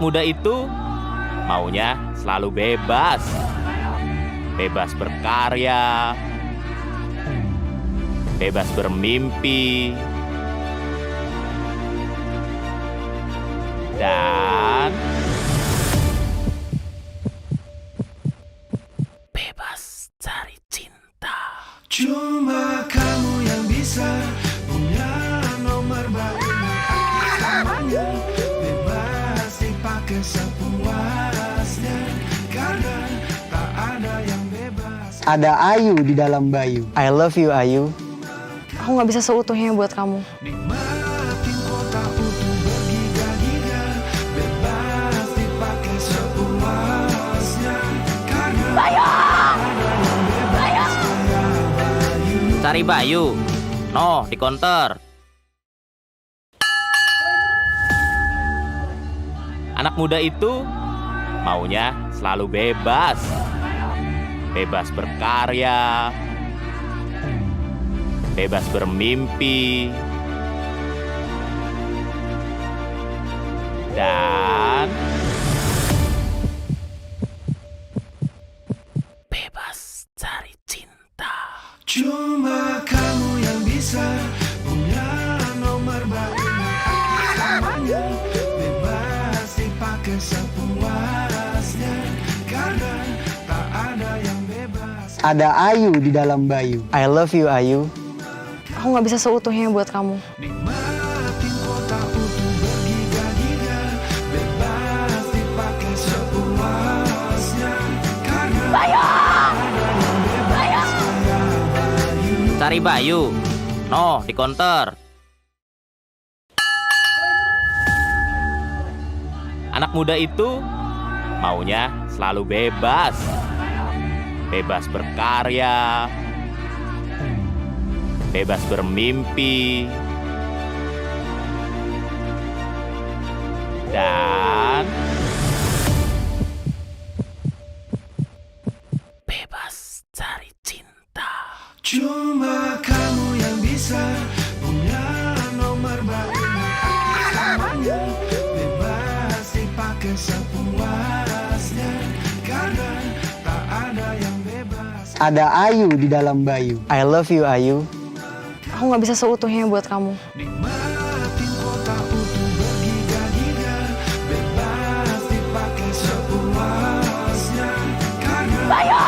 muda itu maunya selalu bebas. Bebas berkarya, bebas bermimpi, dan bebas cari cinta. Cuma kamu yang bisa punya nomor baru selamanya. Bebas dipakai sepuasnya, karena tak ada yang bebas. Ada Ayu di dalam Bayu. I love you Ayu. Aku nggak bisa seutuhnya buat kamu. Nikmatin kota utuh bergiga-giga, bebas dipakai sepuasnya, karena Bayu! Cari Bayu. No, di counter. Anak muda itu maunya selalu bebas. Bebas berkarya, bebas bermimpi, dan bebas cari cinta. cuma kamu yang bisa punya nomor baru selamanya. Bebas dipakai sepuasnya, karena tak ada yang bebas. Ada Ayu di dalam Bayu. I love you Ayu. Aku nggak bisa seutuhnya buat kamu. Nikmatin kota utuh bergiga-giga, bebas dipakai sepuasnya, karena Bayu! Cari Bayu. No, di counter. Anak muda itu maunya selalu bebas. Bebas berkarya, bebas bermimpi, dan bebas cari cinta. cuma kamu yang bisa punya nomor baru selamanya. Bebas dipakai sepuasnya, karena tak ada yang bebas. Ada Ayu di dalam Bayu. I love you Ayu. Aku nggak bisa seutuhnya buat kamu. Nikmatin kota utuh bergiga-giga, bebas dipakai sepuasnya, karena Bayu!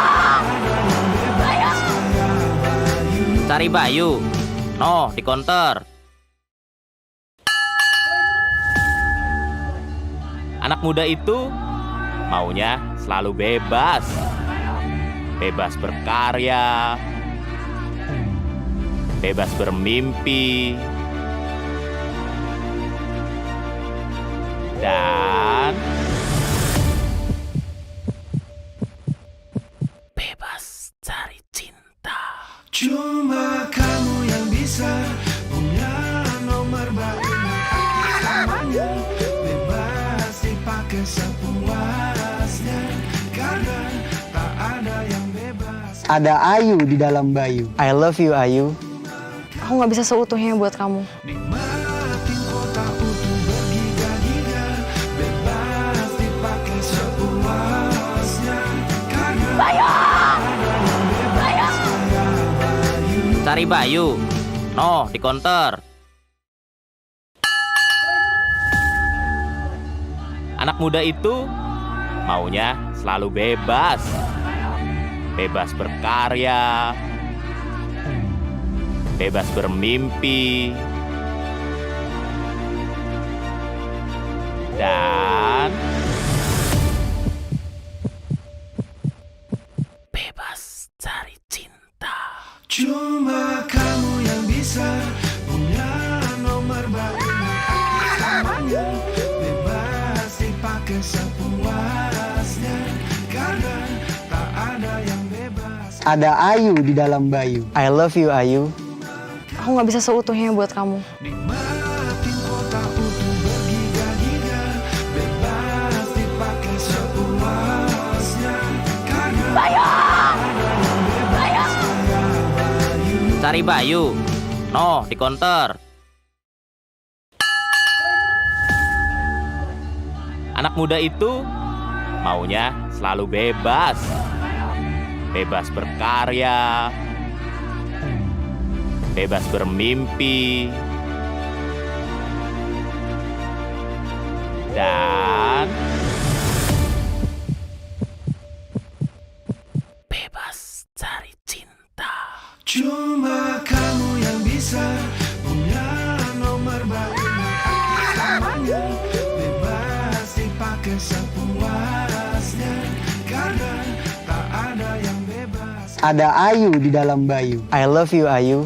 Cari Bayu. No, di counter. Anak muda itu maunya selalu bebas. Bebas berkarya, bebas bermimpi, dan bebas cari cinta. cuma kamu yang bisa punya nomor baru selamanya. Bebas dipakai sepuasnya, karena tak ada yang bebas. Ada Ayu di dalam Bayu. I love you Ayu. Aku nggak bisa seutuhnya buat kamu. Nikmatin kota utuh bergiga-giga, bebas dipakai sepuasnya, karena Bayu! Cari Bayu. No, di counter. Anak muda itu maunya selalu bebas. Bebas berkarya, bebas bermimpi, dan bebas cari cinta. cuma kamu yang bisa punya nomor baru selamanya. Bebas dipakai sepuasnya, karena tak ada yang bebas. Ada Ayu di dalam Bayu. I love you Ayu. Aku nggak bisa seutuhnya buat kamu. Nikmatin kota utuh bergiga-giga, bebas dipakai sepuasnya, karena Bayu! Cari Bayu. No, di counter. Anak muda itu maunya selalu bebas. Bebas berkarya, bebas bermimpi, dan bebas cari cinta. Cuma kamu yang bisa punya nomor baru selamanya. Bebas dipakai sepuasnya, karena tak ada yang bebas. Ada Ayu di dalam Bayu. I love you Ayu.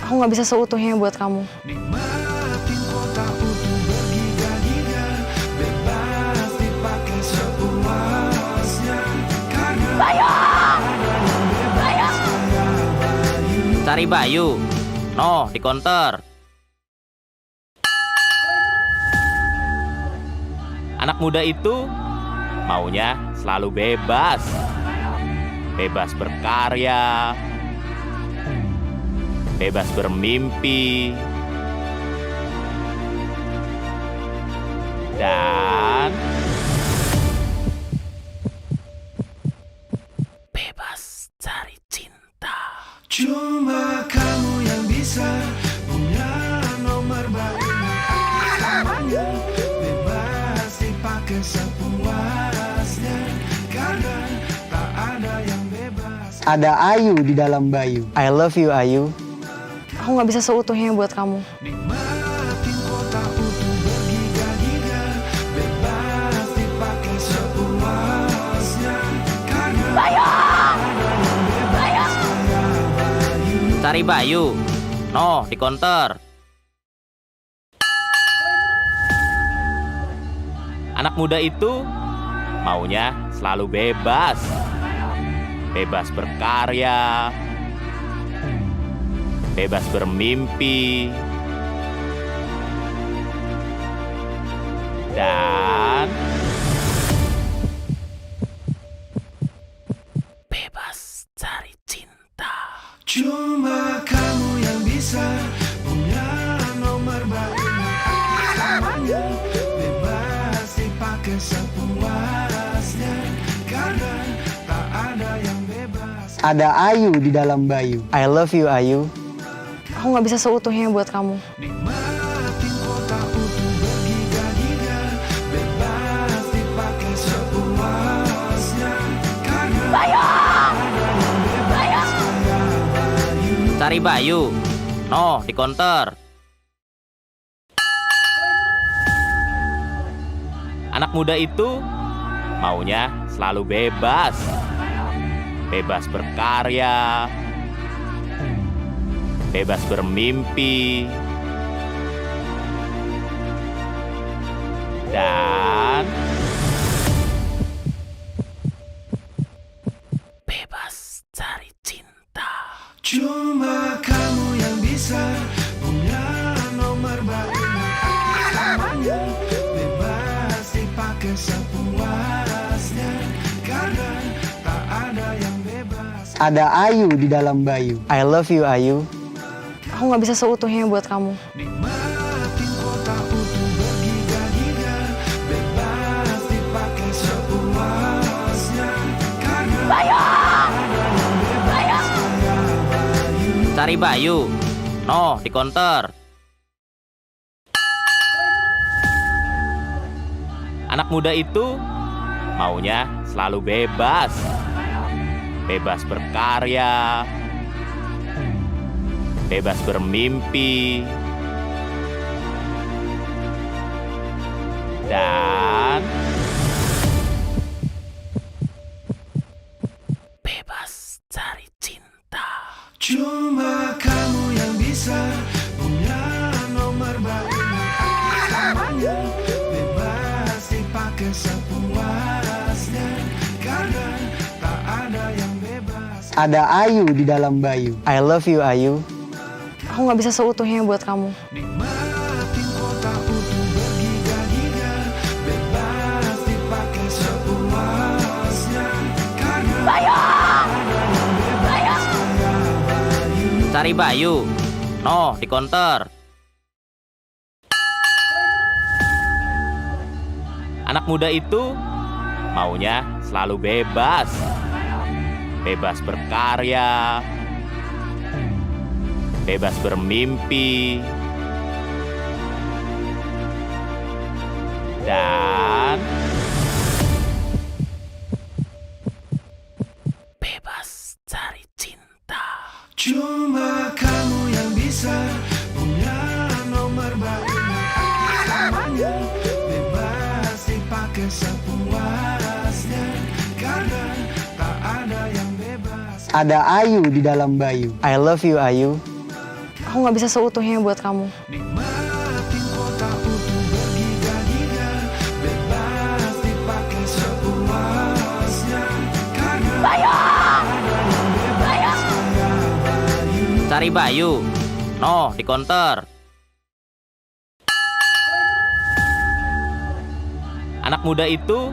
Aku nggak bisa seutuhnya buat kamu. Nikmatin kota utuh bergiga-giga, bebas dipakai sepuasnya, karena Bayu! Cari Bayu. No, di counter. Anak muda itu maunya selalu bebas. Bebas berkarya, bebas bermimpi, dan bebas cari cinta. cuma kamu yang bisa punya nomor baru selamanya. Bebas dipakai sepuasnya, karena tak ada yang bebas. Ada Ayu di dalam Bayu. I love you Ayu. Aku nggak bisa seutuhnya buat kamu. Nikmatin kota utuh bergiga-giga, bebas dipakai sepuasnya, karena Bayu! Cari Bayu. No, di counter. Anak muda itu maunya selalu bebas. Bebas berkarya, bebas bermimpi, dan bebas cari cinta. cuma kamu yang bisa punya nomor baru selamanya. Bebas dipakai sepuasnya, karena tak ada yang bebas. Ada Ayu di dalam Bayu. I love you Ayu. Aku nggak bisa seutuhnya buat kamu. Nikmatin kota utuh bergiga-giga, bebas dipakai sepuasnya, karena Bayu! Cari Bayu. No, di counter. Anak muda itu maunya selalu bebas. Bebas berkarya, bebas bermimpi, dan bebas cari cinta. cuma kamu yang bisa punya nomor baru selamanya. Bebas dipakai sepuasnya, karena tak ada yang bebas. Ada Ayu di dalam Bayu. I love you Ayu. Aku nggak bisa seutuhnya buat kamu. Nikmatin kota utuh bergiga-giga, bebas dipakai sepuasnya, karena Bayu! Cari Bayu. No, di counter. Anak muda itu maunya selalu bebas. Bebas berkarya, bebas bermimpi, dan bebas cari cinta. cuma kamu yang bisa punya nomor baru selamanya. Bebas dipakai sepuasnya, karena tak ada yang bebas. Ada Ayu di dalam Bayu. I love you Ayu. Aku nggak bisa seutuhnya buat kamu. Nikmatin kota utuh bergiga-giga, bebas dipakai sepuasnya, karena Bayu! Cari Bayu. No, di counter. Anak muda itu maunya selalu bebas. Bebas berkarya, bebas bermimpi, dan bebas cari cinta. Cuma kamu yang bisa punya nomor baru selamanya. Bebas dipakai sepuasnya, karena tak ada yang bebas. Ada Ayu di dalam Bayu. I love you Ayu. Aku nggak bisa seutuhnya buat kamu. Nikmatin kota utuh bergiga-giga, bebas dipakai sepuasnya, karena Bayu! Cari Bayu. No, di counter. Anak muda itu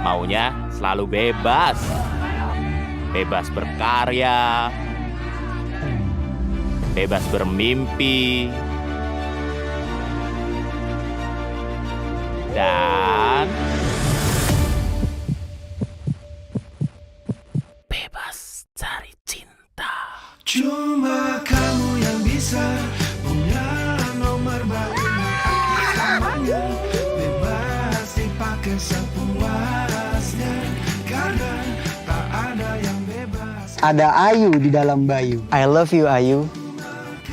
maunya selalu bebas. Bebas berkarya, bebas bermimpi, dan bebas cari cinta. cuma kamu yang bisa punya nomor baru selamanya. Bebas dipakai sepuasnya, karena tak ada yang bebas. Ada Ayu di dalam Bayu. I love you Ayu.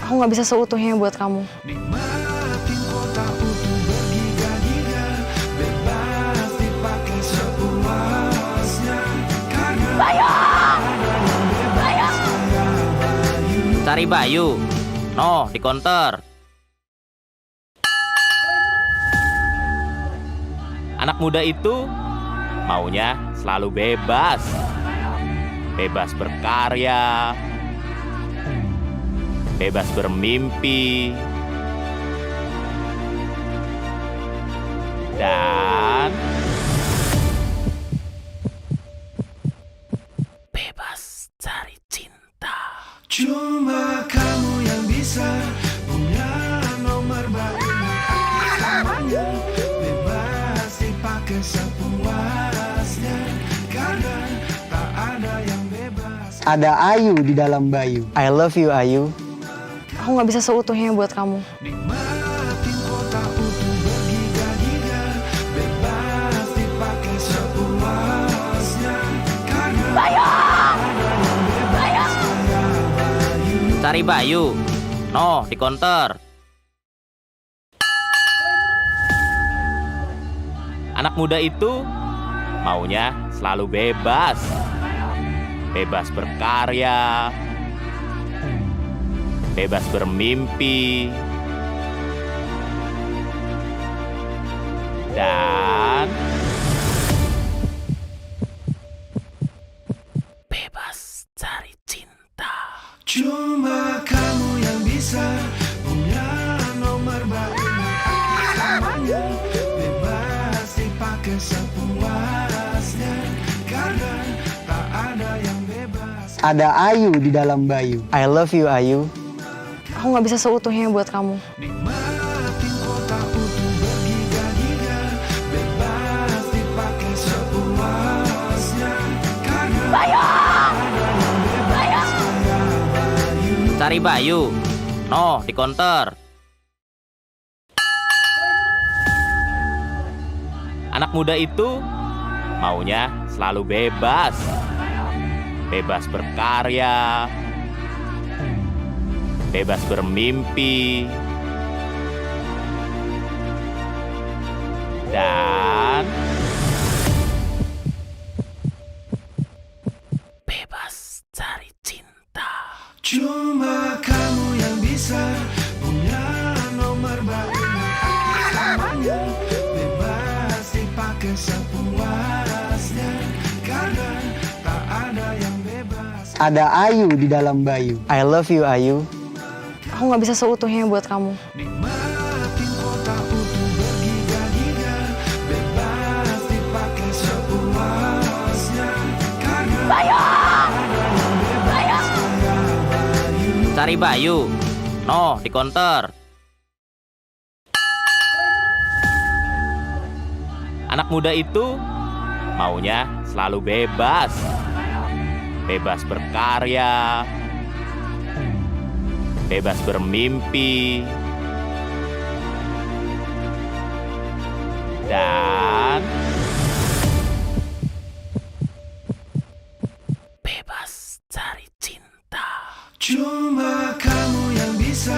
Aku nggak bisa seutuhnya buat kamu. Nikmatin kota utuh bergiga-giga, bebas dipakai sepuasnya, karena Bayu! Cari Bayu. No, di counter. Anak muda itu maunya selalu bebas. Bebas berkarya, bebas bermimpi, dan bebas cari cinta. cuma kamu yang bisa punya nomor baru selamanya. Bebas dipakai sepuasnya, karena tak ada yang bebas. Ada Ayu di dalam Bayu. I love you Ayu. Aku nggak bisa seutuhnya buat kamu. Nikmatin kota utuh bergiga-giga, bebas dipakai sepuasnya, karena Bayu! Cari Bayu. No, di counter. Anak muda itu maunya selalu bebas. Bebas berkarya, bebas bermimpi, dan bebas cari cinta. cuma kamu yang bisa punya nomor baru selamanya. Bebas dipakai sepuasnya, karena tak ada yang bebas. Ada Ayu di dalam Bayu. I love you Ayu. Aku nggak bisa seutuhnya buat kamu. Nikmatin kota utuh bergiga-giga, bebas dipakai sepuasnya, karena Bayu! Cari Bayu. No, di counter. Anak muda itu maunya selalu bebas. Bebas berkarya, bebas bermimpi, dan bebas cari cinta. cuma kamu yang bisa punya nomor baru selamanya. Bebas dipakai sepuasnya, karena tak ada yang bebas. Ada Ayu di dalam Bayu. I love you Ayu. Aku nggak bisa seutuhnya buat kamu. Nikmatin kota utuh bergiga-giga, bebas dipakai sepuasnya, karena Bayu! Cari Bayu. No, di counter. Anak muda itu maunya selalu bebas. Bebas berkarya, bebas bermimpi, dan bebas cari cinta. Cuma kamu yang bisa